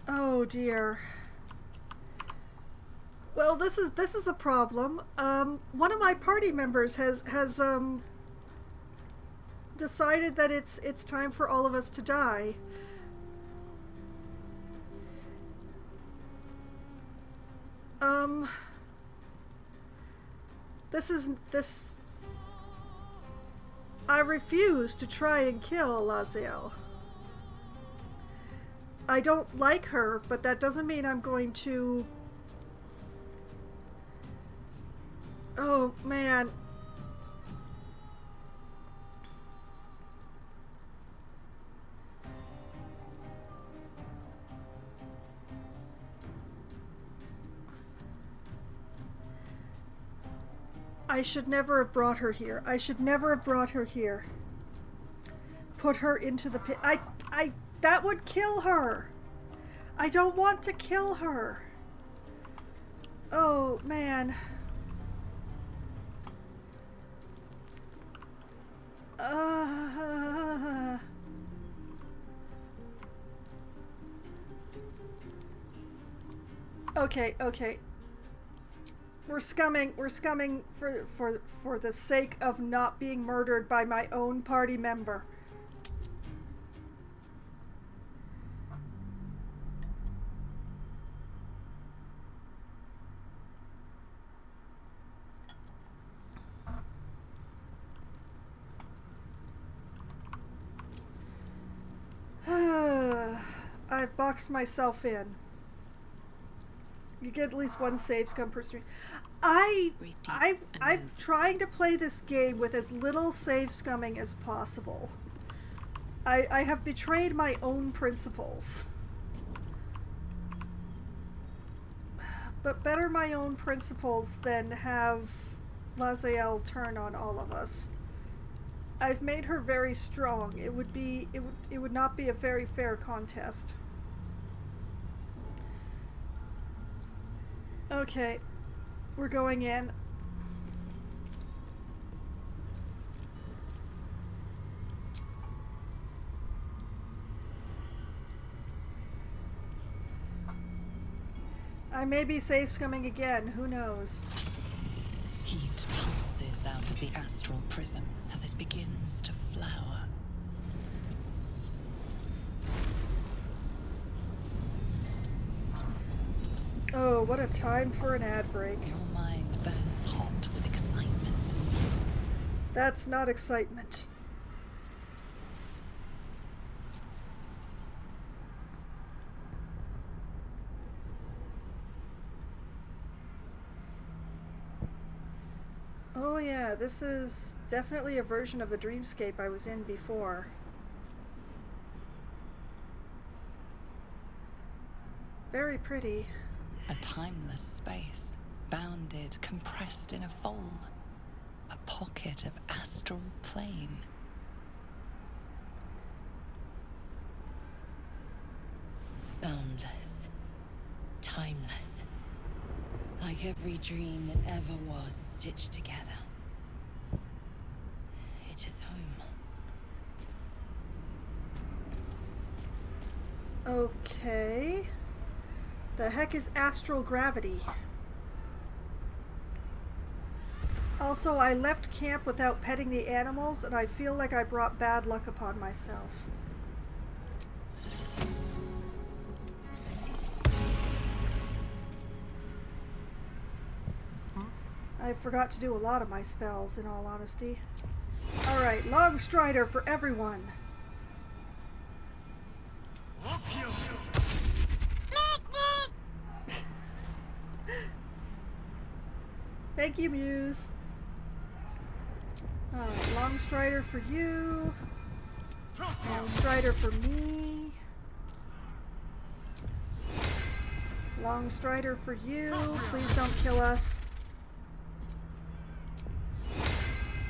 Oh dear. Well, this is a problem. One of my party members has decided that it's time for all of us to die. This I refuse to try and kill Laziel. I don't like her, but that doesn't mean I'm going to... Oh, man. I should never have brought her here. I should never have brought her here. Put her into the pit. That would kill her. I don't want to kill her. Oh, man. Okay. We're scumming for the sake of not being murdered by my own party member. I've boxed myself in. You get at least one save scum per stream. Breathe deep I'm and move. trying to play this game with as little save scumming as possible. I have betrayed my own principles. But better my own principles than have Laziel turn on all of us. I've made her very strong. It would not be a very fair contest. Okay, we're going in. I may be safe scumming again, who knows? Heat pulses out of the astral prism as it begins to flower. Oh, what a time for an ad break. Your mind burns hot with excitement. That's not excitement. Oh yeah, this is definitely a version of the dreamscape I was in before. Very pretty. A timeless space, bounded, compressed in a fold. A pocket of astral plane. Boundless. Timeless. Like every dream that ever was stitched together. It is home. Okay. The heck is astral gravity? Also, I left camp without petting the animals, and I feel like I brought bad luck upon myself. I forgot to do a lot of my spells, in all honesty. Alright, Long Strider for everyone. Thank you, Muse. Long Strider for you. Long Strider for me. Long Strider for you. Please don't kill us.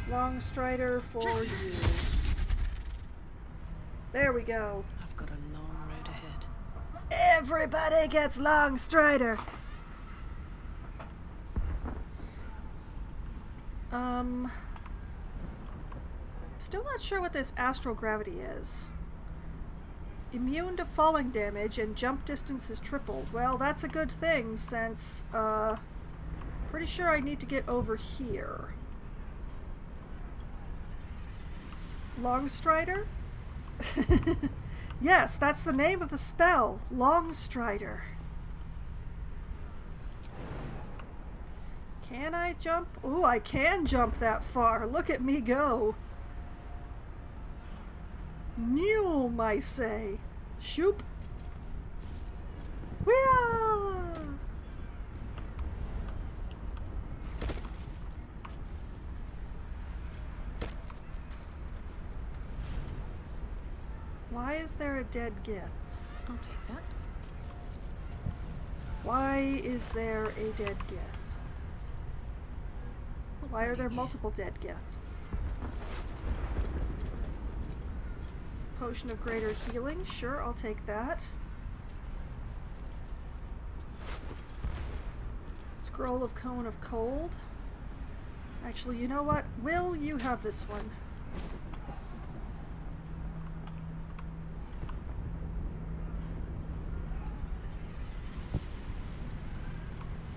Long Strider for you. There we go. I've got a long road ahead. Everybody gets Long Strider. Still not sure what this astral gravity is. Immune to falling damage and jump distance is tripled. Well, that's a good thing since, pretty sure I need to get over here. Long Strider? Yes, that's the name of the spell. Long Strider. Can I jump? Ooh, I can jump that far. Look at me go. Neum, I say. Shoop. Whee! Why is there a dead Gith? I'll take that. Why is there a dead Gith? What's Why are there hiding here? multiple dead Gith? Potion of greater healing. Sure, I'll take that. Scroll of Cone of Cold. Actually, you know what? Will, you have this one.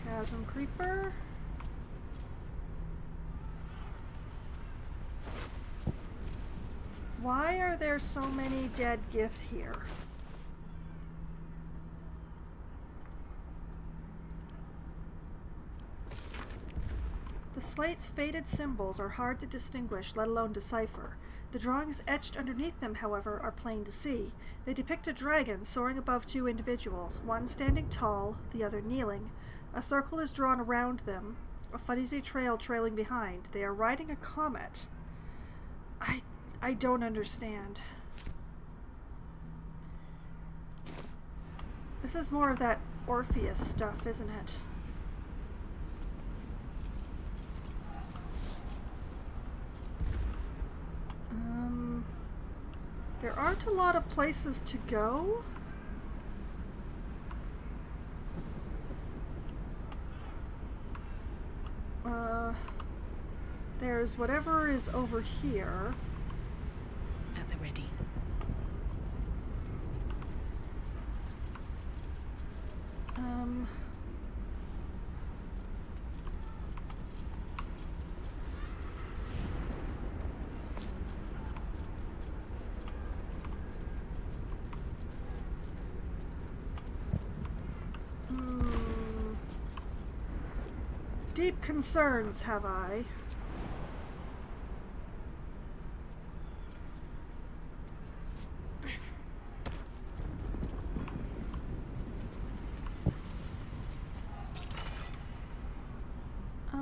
Chasm Creeper. Why are there so many dead Gith here? The slate's faded symbols are hard to distinguish, let alone decipher. The drawings etched underneath them, however, are plain to see. They depict a dragon soaring above two individuals, one standing tall, the other kneeling. A circle is drawn around them, a fuzzy trail trailing behind. They are riding a comet. I don't understand. This is more of that Orpheus stuff, isn't it? There aren't a lot of places to go. There's whatever is over here. At the ready. Deep concerns, have I?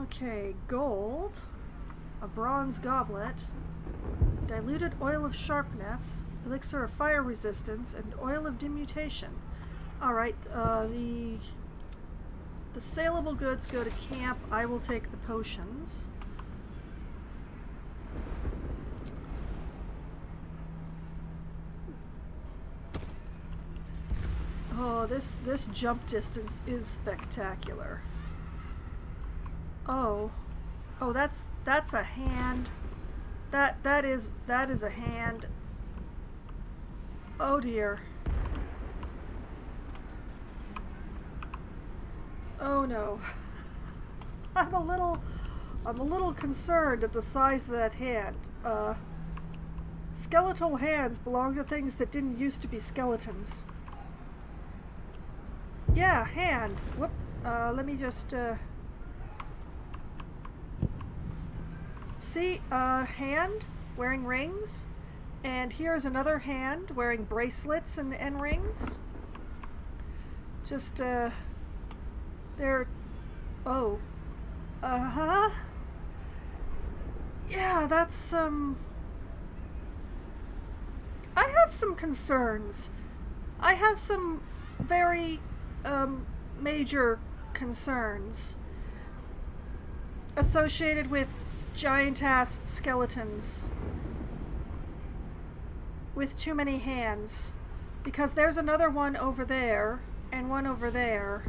Okay, gold, a bronze goblet, diluted oil of sharpness, elixir of fire resistance, and oil of demutation. Alright, the saleable goods go to camp. I will take the potions. Oh, this jump distance is spectacular. Oh, that's a hand. That is a hand. Oh dear. Oh no. I'm a little concerned at the size of that hand. Skeletal hands belong to things that didn't used to be skeletons. Yeah, hand. Whoop. Let me just see, hand wearing rings, and here's another hand wearing bracelets and rings. Just they're, oh, yeah, that's I have some concerns. I have some very major concerns associated with giant-ass skeletons with too many hands, because there's another one over there and one over there.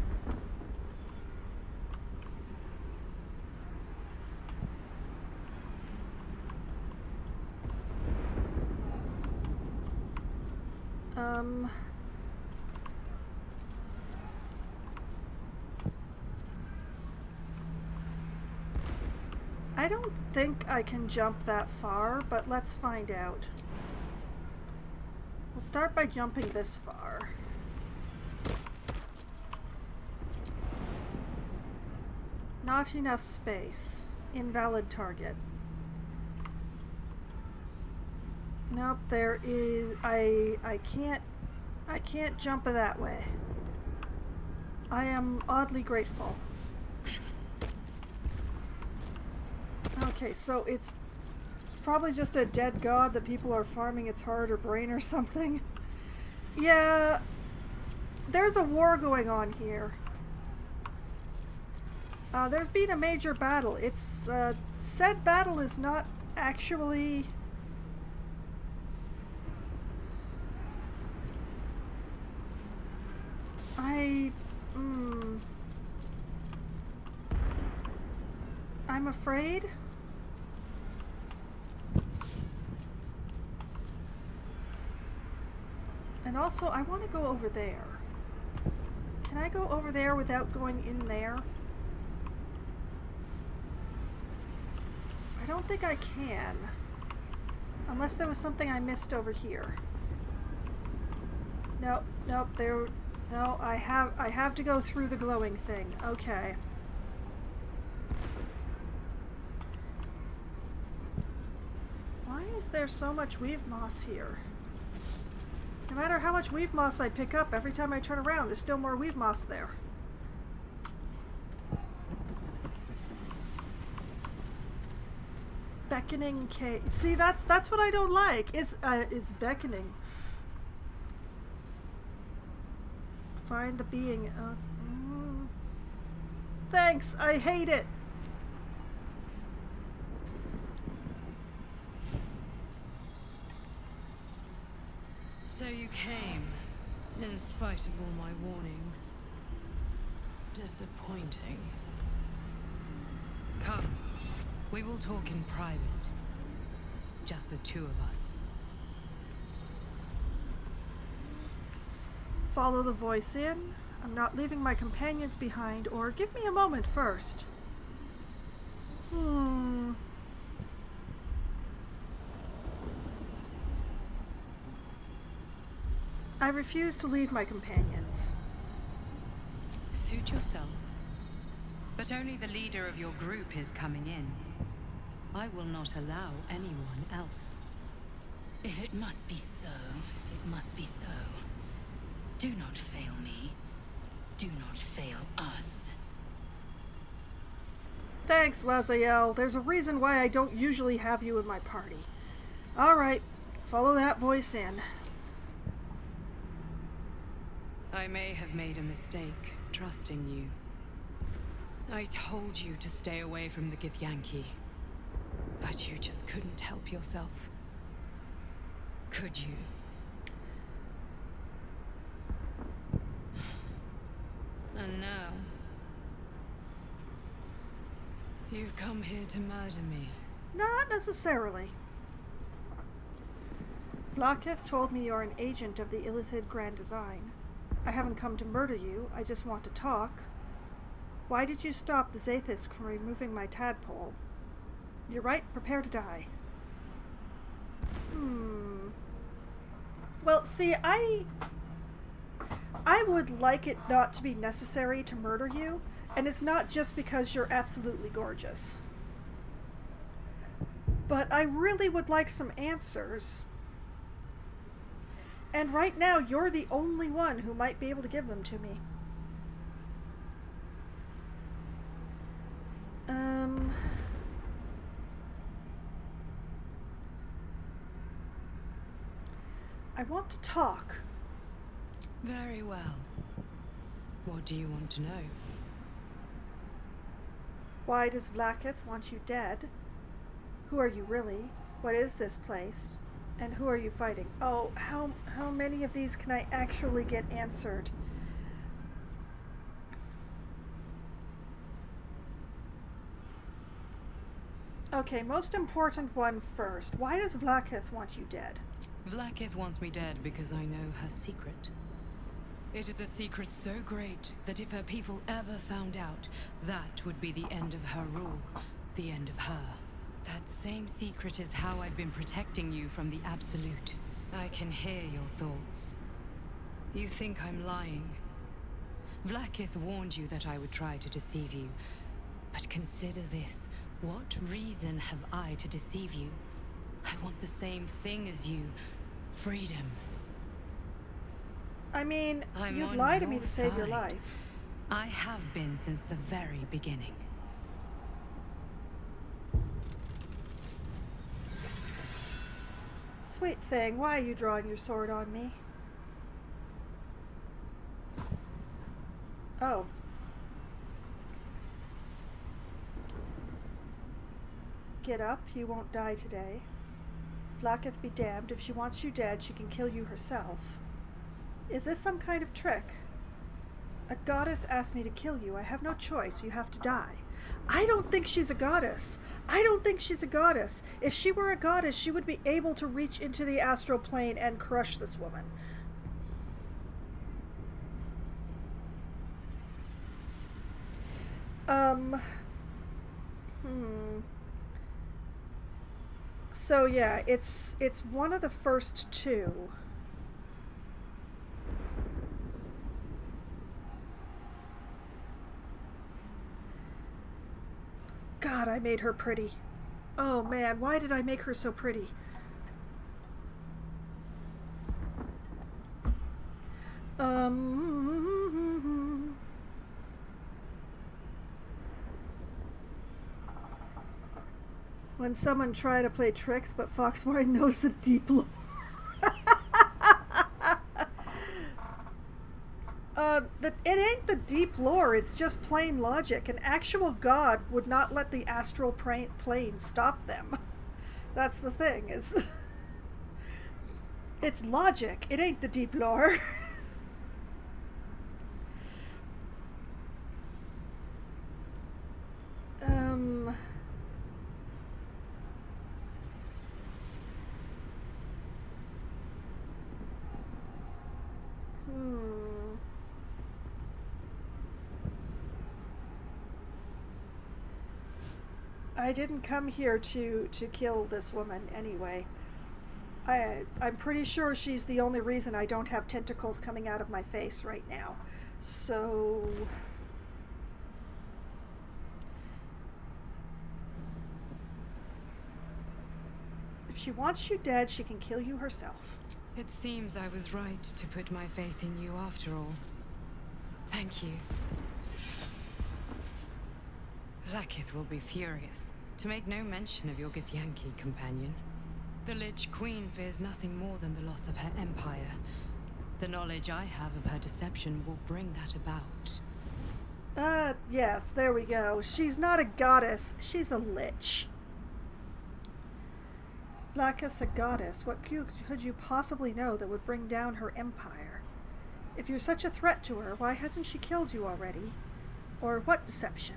I don't think I can jump that far, but let's find out. We'll start by jumping this far. Not enough space. Invalid target. Nope, there is... I can't jump that way. I am oddly grateful. Okay, so it's probably just a dead god that people are farming its heart or brain or something. Yeah, there's a war going on here. There's been a major battle. It's, said battle is not actually... I'm afraid. And also, I want to go over there. Can I go over there without going in there? I don't think I can. Unless there was something I missed over here. Nope, nope, there... No, I have to go through the glowing thing. Okay. Why is there so much weave moss here? No matter how much weave moss I pick up, every time I turn around, there's still more weave moss there. Beckoning cave. See, that's what I don't like. It's beckoning. Find the being. Thanks. I hate it. So you came, in spite of all my warnings. Disappointing. Come, we will talk in private. Just the two of us. Follow the voice in. I'm not leaving my companions behind, or give me a moment first. I refuse to leave my companions. Suit yourself. But only the leader of your group is coming in. I will not allow anyone else. If it must be so, it must be so. Do not fail me. Do not fail us. Thanks, Lazael. There's a reason why I don't usually have you in my party. Alright, follow that voice in. I may have made a mistake, trusting you. I told you to stay away from the Githyanki. But you just couldn't help yourself. Could you? And now... you've come here to murder me. Not necessarily. Vlakith told me you're an agent of the Illithid Grand Design. I haven't come to murder you, I just want to talk. Why did you stop the Zaithisk from removing my tadpole? You're right, prepare to die. Well, see, I would like it not to be necessary to murder you, and it's not just because you're absolutely gorgeous. But I really would like some answers. And right now, you're the only one who might be able to give them to me. I want to talk. Very well. What do you want to know? Why does Vlakith want you dead? Who are you really? What is this place? And who are you fighting? Oh, how many of these can I actually get answered? Okay, most important one first. Why does Vlakith want you dead? Vlakith wants me dead because I know her secret. It is a secret so great that if her people ever found out, that would be the end of her rule, the end of her. That same secret is how I've been protecting you from the Absolute. I can hear your thoughts. You think I'm lying. Vlakith warned you that I would try to deceive you. But consider this. What reason have I to deceive you? I want the same thing as you. Freedom. I mean, I'm you'd on lie to your me to save your side. life. I have been since the very beginning. Sweet thing, why are you drawing your sword on me? Oh. Get up, you won't die today. Vlakith be damned, if she wants you dead, she can kill you herself. Is this some kind of trick? A goddess asked me to kill you. I have no choice. You have to die. I don't think she's a goddess. I don't think she's a goddess. If she were a goddess, she would be able to reach into the astral plane and crush this woman. So yeah, it's one of the first two. God, I made her pretty. Oh man, why did I make her so pretty? When someone try to play tricks, but Foxwine knows the deep lore. It ain't the deep lore, it's just plain logic. An actual god would not let the astral plane stop them. That's the thing, is... It's logic, it ain't the deep lore. I didn't come here to kill this woman anyway. I'm pretty sure she's the only reason I don't have tentacles coming out of my face right now. So... if she wants you dead, she can kill you herself. It seems I was right to put my faith in you after all. Thank you. Vlaakith will be furious, to make no mention of your Githyanki companion. The Lich Queen fears nothing more than the loss of her empire. The knowledge I have of her deception will bring that about. Yes, there we go. She's not a goddess, she's a lich. Vlaakith's a goddess. What could you possibly know that would bring down her empire? If you're such a threat to her, why hasn't she killed you already? Or what deception?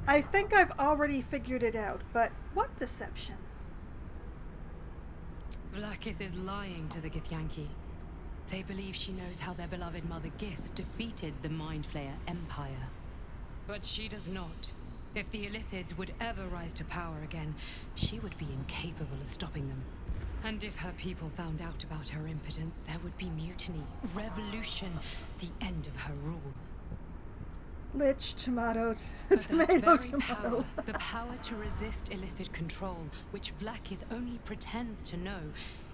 I think I've already figured it out, but what deception? Vlaakith is lying to the Githyanki. They believe she knows how their beloved mother Gith defeated the Mind Flayer Empire. But she does not. If the Illithids would ever rise to power again, she would be incapable of stopping them. And if her people found out about her impotence, there would be mutiny, revolution, the end of her rule. Lich, tomato, But tomato, that very tomato. power, the power to resist Illithid control, which Vlaakith only pretends to know,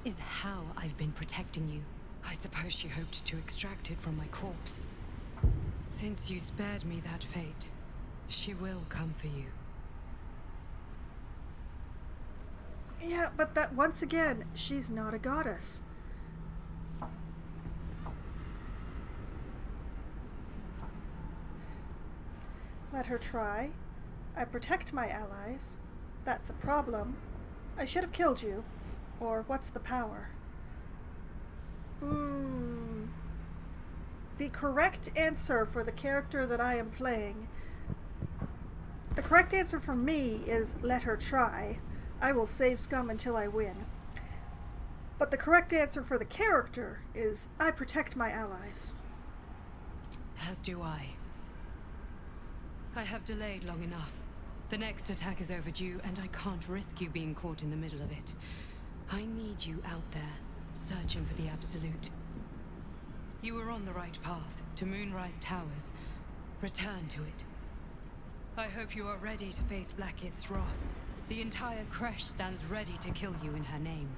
is how I've been protecting you. I suppose she hoped to extract it from my corpse. Since you spared me that fate, she will come for you. Yeah, but that, once again, she's not a goddess. Let her try. I protect my allies. That's a problem. I should have killed you. Or what's the power? The correct answer for the character that I am playing... The correct answer for me is let her try. I will save scum until I win. But the correct answer for the character is I protect my allies. As do I. I have delayed long enough. The next attack is overdue, and I can't risk you being caught in the middle of it. I need you out there, searching for the Absolute. You were on the right path, to Moonrise Towers. Return to it. I hope you are ready to face Vlaakith's wrath. The entire Kresh stands ready to kill you in her name.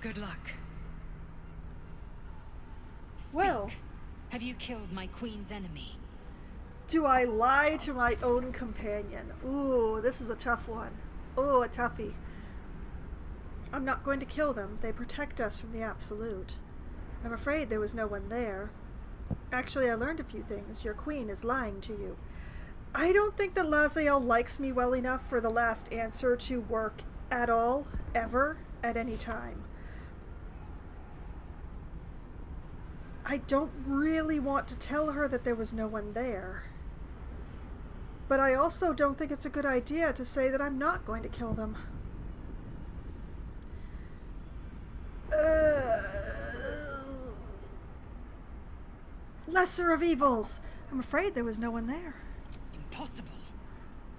Good luck. Speak. Well, Have you killed my queen's enemy? do I lie to my own companion? Ooh, this is a tough one. Ooh, a toughie. I'm not going to kill them. They protect us from the Absolute. I'm afraid there was no one there. Actually, I learned a few things. Your queen is lying to you. I don't think that Laziel likes me well enough for the last answer to work at all, ever, at any time. I don't really want to tell her that there was no one there. But I also don't think it's a good idea to say that I'm not going to kill them. Lesser of evils! I'm afraid there was no one there. Impossible.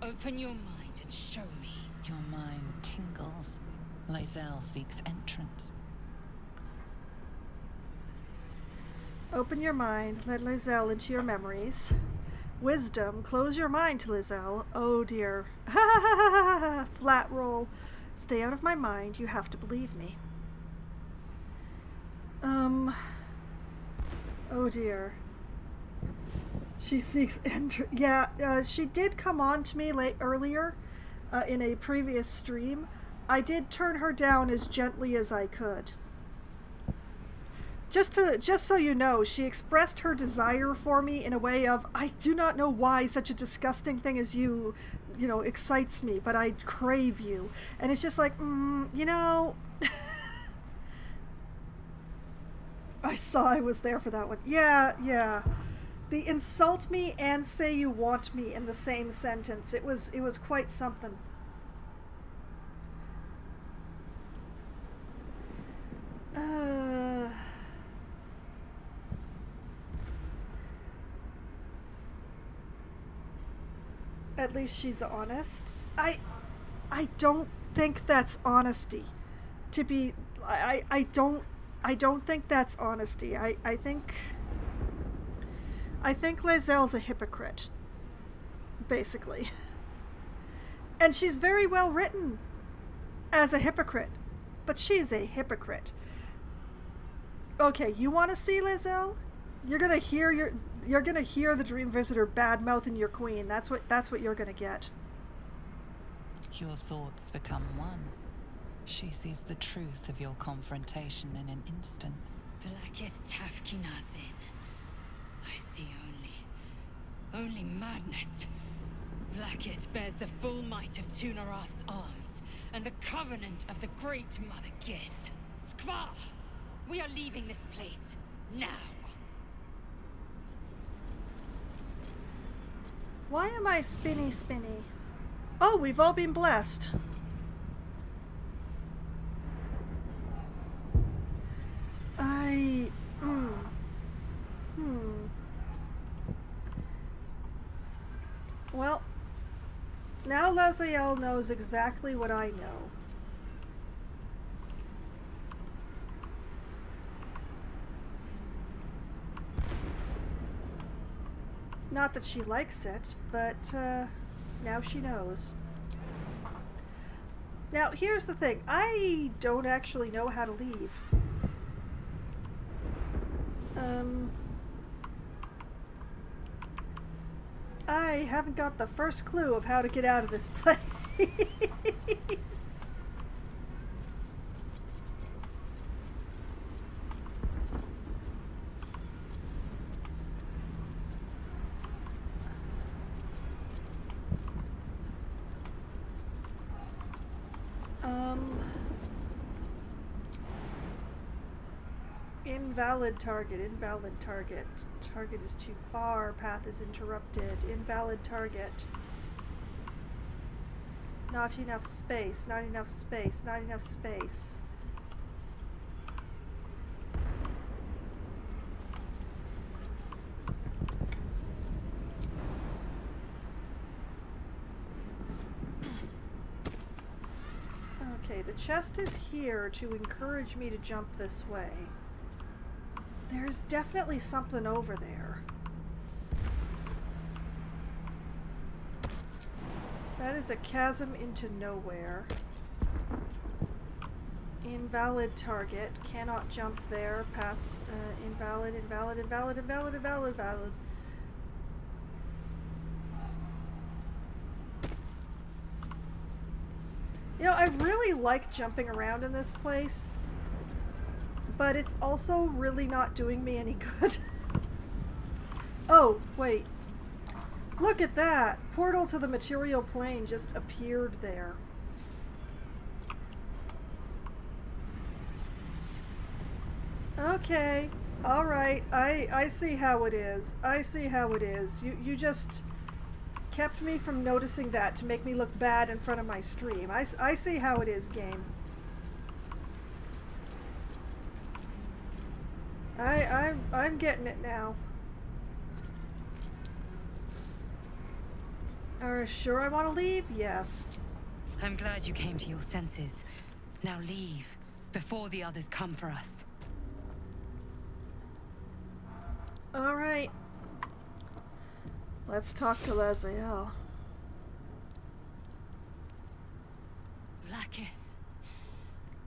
Open your mind and show me. Your mind tingles. Lae'zel seeks entrance. Open your mind, let Lae'zel into your memories. Wisdom, close your mind to Lae'zel. Oh dear. Ha ha ha ha ha! Flat roll. Stay out of my mind, you have to believe me. Oh dear. She seeks yeah, she did come on to me earlier in a previous stream. I did turn her down as gently as I could. Just so you know, she expressed her desire for me in a way of, I do not know why such a disgusting thing as you know, excites me, but I crave you. And it's just like, you know... I saw I was there for that one. Yeah. The insult me and say you want me in the same sentence. It was quite something. At least she's honest. I don't think that's honesty. To be, I don't think that's honesty. I think Lae'zel's a hypocrite, basically. And she's very well written as a hypocrite, but she's a hypocrite. Okay, you want to see Lae'zel? You're gonna hear the Dream Visitor bad-mouthing your queen. That's what you're gonna get. Your thoughts become one. She sees the truth of your confrontation in an instant. Vlaakith Tafkinazin. I see only madness. Vlaakith bears the full might of Tunarath's arms, and the covenant of the Great Mother Gith. Skvar! We are leaving this place, now! Why am I spinny? Oh, we've all been blessed. Well, now Lae'zel knows exactly what I know. Not that she likes it, but now she knows. Now, here's the thing. I don't actually know how to leave. I haven't got the first clue of how to get out of this place. Invalid target. Target is too far. Path is interrupted. Invalid target. Not enough space. Okay, the chest is here to encourage me to jump this way. There's definitely something over there. That is a chasm into nowhere. Invalid target. Cannot jump there. Path invalid. You know, I really like jumping around in this place, but it's also really not doing me any good. Oh, wait. Look at that! Portal to the material plane just appeared there. Okay. Alright. I see how it is. You just kept me from noticing that to make me look bad in front of my stream. I see how it is, game. I'm getting it now. Are you sure I want to leave? Yes. I'm glad you came to your senses. Now leave, before the others come for us. Alright. Let's talk to Laziel.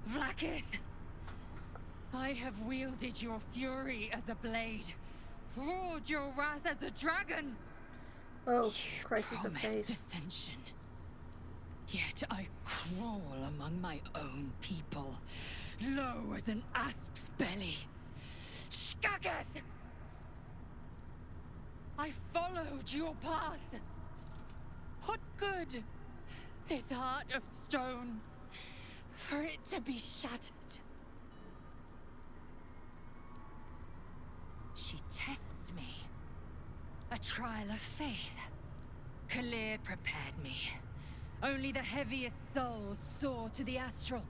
Vlaakith! I have wielded your fury as a blade, roared your wrath as a dragon. Oh, crisis of Promised faith. ascension. Yet I crawl among my own people, low as an asp's belly. Skageth! I followed your path. What good? This heart of stone, for it to be shattered. She tests me. A trial of faith. Kalir prepared me. Only the heaviest souls soar to the astral.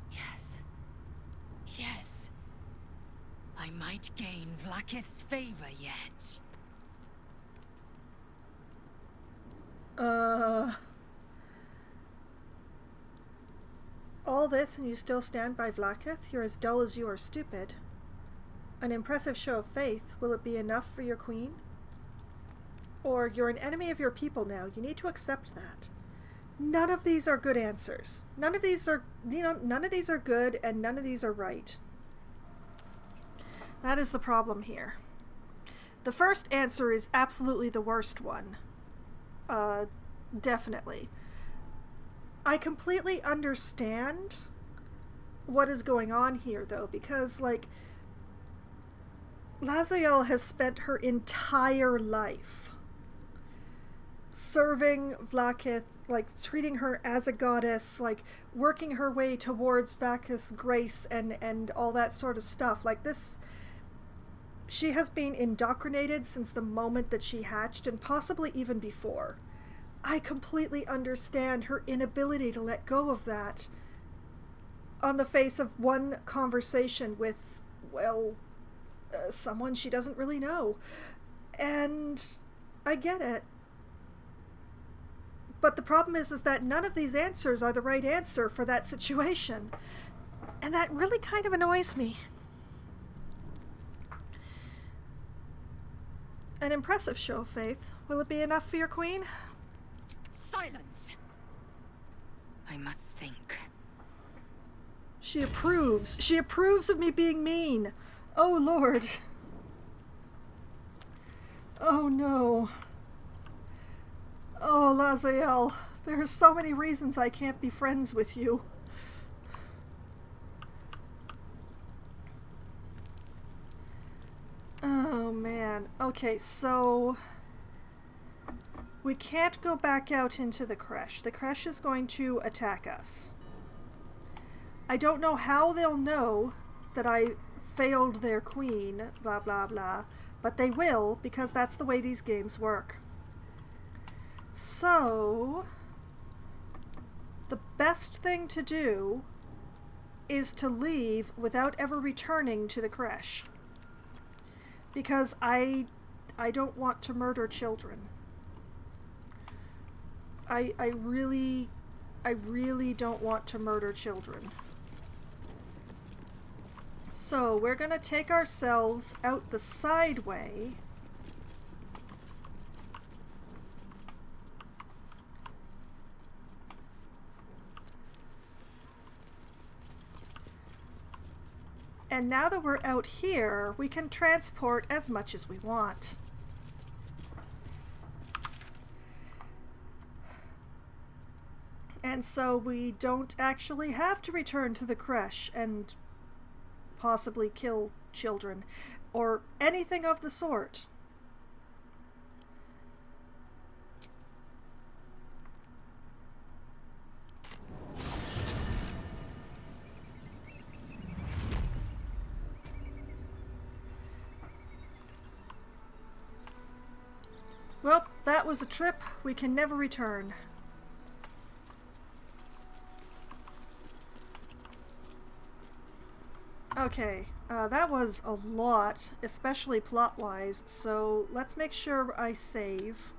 Yes. Yes. I might gain Vlaakith's favor yet. All this and you still stand by Vlaakith? You're as dull as you are stupid. An impressive show of faith, will it be enough for your queen? Or you're an enemy of your people now, you need to accept that. None of these are good answers. None of these are, none of these are good and none of these are right. That is the problem here. The first answer is absolutely the worst one. Definitely. I completely understand what is going on here, though, because, like, Laziel has spent her entire life serving Vlaakith, like, treating her as a goddess, like, working her way towards Vlaakith's grace and all that sort of stuff. Like, this... She has been indoctrinated since the moment that she hatched, and possibly even before. I completely understand her inability to let go of that on the face of one conversation with, well, someone she doesn't really know. And I get it. But the problem is that none of these answers are the right answer for that situation. And that really kind of annoys me. An impressive show of faith. Will it be enough for your queen? Silence! I must think. She approves. She approves of me being mean. Oh, Lord. Oh, no. Oh, Laziel. There are so many reasons I can't be friends with you. Oh, man. Okay, so... we can't go back out into the creche. The creche is going to attack us. I don't know how they'll know that I failed their queen, blah, blah, blah. But they will, because that's the way these games work. So... the best thing to do is to leave without ever returning to the creche. Because I don't want to murder children. I really don't want to murder children. So we're gonna take ourselves out the side way. And now that we're out here, we can transport as much as we want. And so we don't actually have to return to the creche and possibly kill children or anything of the sort. Well, that was a trip we can never return. Okay, that was a lot, especially plot-wise, so let's make sure I save.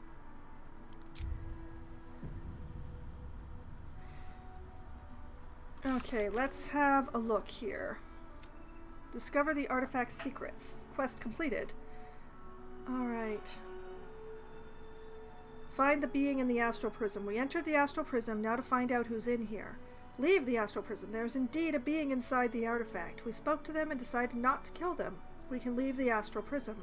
Okay, let's have a look here. Discover the artifact secrets. Quest completed. Alright. Find the being in the astral prism. We entered the astral prism, now to find out who's in here. Leave the astral prism. There is indeed a being inside the artifact. We spoke to them and decided not to kill them. We can leave the astral prism.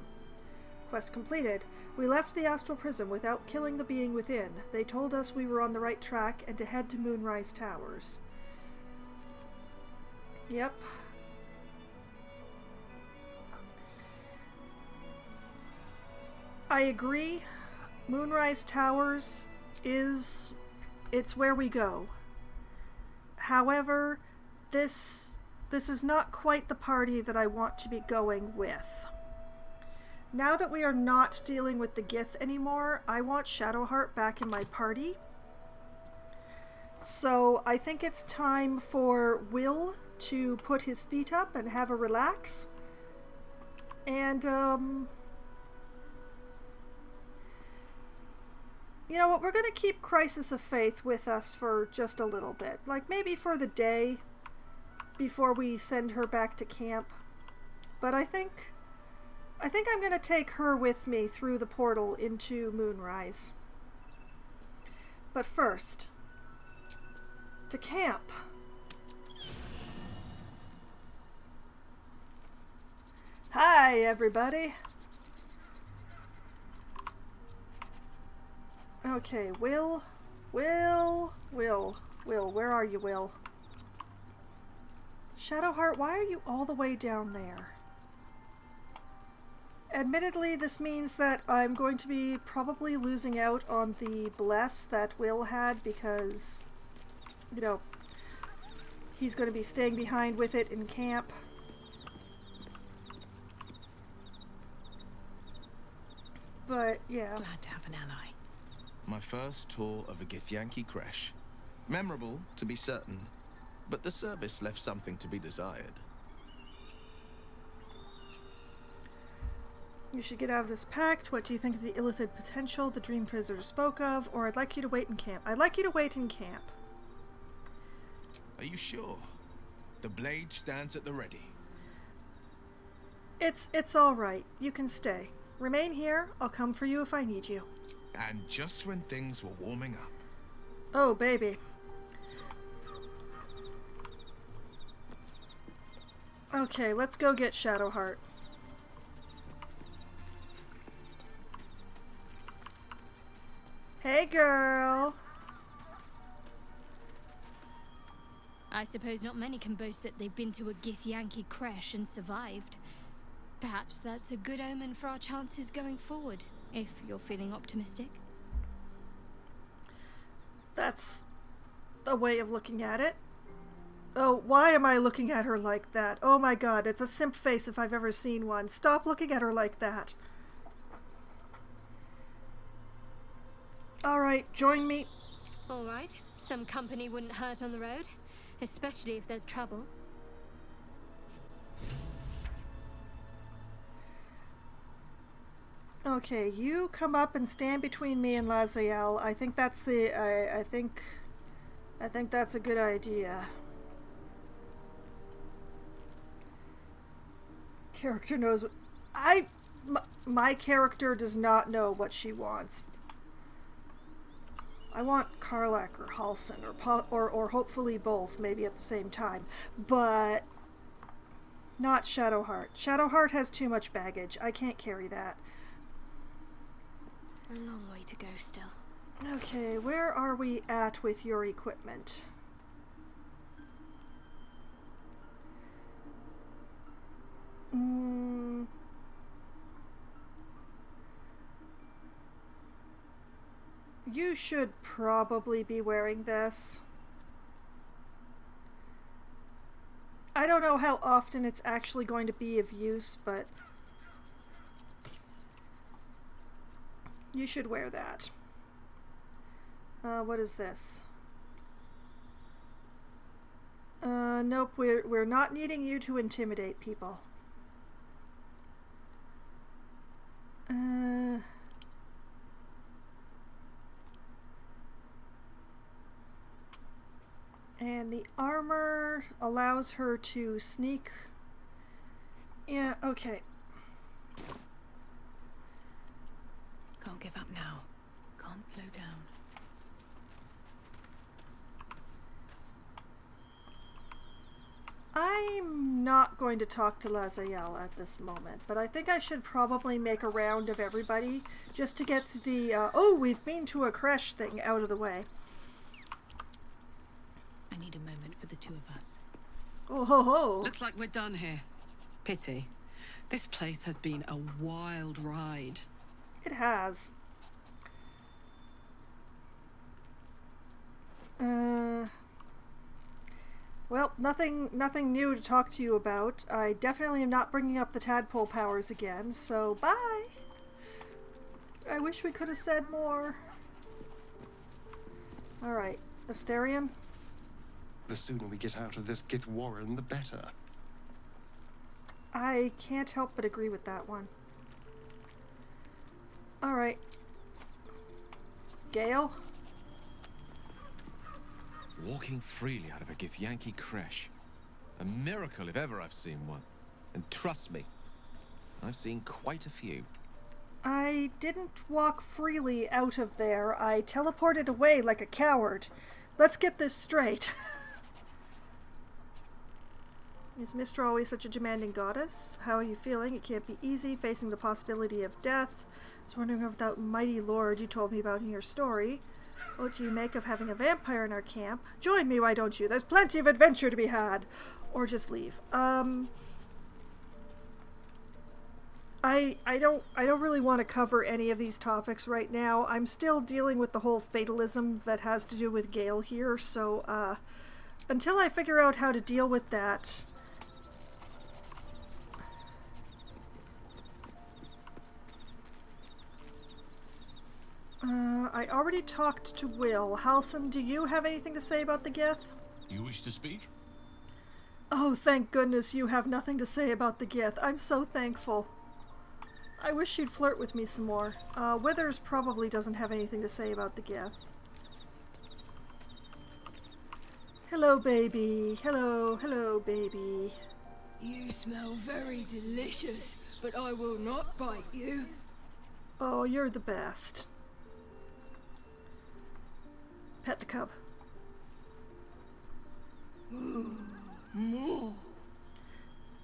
Quest completed. We left the astral prism without killing the being within. They told us we were on the right track and to head to Moonrise Towers. Yep. I agree. Moonrise Towers it's where we go. However, this is not quite the party that I want to be going with. Now that we are not dealing with the Gith anymore, I want Shadowheart back in my party. So I think it's time for Will to put his feet up and have a relax. And, you know what, we're going to keep Crisis of Faith with us for just a little bit. Like, maybe for the day before we send her back to camp. But I think I'm going to take her with me through the portal into Moonrise. But first, to camp. Hi, everybody. Okay, Will, where are you, Will? Shadowheart, why are you all the way down there? Admittedly, this means that I'm going to be probably losing out on the bless that Will had because, you know, he's going to be staying behind with it in camp. But, yeah. Glad to have an ally. My first tour of a Githyanki creche. Memorable, to be certain, but the service left something to be desired. You should get out of this pact. What do you think of the illithid potential the dream visitor spoke of? Or I'd like you to wait in camp. I'd like you to wait in camp. Are you sure? The blade stands at the ready. It's all right. You can stay. Remain here. I'll come for you if I need you. And just when things were warming up. Oh, baby. Okay, let's go get Shadowheart. Hey, girl. I suppose not many can boast that they've been to a Githyanki creche and survived. Perhaps that's a good omen for our chances going forward, if you're feeling optimistic. That's a way of looking at it. Oh, why am I looking at her like that? Oh my god, it's a simp face if I've ever seen one. Stop looking at her like that. Alright, join me. Alright, some company wouldn't hurt on the road, especially if there's trouble. Okay, you come up and stand between me and Laziel. I think that's I think that's a good idea. Character knows what... My character does not know what she wants. I want Karlach or Halsin or hopefully both, maybe at the same time. But not Shadowheart. Shadowheart has too much baggage. I can't carry that. A long way to go still. Okay, where are we at with your equipment? You should probably be wearing this. I don't know how often it's actually going to be of use, but you should wear that. What is this? Nope, we're not needing you to intimidate people. And And the armor allows her to sneak. Yeah, okay. Can't give up now. Can't slow down. I'm not going to talk to Lazael at this moment, but I think I should probably make a round of everybody just to get the, oh, we've been to a crash thing out of the way. I need a moment for the two of us. Oh ho ho! Looks like we're done here. Pity. This place has been a wild ride. It has. Well, nothing new to talk to you about. I definitely am not bringing up the tadpole powers again, so bye! I wish we could have said more. Alright, Asterion? The sooner we get out of this Gith Warren, the better. I can't help but agree with that one. Alright. Gale? Walking freely out of a Githyanki creche. A miracle if ever I've seen one. And trust me, I've seen quite a few. I didn't walk freely out of there. I teleported away like a coward. Let's get this straight. Is Mistra always such a demanding goddess? How are you feeling? It can't be easy, facing the possibility of death. I was wondering about that mighty lord you told me about in your story. What do you make of having a vampire in our camp? Join me, why don't you? There's plenty of adventure to be had. Or just leave. I don't really want to cover any of these topics right now. I'm still dealing with the whole fatalism that has to do with Gale here, so until I figure out how to deal with that, I already talked to Will. Halson, do you have anything to say about the Gith? You wish to speak? Oh, thank goodness you have nothing to say about the Gith. I'm so thankful. I wish you'd flirt with me some more. Withers probably doesn't have anything to say about the Gith. Hello, baby. Hello, baby. You smell very delicious, but I will not bite you. Oh, you're the best. Pet the cub. Ooh, more.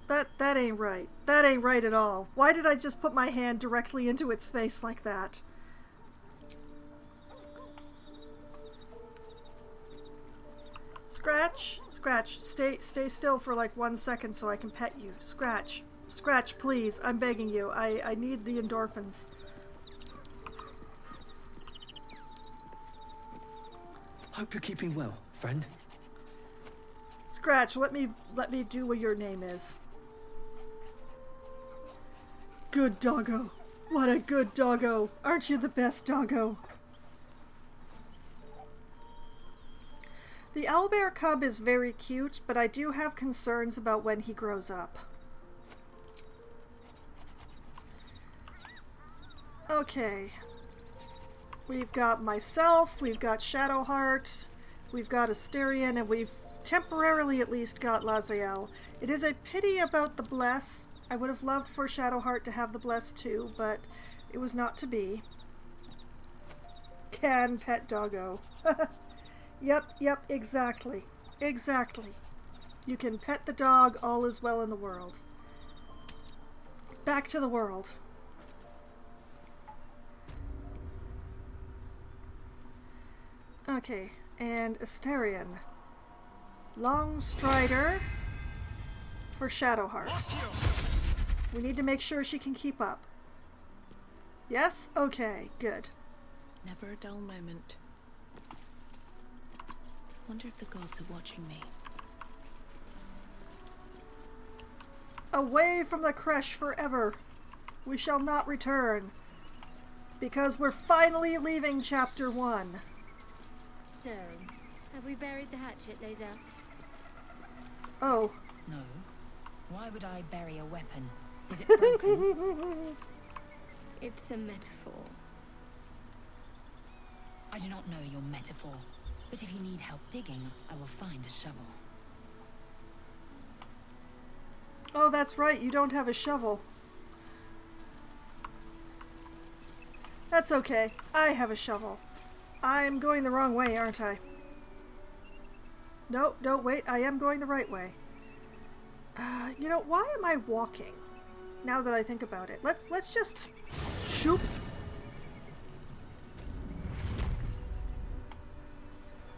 That ain't right. That ain't right at all. Why did I just put my hand directly into its face like that? Scratch, Scratch, stay still for like 1 second so I can pet you. Scratch, Scratch, please, I'm begging you. I need the endorphins. Hope you're keeping well, friend. Scratch, let me do what your name is. Good doggo. What a good doggo. Aren't you the best doggo? The owlbear cub is very cute, but I do have concerns about when he grows up. Okay. We've got myself, we've got Shadowheart, we've got Asterion, and we've temporarily at least got Lazael. It is a pity about the Bless. I would have loved for Shadowheart to have the Bless too, but it was not to be. Can pet doggo. Yep, exactly. Exactly. You can pet the dog, all is well in the world. Back to the world. Okay, and Asterion. Long Strider for Shadowheart. We need to make sure she can keep up. Yes? Okay, good. Never a dull moment. Wonder if the gods are watching me. Away from the creche forever. We shall not return. Because we're finally leaving Chapter 1. So, have we buried the hatchet, Lae'zel? Oh. No. Why would I bury a weapon? Is it broken? It's a metaphor. I do not know your metaphor. But if you need help digging, I will find a shovel. Oh, that's right, you don't have a shovel. That's okay, I have a shovel. I'm going the wrong way, aren't I? No, wait, I am going the right way. You know, why am I walking? Now that I think about it. Let's just shoop.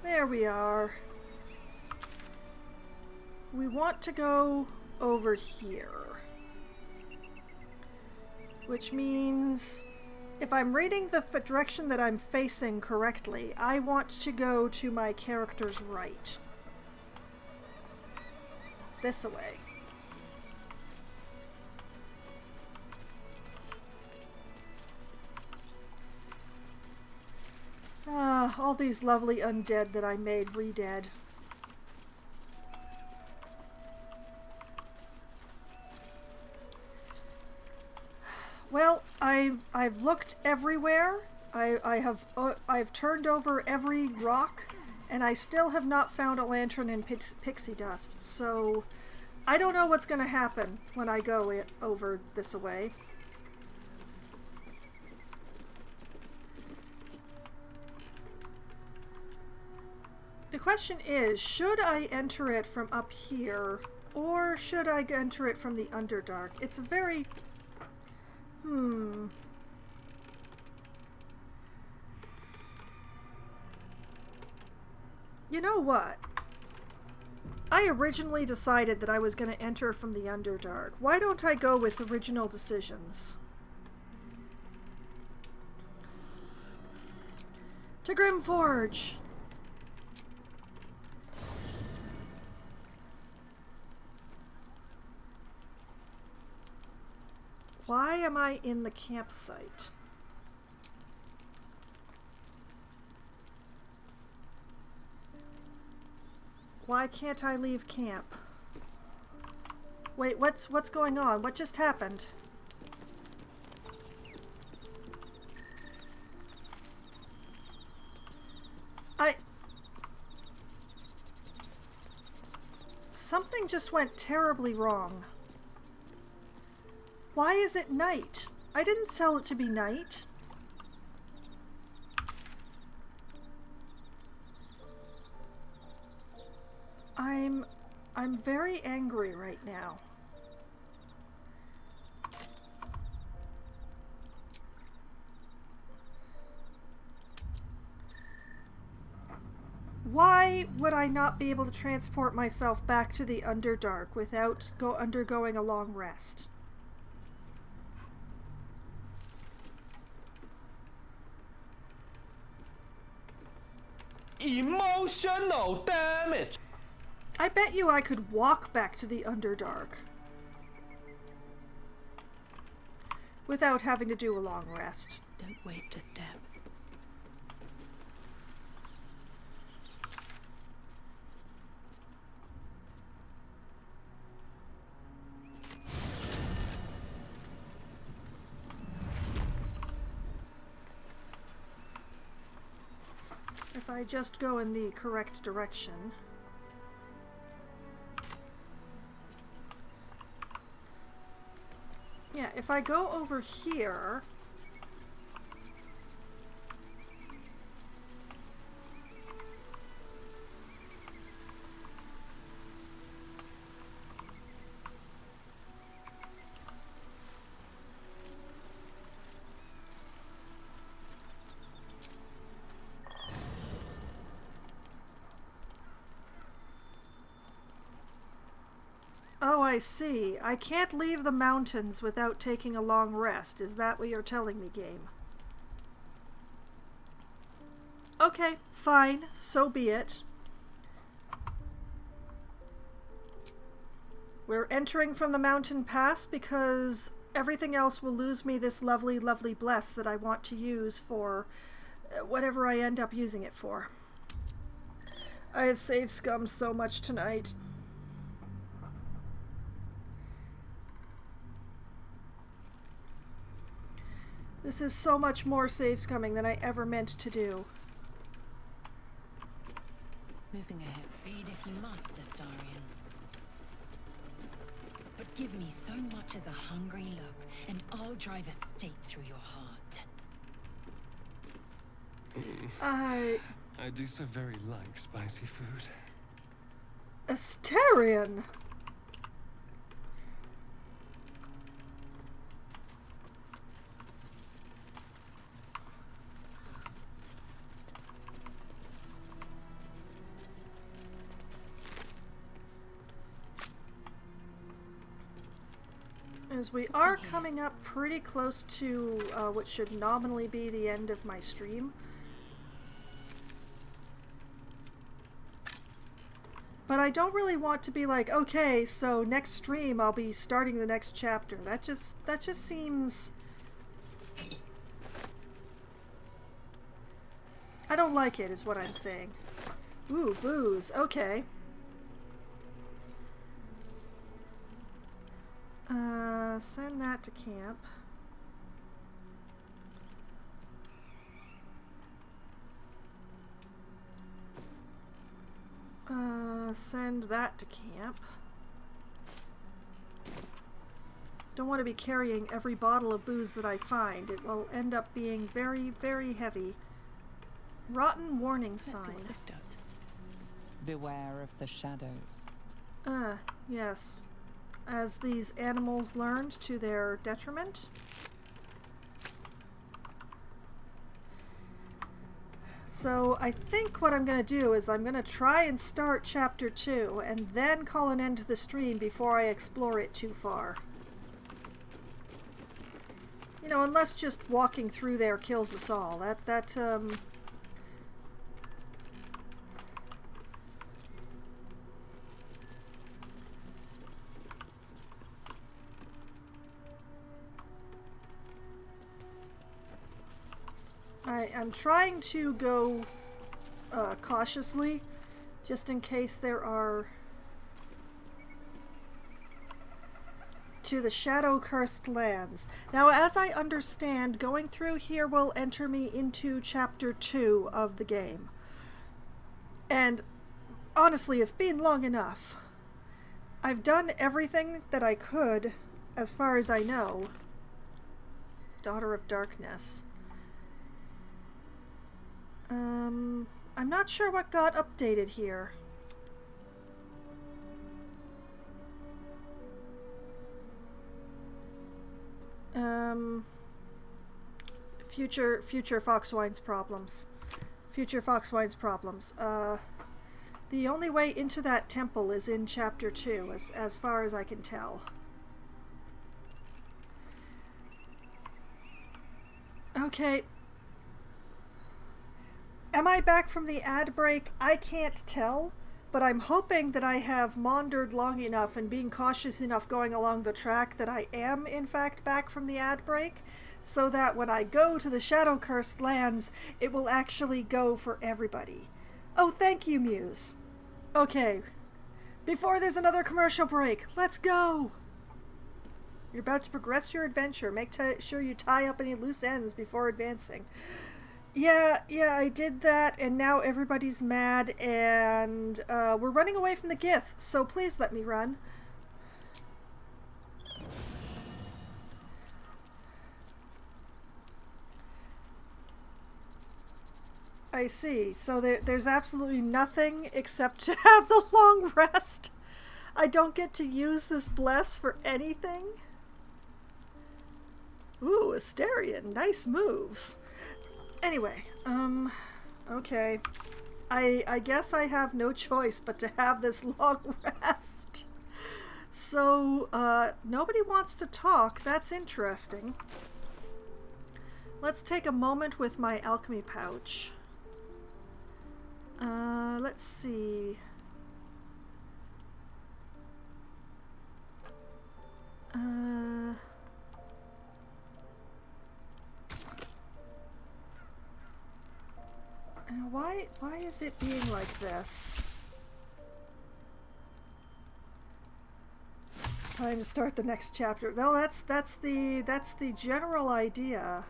There we are. We want to go over here. Which means, if I'm reading the direction that I'm facing correctly, I want to go to my character's right. This way. Ah, all these lovely undead that I made re-dead. Well, I've looked everywhere. I've turned over every rock, and I still have not found a lantern in pixie dust. So I don't know what's going to happen when I go over this way. The question is, should I enter it from up here, or should I enter it from the Underdark? It's a very... You know what? I originally decided that I was going to enter from the Underdark. Why don't I go with original decisions? To Grimforge! Why am I in the campsite? Why can't I leave camp? Wait, what's going on? What just happened? Something just went terribly wrong. Why is it night? I didn't tell it to be night. I'm very angry right now. Why would I not be able to transport myself back to the Underdark without undergoing a long rest? Emotional damage! I bet you I could walk back to the Underdark without having to do a long rest. Don't waste a step. If I just go in the correct direction. Yeah, if I go over here... Oh, I see. I can't leave the mountains without taking a long rest. Is that what you're telling me, game? Okay, fine. So be it. We're entering from the mountain pass because everything else will lose me this lovely, lovely bless that I want to use for whatever I end up using it for. I have saved scum so much tonight. This is so much more save scumming than I ever meant to do. me so much as a hungry look, and I'll drive a stake through your heart. I do so very like spicy food. Asterion! As we are coming up pretty close to what should nominally be the end of my stream. But I don't really want to be like, okay, so next stream I'll be starting the next chapter. That just seems... I don't like it, is what I'm saying. Ooh, booze. Okay. Send that to camp. Send that to camp. Don't want to be carrying every bottle of booze that I find. It will end up being very, very heavy. Rotten warning sign. Let's see what this does. Beware of the shadows. Yes. As these animals learned to their detriment. So I think what I'm going to do is I'm going to try and start chapter 2 and then call an end to the stream before I explore it too far. You know, unless just walking through there kills us all. I'm trying to go cautiously, just in case there are... to the shadow-cursed lands. Now, as I understand, going through here will enter me into chapter 2 of the game. And honestly, it's been long enough. I've done everything that I could, as far as I know. Daughter of Darkness. I'm not sure what got updated here. Future Foxwine's problems. Future Foxwine's problems. The only way into that temple is in chapter 2, as far as I can tell. Okay. Am I back from the ad break? I can't tell, but I'm hoping that I have maundered long enough and being cautious enough going along the track that I am, in fact, back from the ad break, so that when I go to the Shadow-Cursed Lands, it will actually go for everybody. Oh, thank you, Muse. Okay. Before there's another commercial break, let's go! You're about to progress your adventure. Make sure you tie up any loose ends before advancing. Yeah, I did that, and now everybody's mad, and we're running away from the Gith, so please let me run. I see. So there's absolutely nothing except to have the long rest. I don't get to use this bless for anything. Ooh, Asterion, nice moves. Anyway, okay. I guess I have no choice but to have this long rest. So, nobody wants to talk. That's interesting. Let's take a moment with my alchemy pouch. Let's see. Why is it being like this? Time to start the next chapter. No, that's the general idea.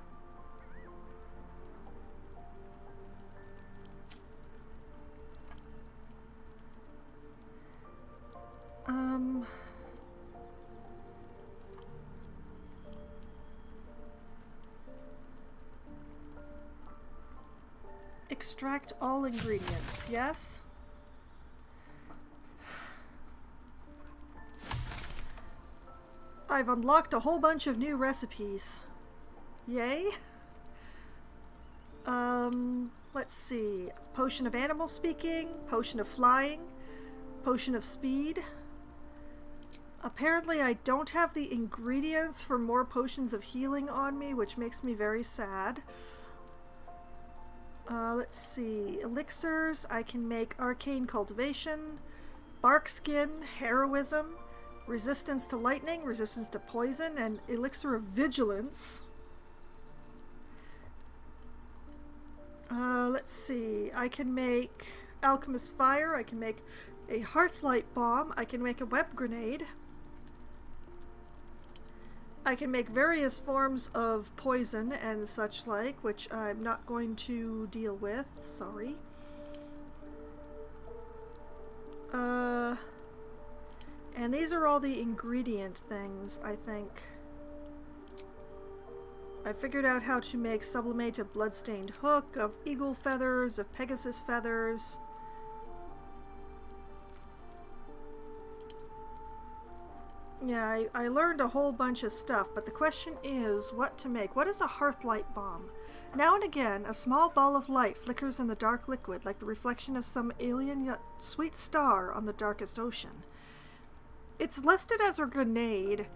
extract all ingredients, yes? I've unlocked a whole bunch of new recipes. Yay. Let's see. Potion of animal speaking, potion of flying, potion of speed. Apparently I don't have the ingredients for more potions of healing on me, which makes me very sad. Let's see. Elixirs, I can make arcane cultivation, bark skin, heroism, resistance to lightning, resistance to poison, and elixir of vigilance. Let's see. I can make alchemist fire, I can make a hearthlight bomb, I can make a web grenade. I can make various forms of poison and such like, which I'm not going to deal with, sorry. And these are all the ingredient things, I think. I figured out how to make sublimated bloodstained hook, of eagle feathers, of Pegasus feathers. Yeah, I learned a whole bunch of stuff, but the question is what to make. What is a hearthlight bomb? Now and again, a small ball of light flickers in the dark liquid, like the reflection of some alien yet sweet star on the darkest ocean. It's listed as a grenade.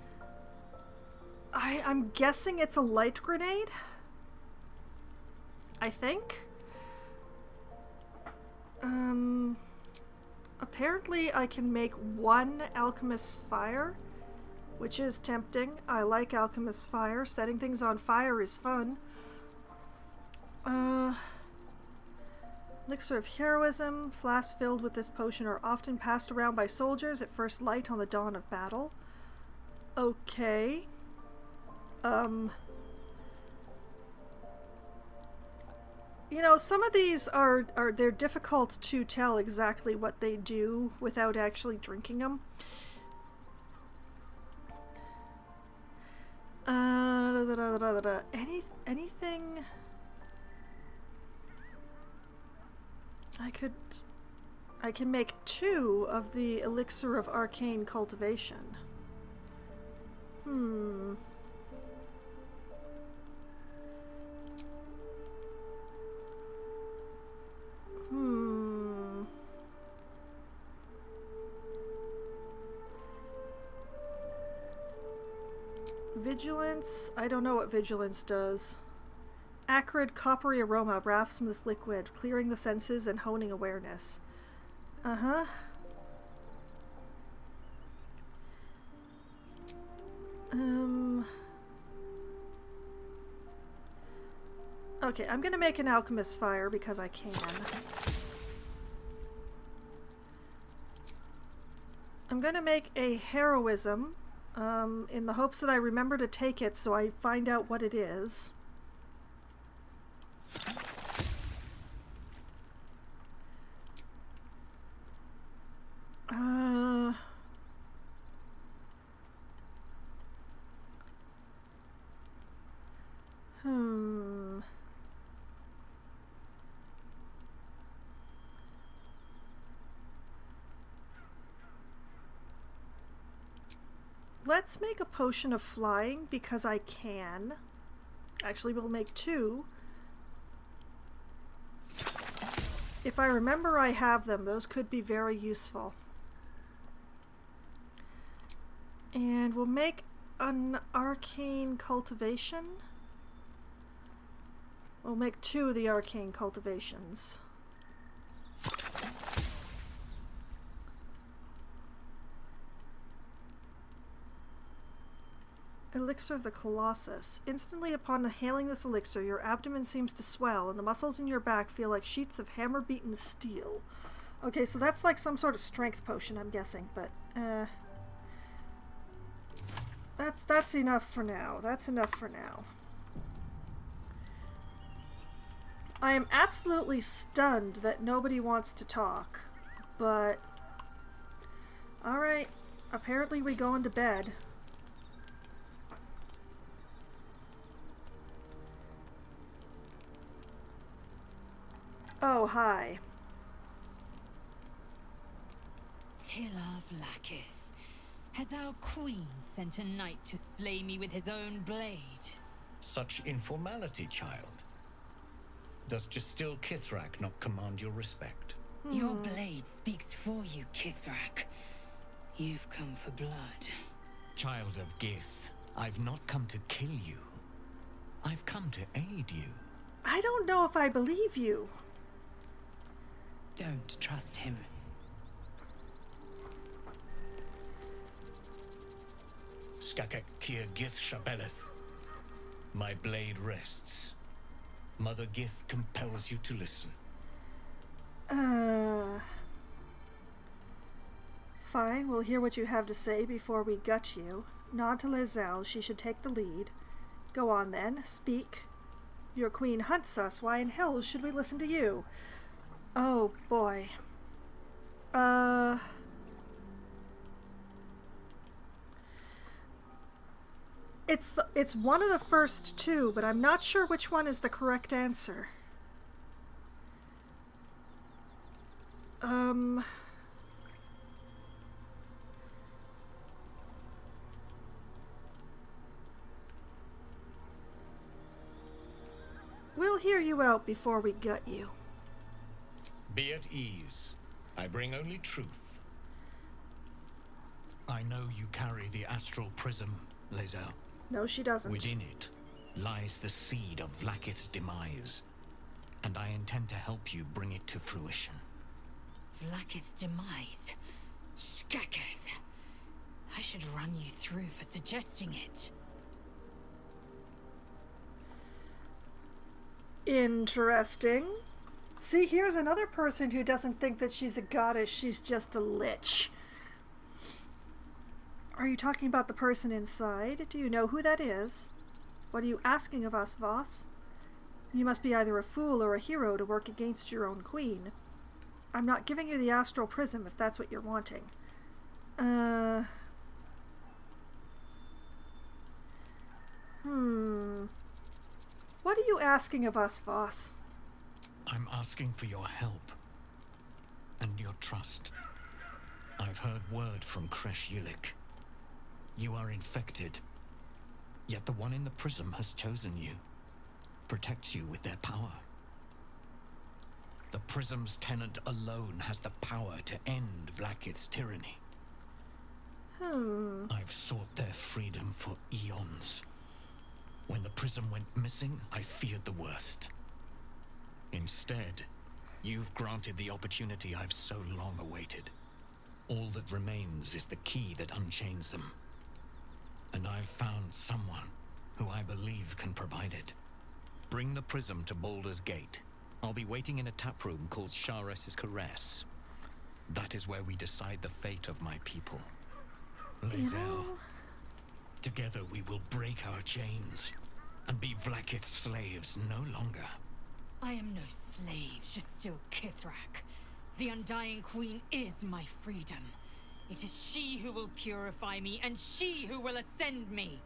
I'm guessing it's a light grenade? I think? Apparently I can make one alchemist's fire, which is tempting. I like alchemist's fire. Setting things on fire is fun. Elixir of heroism. Flasks filled with this potion are often passed around by soldiers at first light on the dawn of battle. Okay. You know, some of these they're difficult to tell exactly what they do without actually drinking them. Anything I can make 2 of the elixir of arcane cultivation. Vigilance? I don't know what vigilance does. Acrid, coppery aroma wafts from this liquid, clearing the senses and honing awareness. Okay, I'm gonna make an alchemist's fire because I can. I'm gonna make a heroism, in the hopes that I remember to take it so I find out what it is. Let's make a potion of flying because I can. Actually, we'll make 2. If I remember I have them, those could be very useful. And we'll make an arcane cultivation. We'll make 2 of the arcane cultivations. Elixir of the Colossus. Instantly upon inhaling this elixir, your abdomen seems to swell and the muscles in your back feel like sheets of hammer-beaten steel. Okay, so that's like some sort of strength potion, I'm guessing, but that's enough for now. That's enough for now. I am absolutely stunned that nobody wants to talk, but alright, apparently we go into bed. Oh, hi. Tilar Vlaakith, has our queen sent a knight to slay me with his own blade? Such informality, child. Does Still Kithrak not command your respect? Your blade speaks for you, Kithrak. You've come for blood. Child of Gith, I've not come to kill you. I've come to aid you. I don't know if I believe you. Don't trust him. Skakek Kier Gith Shabeleth. My blade rests. Mother Gith compels you to listen. Fine, we'll hear what you have to say before we gut you. Nod to Lae'zel, she should take the lead. Go on then, speak. Your queen hunts us, why in hell should we listen to you? Oh, boy. It's one of the first two, but I'm not sure which one is the correct answer. We'll hear you out before we gut you. Be at ease. I bring only truth. I know you carry the astral prism, Lae'zel. No, she doesn't. Within it lies the seed of Vlaakith's demise, and I intend to help you bring it to fruition. Vlaakith's demise? Skaketh. I should run you through for suggesting it. Interesting. See, here's another person who doesn't think that she's a goddess, she's just a lich. Are you talking about the person inside? Do you know who that is? What are you asking of us, Voss? You must be either a fool or a hero to work against your own queen. I'm not giving you the astral prism if that's what you're wanting. What are you asking of us, Voss? I'm asking for your help and your trust. I've heard word from Kresh Yulik. You are infected, yet the one in the prism has chosen you, protects you with their power. The prism's tenant alone has the power to end Vlaakith's tyranny. I've sought their freedom for eons. When the prism went missing, I feared the worst. Instead, you've granted the opportunity I've so long awaited. All that remains is the key that unchains them. And I've found someone who I believe can provide it. Bring the prism to Baldur's Gate. I'll be waiting in a taproom called Shares's Caress. That is where we decide the fate of my people. Lae'zel, together we will break our chains and be Vlaakith's slaves no longer. I am no slave, Still Kithrak. The Undying Queen is my freedom. It is she who will purify me, and she who will ascend me.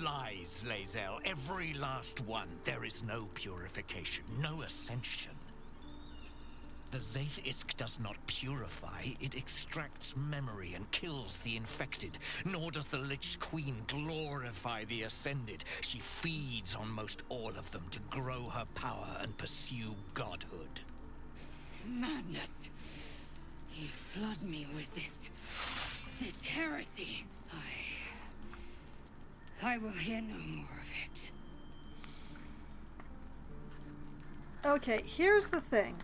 Lies, Lae'zel. Every last one. There is no purification, no ascension. The Zaith Isk does not purify, it extracts memory and kills the infected. Nor does the Lich Queen glorify the ascended. She feeds on most all of them to grow her power and pursue godhood. Madness. You flood me with this heresy. I will hear no more of it. Okay, here's the thing.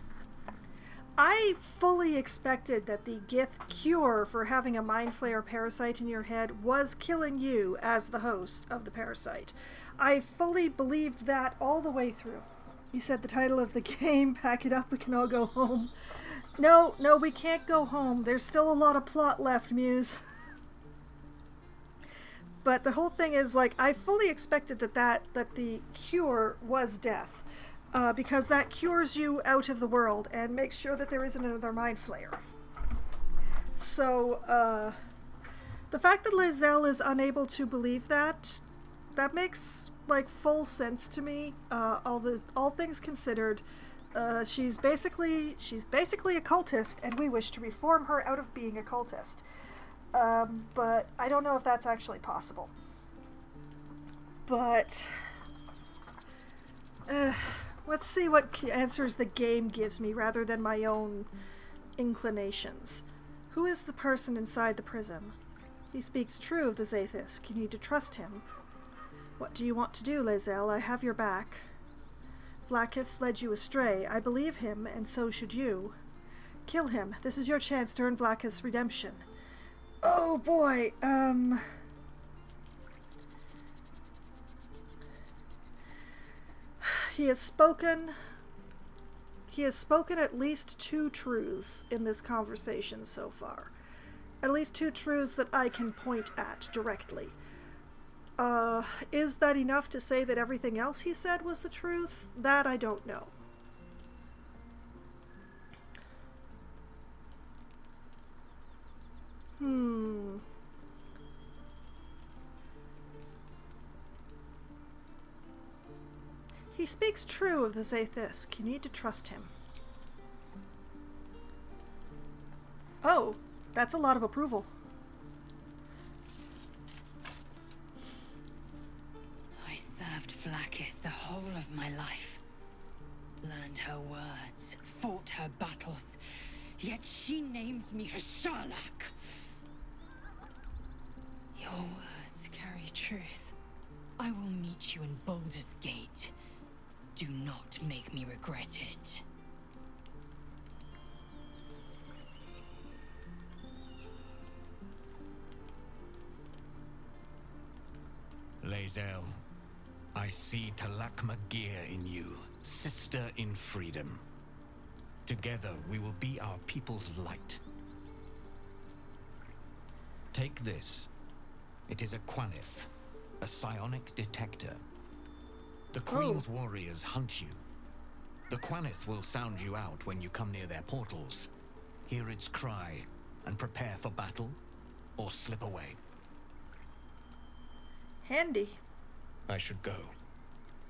I fully expected that the Gith cure for having a Mind Flayer parasite in your head was killing you as the host of the parasite. I fully believed that all the way through. You said the title of the game, pack it up, we can all go home. No, we can't go home. There's still a lot of plot left, Muse. But the whole thing is, like, I fully expected that the cure was death. Because that cures you out of the world and makes sure that there isn't another Mind Flayer. So, the fact that Lae'zel is unable to believe that makes, like, full sense to me. All things considered, She's basically a cultist, and we wish to reform her out of being a cultist. But I don't know if that's actually possible. But let's see what answers the game gives me rather than my own inclinations. Who is the person inside the prism? He speaks true of the Zaithis. You need to trust him. What do you want to do, Lae'zel? I have your back. Vlaakith led you astray. I believe him, and so should you. Kill him. This is your chance to earn Vlaakith's redemption. Oh boy, He has spoken at least 2 truths in this conversation so far. At least 2 truths that I can point at directly. Is that enough to say that everything else he said was the truth? That I don't know. He speaks true of the Zaithis. You need to trust him. Oh, that's a lot of approval. I served Vlaakith the whole of my life. Learned her words, fought her battles, yet she names me her Sharlak. Your words carry truth. I will meet you in Baldur's Gate. Do not make me regret it. Lae'zel, I see Talak Magir in you, sister in freedom. Together we will be our people's light. Take this. It is a Quanith, a psionic detector. The Queen's warriors hunt you. The Quanith will sound you out when you come near their portals. Hear its cry and prepare for battle, or slip away. Handy. I should go.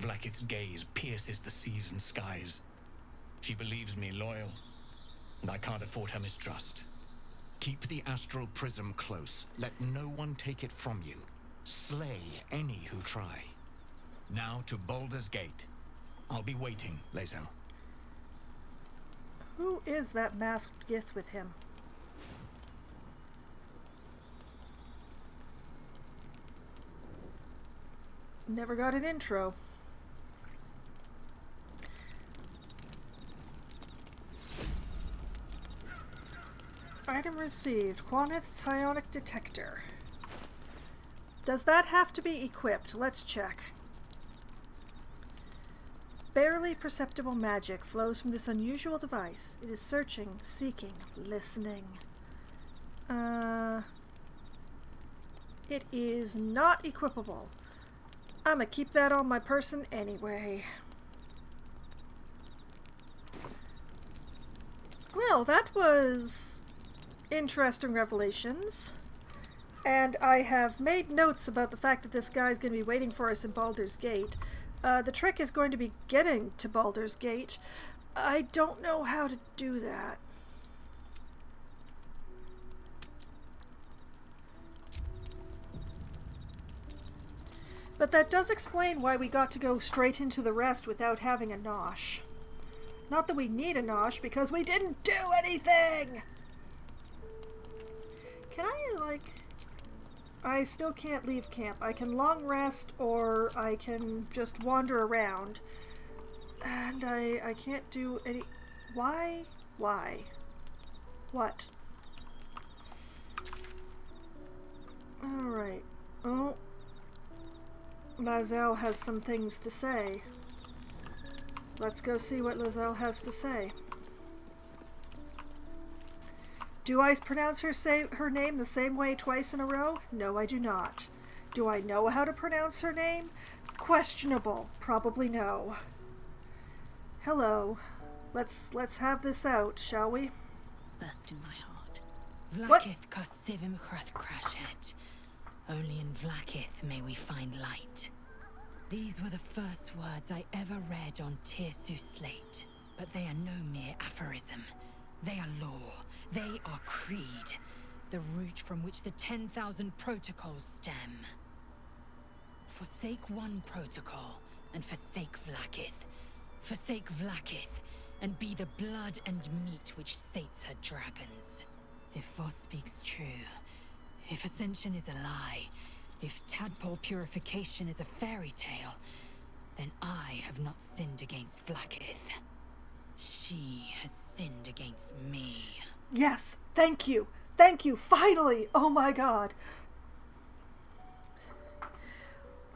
Vlaakith's gaze pierces the seas and skies. She believes me loyal, and I can't afford her mistrust. Keep the astral prism close. Let no one take it from you. Slay any who try. Now to Baldur's Gate. I'll be waiting, Lae'zel. Who is that masked Gith with him? Never got an intro. Item received. Quanith's psionic detector. Does that have to be equipped? Let's check. Barely perceptible magic flows from this unusual device. It is searching, seeking, listening. It is not equipable. I'ma keep that on my person anyway. Well, that was interesting revelations. And I have made notes about the fact that this guy's going to be waiting for us in Baldur's Gate. The trick is going to be getting to Baldur's Gate. I don't know how to do that. But that does explain why we got to go straight into the rest without having a nosh. Not that we need a nosh, because we didn't do anything! Can I, like... I still can't leave camp. I can long rest, or I can just wander around. And I can't do any... Why? Why? What? Alright. Oh. Lae'zel has some things to say. Let's go see what Lae'zel has to say. Do I pronounce her name the same way twice in a row? No, I do not. Do I know how to pronounce her name? Questionable. Probably no. Hello. Let's have this out, shall we? First in my heart. Vlaakith Kosivim Hrath Crashet. Only in Vlaakith may we find light. These were the first words I ever read on Tirsu's slate, But they are no mere aphorism. They are law. They are creed. The root from which the 10,000 protocols stem. Forsake one protocol, and forsake Vlaakith. Forsake Vlaakith, and be the blood and meat which sates her dragons. If Voss speaks true, if Ascension is a lie, if tadpole purification is a fairy tale, then I have not sinned against Vlaakith. She has sinned against me. Yes, thank you. Thank you, finally! Oh my god.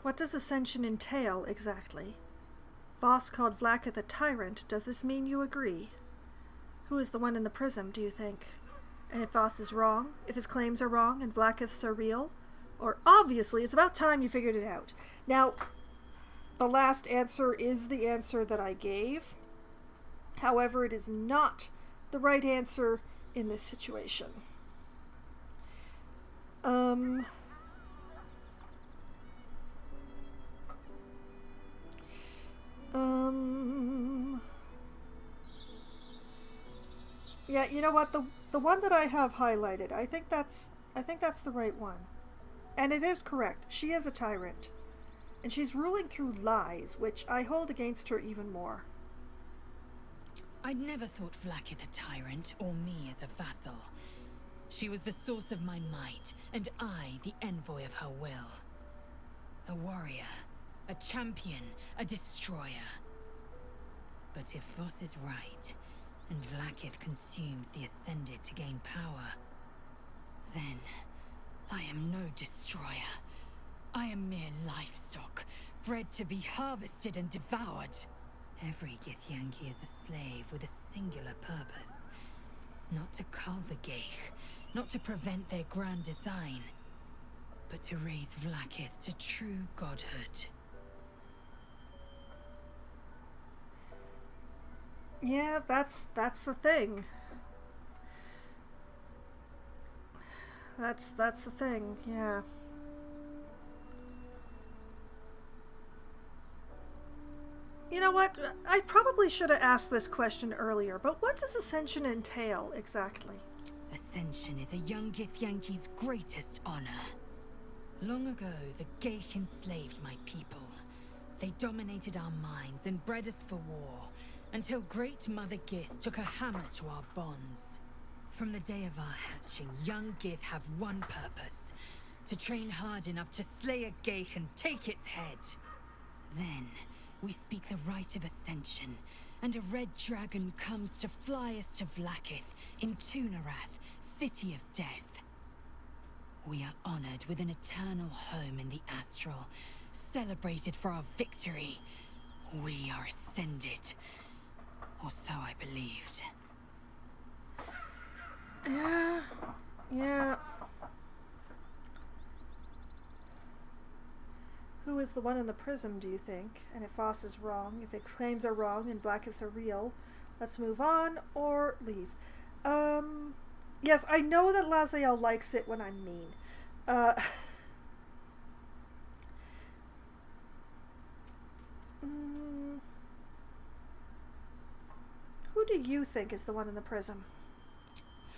What does Ascension entail, exactly? Voss called Vlaakith a tyrant. Does this mean you agree? Who is the one in the prism, do you think? And if Voss is wrong, if his claims are wrong and Vlaakith's are real? Or obviously, it's about time you figured it out. Now, the last answer is the answer that I gave. However, it is not the right answer in this situation. Yeah, you know what? The one that I have highlighted, I think that's the right one. And it is correct. She is a tyrant. And she's ruling through lies, which I hold against her even more. I'd never thought Vlaakith a tyrant, or me as a vassal. She was the source of my might, and I the envoy of her will. A warrior, a champion, a destroyer. But if Voss is right, and Vlaakith consumes the Ascended to gain power, then I am no destroyer. I am mere livestock, bred to be harvested and devoured. Every Githyanki is a slave with a singular purpose. Not to cull the Geich, not to prevent their grand design, but to raise Vlaakith to true godhood. Yeah, that's the thing. That's the thing, yeah. You know what? I probably should have asked this question earlier, but what does Ascension entail exactly? Ascension is a young Githyanki's greatest honor. Long ago, the Geich enslaved my people. They dominated our minds and bred us for war, until Great Mother Gith took a hammer to our bonds. From the day of our hatching, young Gith have one purpose: to train hard enough to slay a Geich and take its head. Then, we speak the rite of Ascension, and a red dragon comes to fly us to Vlaakith in Tunarath, City of Death. We are honored with an eternal home in the Astral, celebrated for our victory. We are ascended. Or so I believed. Yeah. Who is the one in the prism, do you think? And if Voss is wrong, if his claims are wrong and Vlaakiths are real, let's move on or leave. Yes, I know that Laziel likes it when I'm mean. Who do you think is the one in the prism?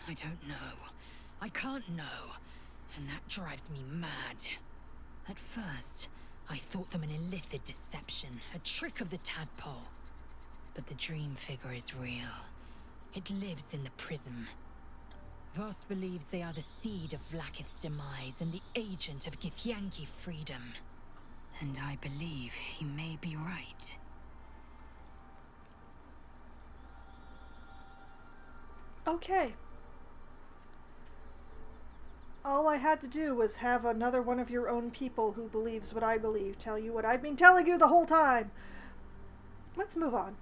I don't know. I can't know. And that drives me mad. At first, I thought them an illithid deception, a trick of the tadpole. But the dream figure is real. It lives in the prism. Voss believes they are the seed of Vlaakith's demise and the agent of Githyanki freedom. And I believe he may be right. Okay. All I had to do was have another one of your own people who believes what I believe tell you what I've been telling you the whole time. Let's move on.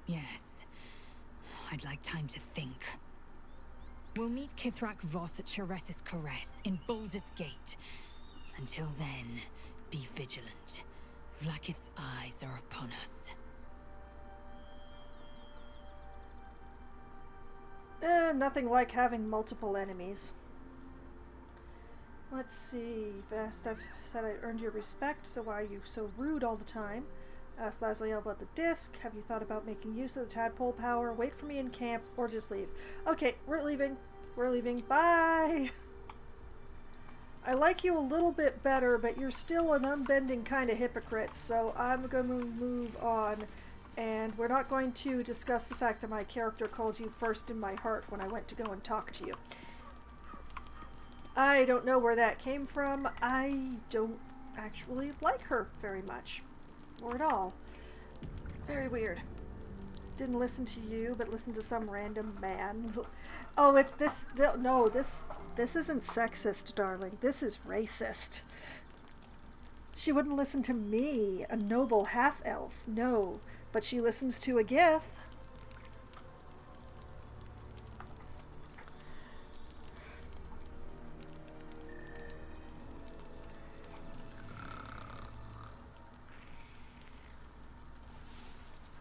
Yes. I'd like time to think. We'll meet Kithrak Voss at Chares's Caress in Baldur's Gate. Until then, be vigilant. Vlaakith's eyes are upon us. Nothing like having multiple enemies. Let's see. Vest, I've said I earned your respect, so why are you so rude all the time? Ask Lasley about the disc. Have you thought about making use of the tadpole power? Wait for me in camp or just leave. Okay, we're leaving. We're leaving. Bye! I like you a little bit better, but you're still an unbending kind of hypocrite, so I'm going to move on. And we're not going to discuss the fact that my character called you first in my heart when I went to go and talk to you. I don't know where that came from. I don't actually like her very much. Or at all. Very weird. Didn't listen to you, but listened to some random man. Oh, it's this... No, this isn't sexist, darling. This is racist. She wouldn't listen to me, a noble half-elf. No, but she listens to a Gith.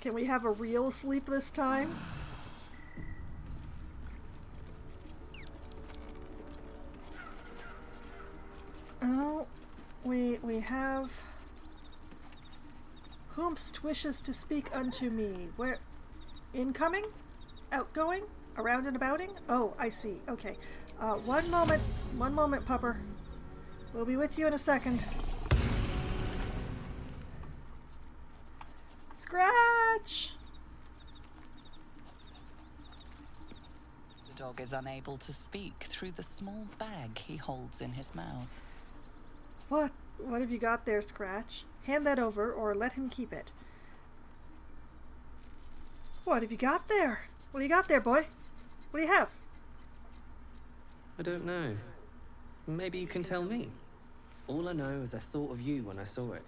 Can we have a real sleep this time? Oh, we have... Whomst wishes to speak unto me. Where? Incoming? Outgoing? Around and abouting? Oh, I see. Okay. One moment, pupper. We'll be with you in a second. Scratch! The dog is unable to speak through the small bag he holds in his mouth. What have you got there, Scratch? Hand that over, or let him keep it. What have you got there? What do you got there, boy? What do you have? I don't know. Maybe you can tell me. All I know is I thought of you when I saw it.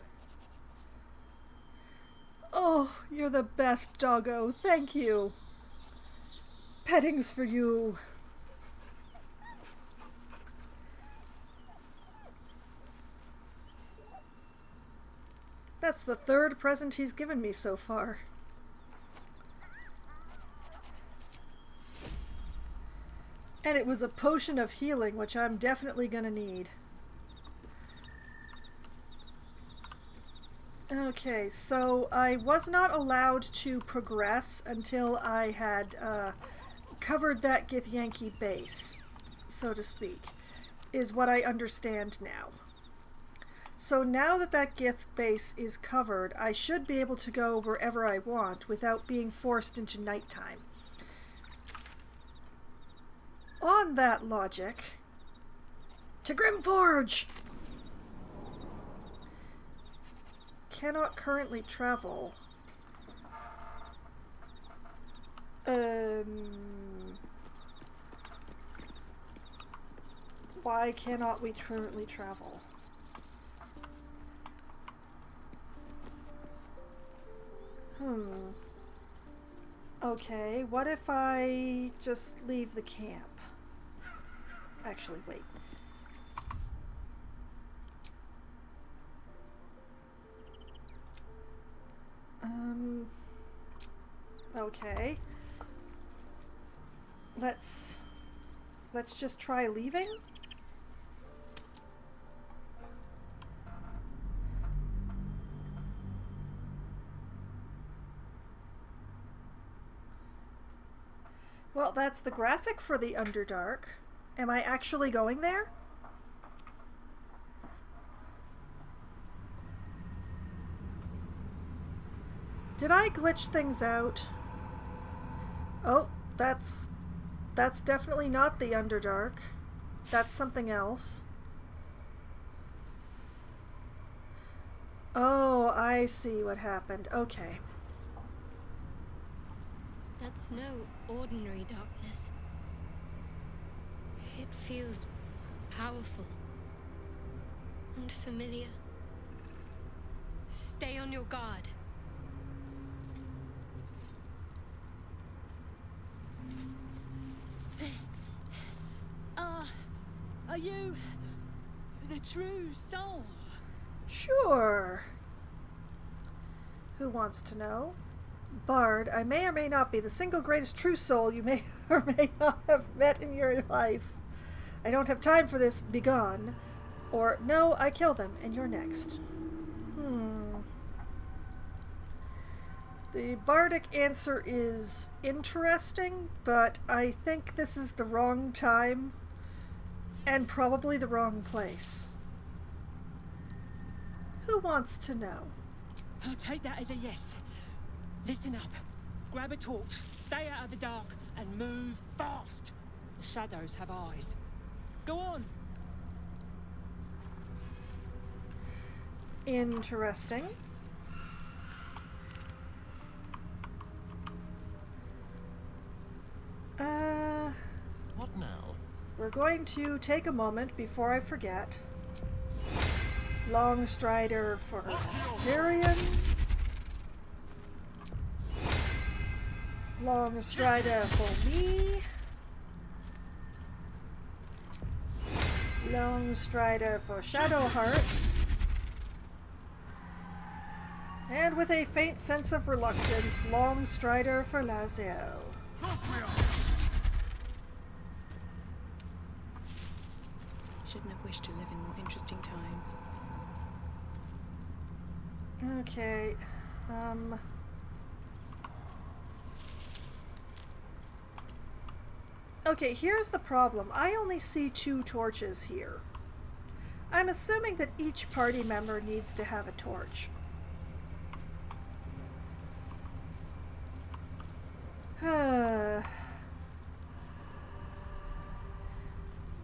Oh, you're the best, doggo. Thank you. Petting's for you. That's the third present he's given me so far. And it was a potion of healing, which I'm definitely gonna need. Okay, so I was not allowed to progress until I had covered that Githyanki base, so to speak, is what I understand now. So now that that Gith base is covered, I should be able to go wherever I want without being forced into nighttime. On that logic, to Grimforge! Cannot currently travel. Why cannot we currently travel? Okay, what if I just leave the camp? Actually, wait. Okay. Let's just try leaving? Well, that's the graphic for the Underdark. Am I actually going there? Did I glitch things out? Oh, that's definitely not the Underdark. That's something else. Oh, I see what happened. Okay. That's no ordinary darkness. It feels powerful and familiar. Stay on your guard. Are you the true soul? Sure. Who wants to know? Bard, I may or may not be the single greatest true soul you may or may not have met in your life. I don't have time for this. Begone. Or, no, I kill them, and you're next. The bardic answer is interesting, but I think this is the wrong time and probably the wrong place. Who wants to know? I'll take that as a yes. Listen up. Grab a torch, stay out of the dark, and move fast. The shadows have eyes. Go on. Interesting. What now? We're going to take a moment before I forget. Long Strider for Asterion. Long Strider for me. Long Strider for Shadowheart. And with a faint sense of reluctance, Long Strider for Laziel. Shouldn't have wished to live in more interesting times. Okay, Okay, here's the problem. I only see 2 torches here. I'm assuming that each party member needs to have a torch.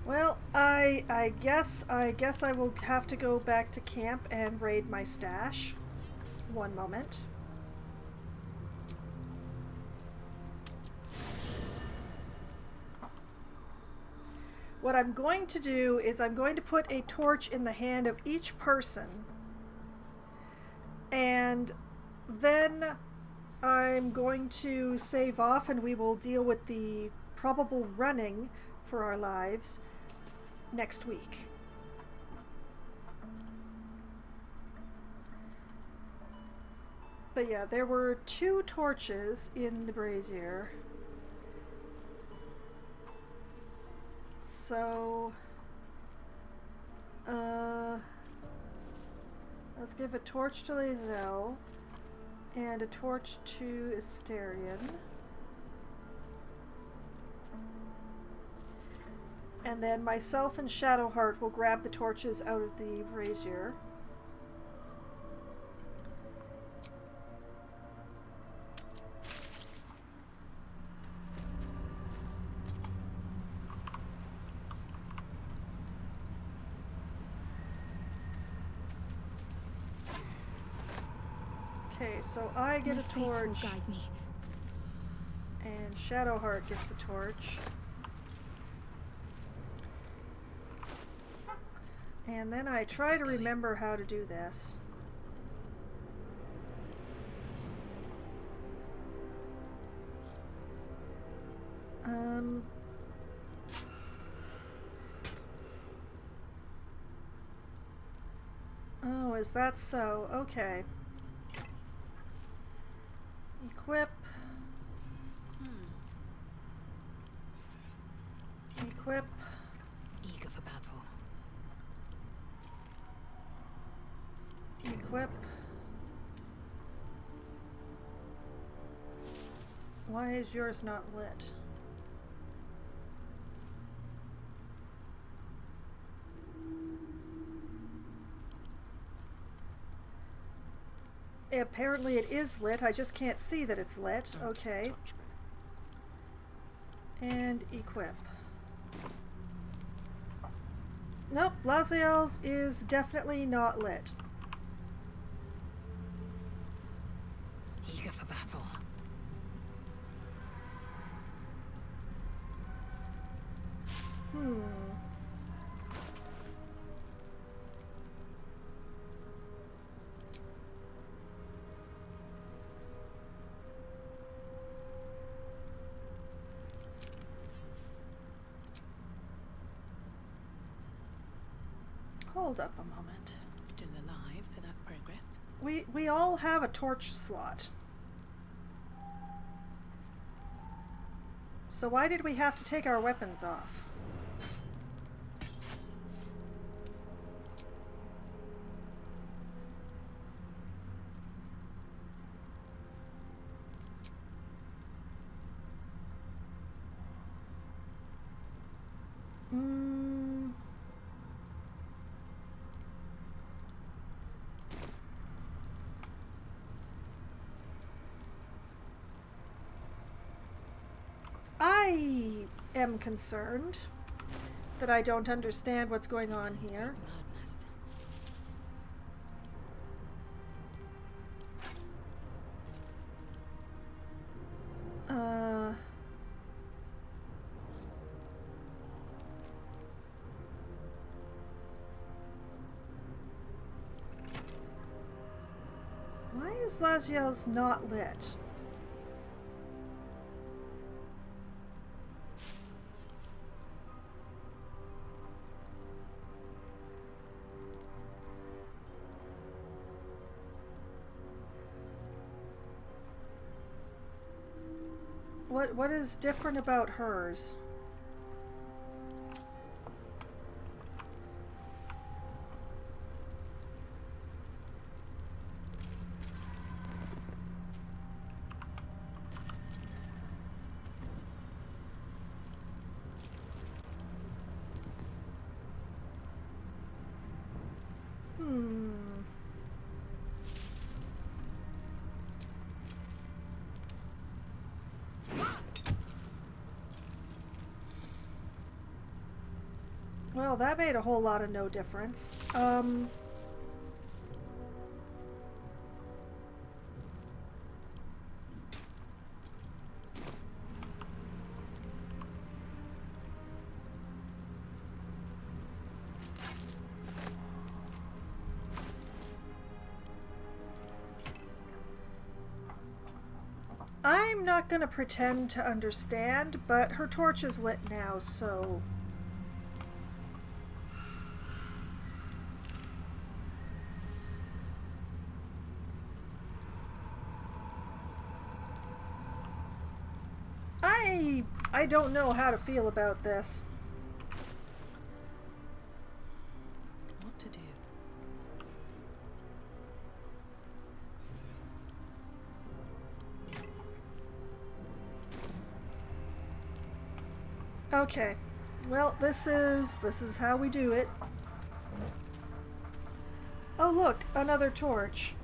Well, I guess I will have to go back to camp and raid my stash. One moment. What I'm going to do is I'm going to put a torch in the hand of each person, and then I'm going to save off and we will deal with the probable running for our lives next week. But yeah, there were 2 torches in the brazier. So, let's give a torch to Lae'zel and a torch to Asterion. And then myself and Shadowheart will grab the torches out of the brazier. Okay, so I get a torch, will guide me. And Shadowheart gets a torch. And then I try to remember how to do this. Oh, is that so? Okay. Equip. Equip. Eager for battle. Equip. Why is yours not lit? Apparently it is lit, I just can't see that it's lit. Okay. And equip. Nope, Laziel's is definitely not lit. Eager for battle. Hold up a moment. Still alive, so that's progress. We all have a torch slot. So why did we have to take our weapons off? I am concerned that I don't understand what's going on here. Why is Laziel's not lit? What is different about hers? Well, that made a whole lot of no difference. I'm not gonna pretend to understand, but her torch is lit now, so... I don't know how to feel about this. What to do? Okay. Well, this is how we do it. Oh, look, another torch.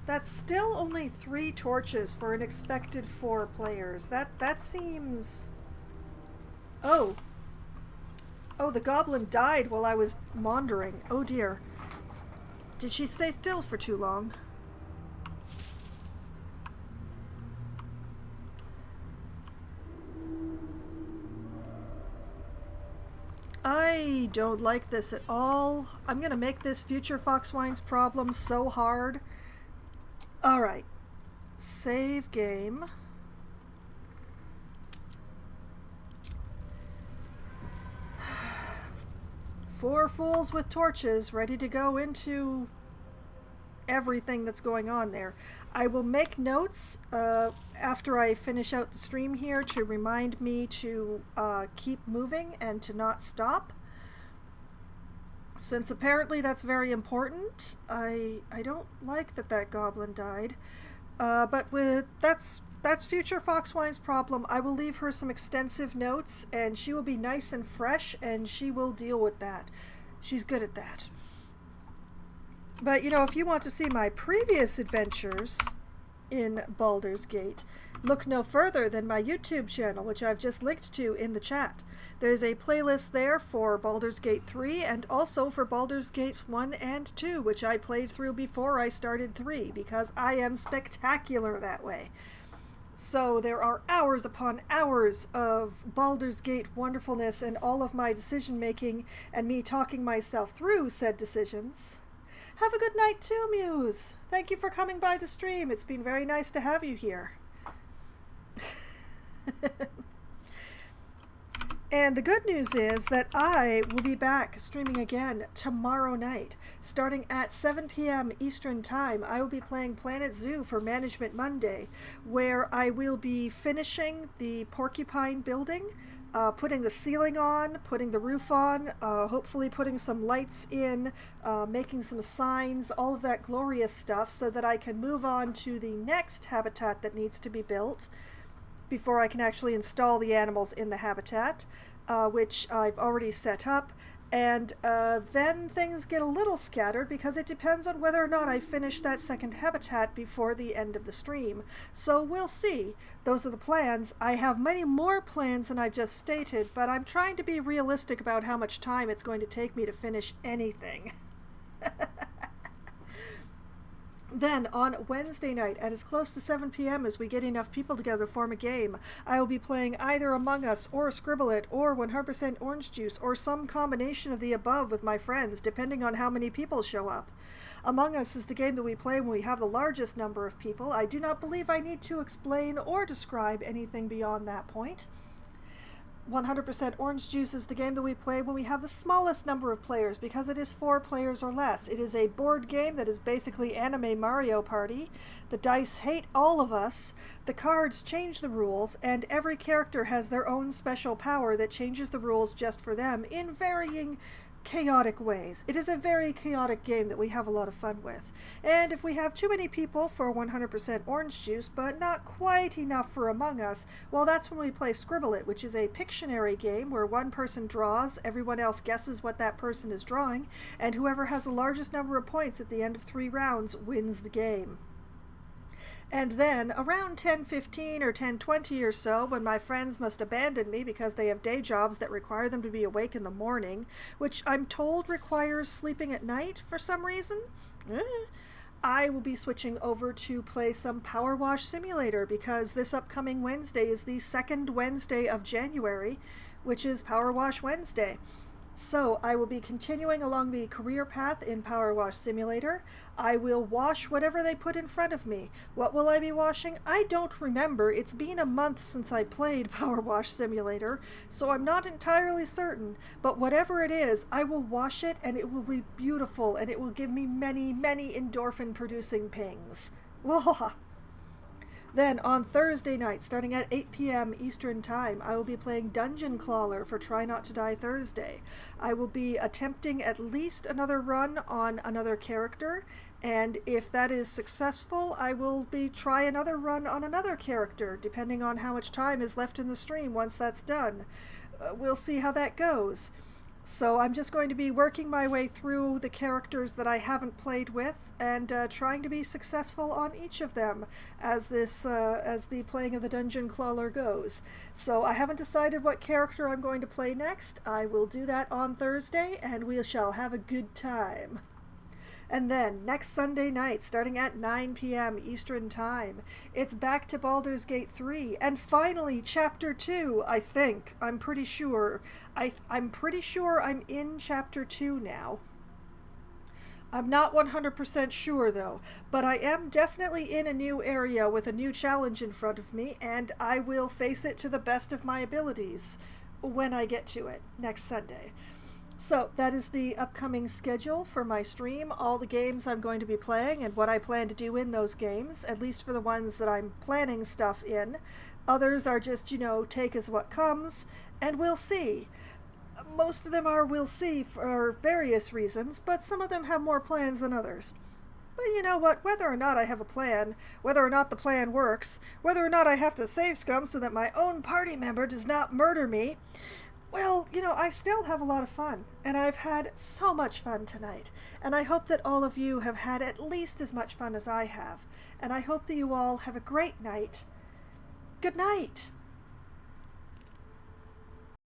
That's still only 3 torches for an expected 4 players. That seems... Oh. Oh, the goblin died while I was maundering. Oh dear. Did she stay still for too long? I don't like this at all. I'm gonna make this future Foxwine's problem so hard. Alright. Save game. Four fools with torches ready to go into everything that's going on there. I will make notes after I finish out the stream here to remind me to keep moving and to not stop. Since apparently that's very important. I don't like that goblin died. But that's future Foxwine's problem. I will leave her some extensive notes and she will be nice and fresh and she will deal with that. She's good at that. But, you know, if you want to see my previous adventures in Baldur's Gate, look no further than my YouTube channel, which I've just linked to in the chat. There's a playlist there for Baldur's Gate 3 and also for Baldur's Gate 1 and 2, which I played through before I started 3, because I am spectacular that way. So there are hours upon hours of Baldur's Gate wonderfulness and all of my decision making and me talking myself through said decisions. Have a good night too, Muse. Thank you for coming by the stream. It's been very nice to have you here. And the good news is that I will be back streaming again tomorrow night. Starting at 7 p.m. Eastern Time, I will be playing Planet Zoo for Management Monday, where I will be finishing the Porcupine building, putting the ceiling on, putting the roof on, hopefully putting some lights in, making some signs, all of that glorious stuff, so that I can move on to the next habitat that needs to be built before I can actually install the animals in the habitat, which I've already set up. And then things get a little scattered because it depends on whether or not I finish that second habitat before the end of the stream. So we'll see. Those are the plans. I have many more plans than I've just stated, but I'm trying to be realistic about how much time it's going to take me to finish anything. Then, on Wednesday night, at as close to 7 p.m. as we get enough people together to form a game, I will be playing either Among Us, or Scribble It, or 100% Orange Juice, or some combination of the above with my friends, depending on how many people show up. Among Us is the game that we play when we have the largest number of people. I do not believe I need to explain or describe anything beyond that point. 100% Orange Juice is the game that we play when we have the smallest number of players because it is 4 players or less. It is a board game that is basically anime Mario Party. The dice hate all of us, the cards change the rules, and every character has their own special power that changes the rules just for them in varying chaotic ways. It is a very chaotic game that we have a lot of fun with. And if we have too many people for 100% Orange Juice, but not quite enough for Among Us, well, that's when we play Scribble It, which is a Pictionary game where one person draws, everyone else guesses what that person is drawing, and whoever has the largest number of points at the end of 3 rounds wins the game. And then, around 10:15 or 10:20 or so, when my friends must abandon me because they have day jobs that require them to be awake in the morning, which I'm told requires sleeping at night for some reason, I will be switching over to play some Power Wash Simulator because this upcoming Wednesday is the second Wednesday of January, which is Power Wash Wednesday. So I will be continuing along the career path in Power Wash Simulator. I will wash whatever they put in front of me. What will I be washing? I don't remember. It's been a month since I played Power Wash Simulator, so I'm not entirely certain. But whatever it is, I will wash it and it will be beautiful and it will give me many, many endorphin-producing pings. Whoa! Then, on Thursday night, starting at 8 p.m. Eastern Time, I will be playing Dungeon Crawler for Try Not to Die Thursday. I will be attempting at least another run on another character, and if that is successful, I will try another run on another character, depending on how much time is left in the stream once that's done. We'll see how that goes. So I'm just going to be working my way through the characters that I haven't played with and trying to be successful on each of them as the playing of the Dungeon Crawler goes. So I haven't decided what character I'm going to play next. I will do that on Thursday and we shall have a good time. And then, next Sunday night, starting at 9 p.m. Eastern Time, it's back to Baldur's Gate 3, and finally, Chapter 2, I think. I'm pretty sure. I'm pretty sure I'm in Chapter 2 now. I'm not 100% sure, though, but I am definitely in a new area with a new challenge in front of me, and I will face it to the best of my abilities when I get to it next Sunday. So that is the upcoming schedule for my stream, all the games I'm going to be playing and what I plan to do in those games, at least for the ones that I'm planning stuff in. Others are just, take as what comes, and we'll see. Most of them are we'll see for various reasons, but some of them have more plans than others. But you know what, whether or not I have a plan, whether or not the plan works, whether or not I have to save scum so that my own party member does not murder me, well, I still have a lot of fun, and I've had so much fun tonight, and I hope that all of you have had at least as much fun as I have, and I hope that you all have a great night. Good night!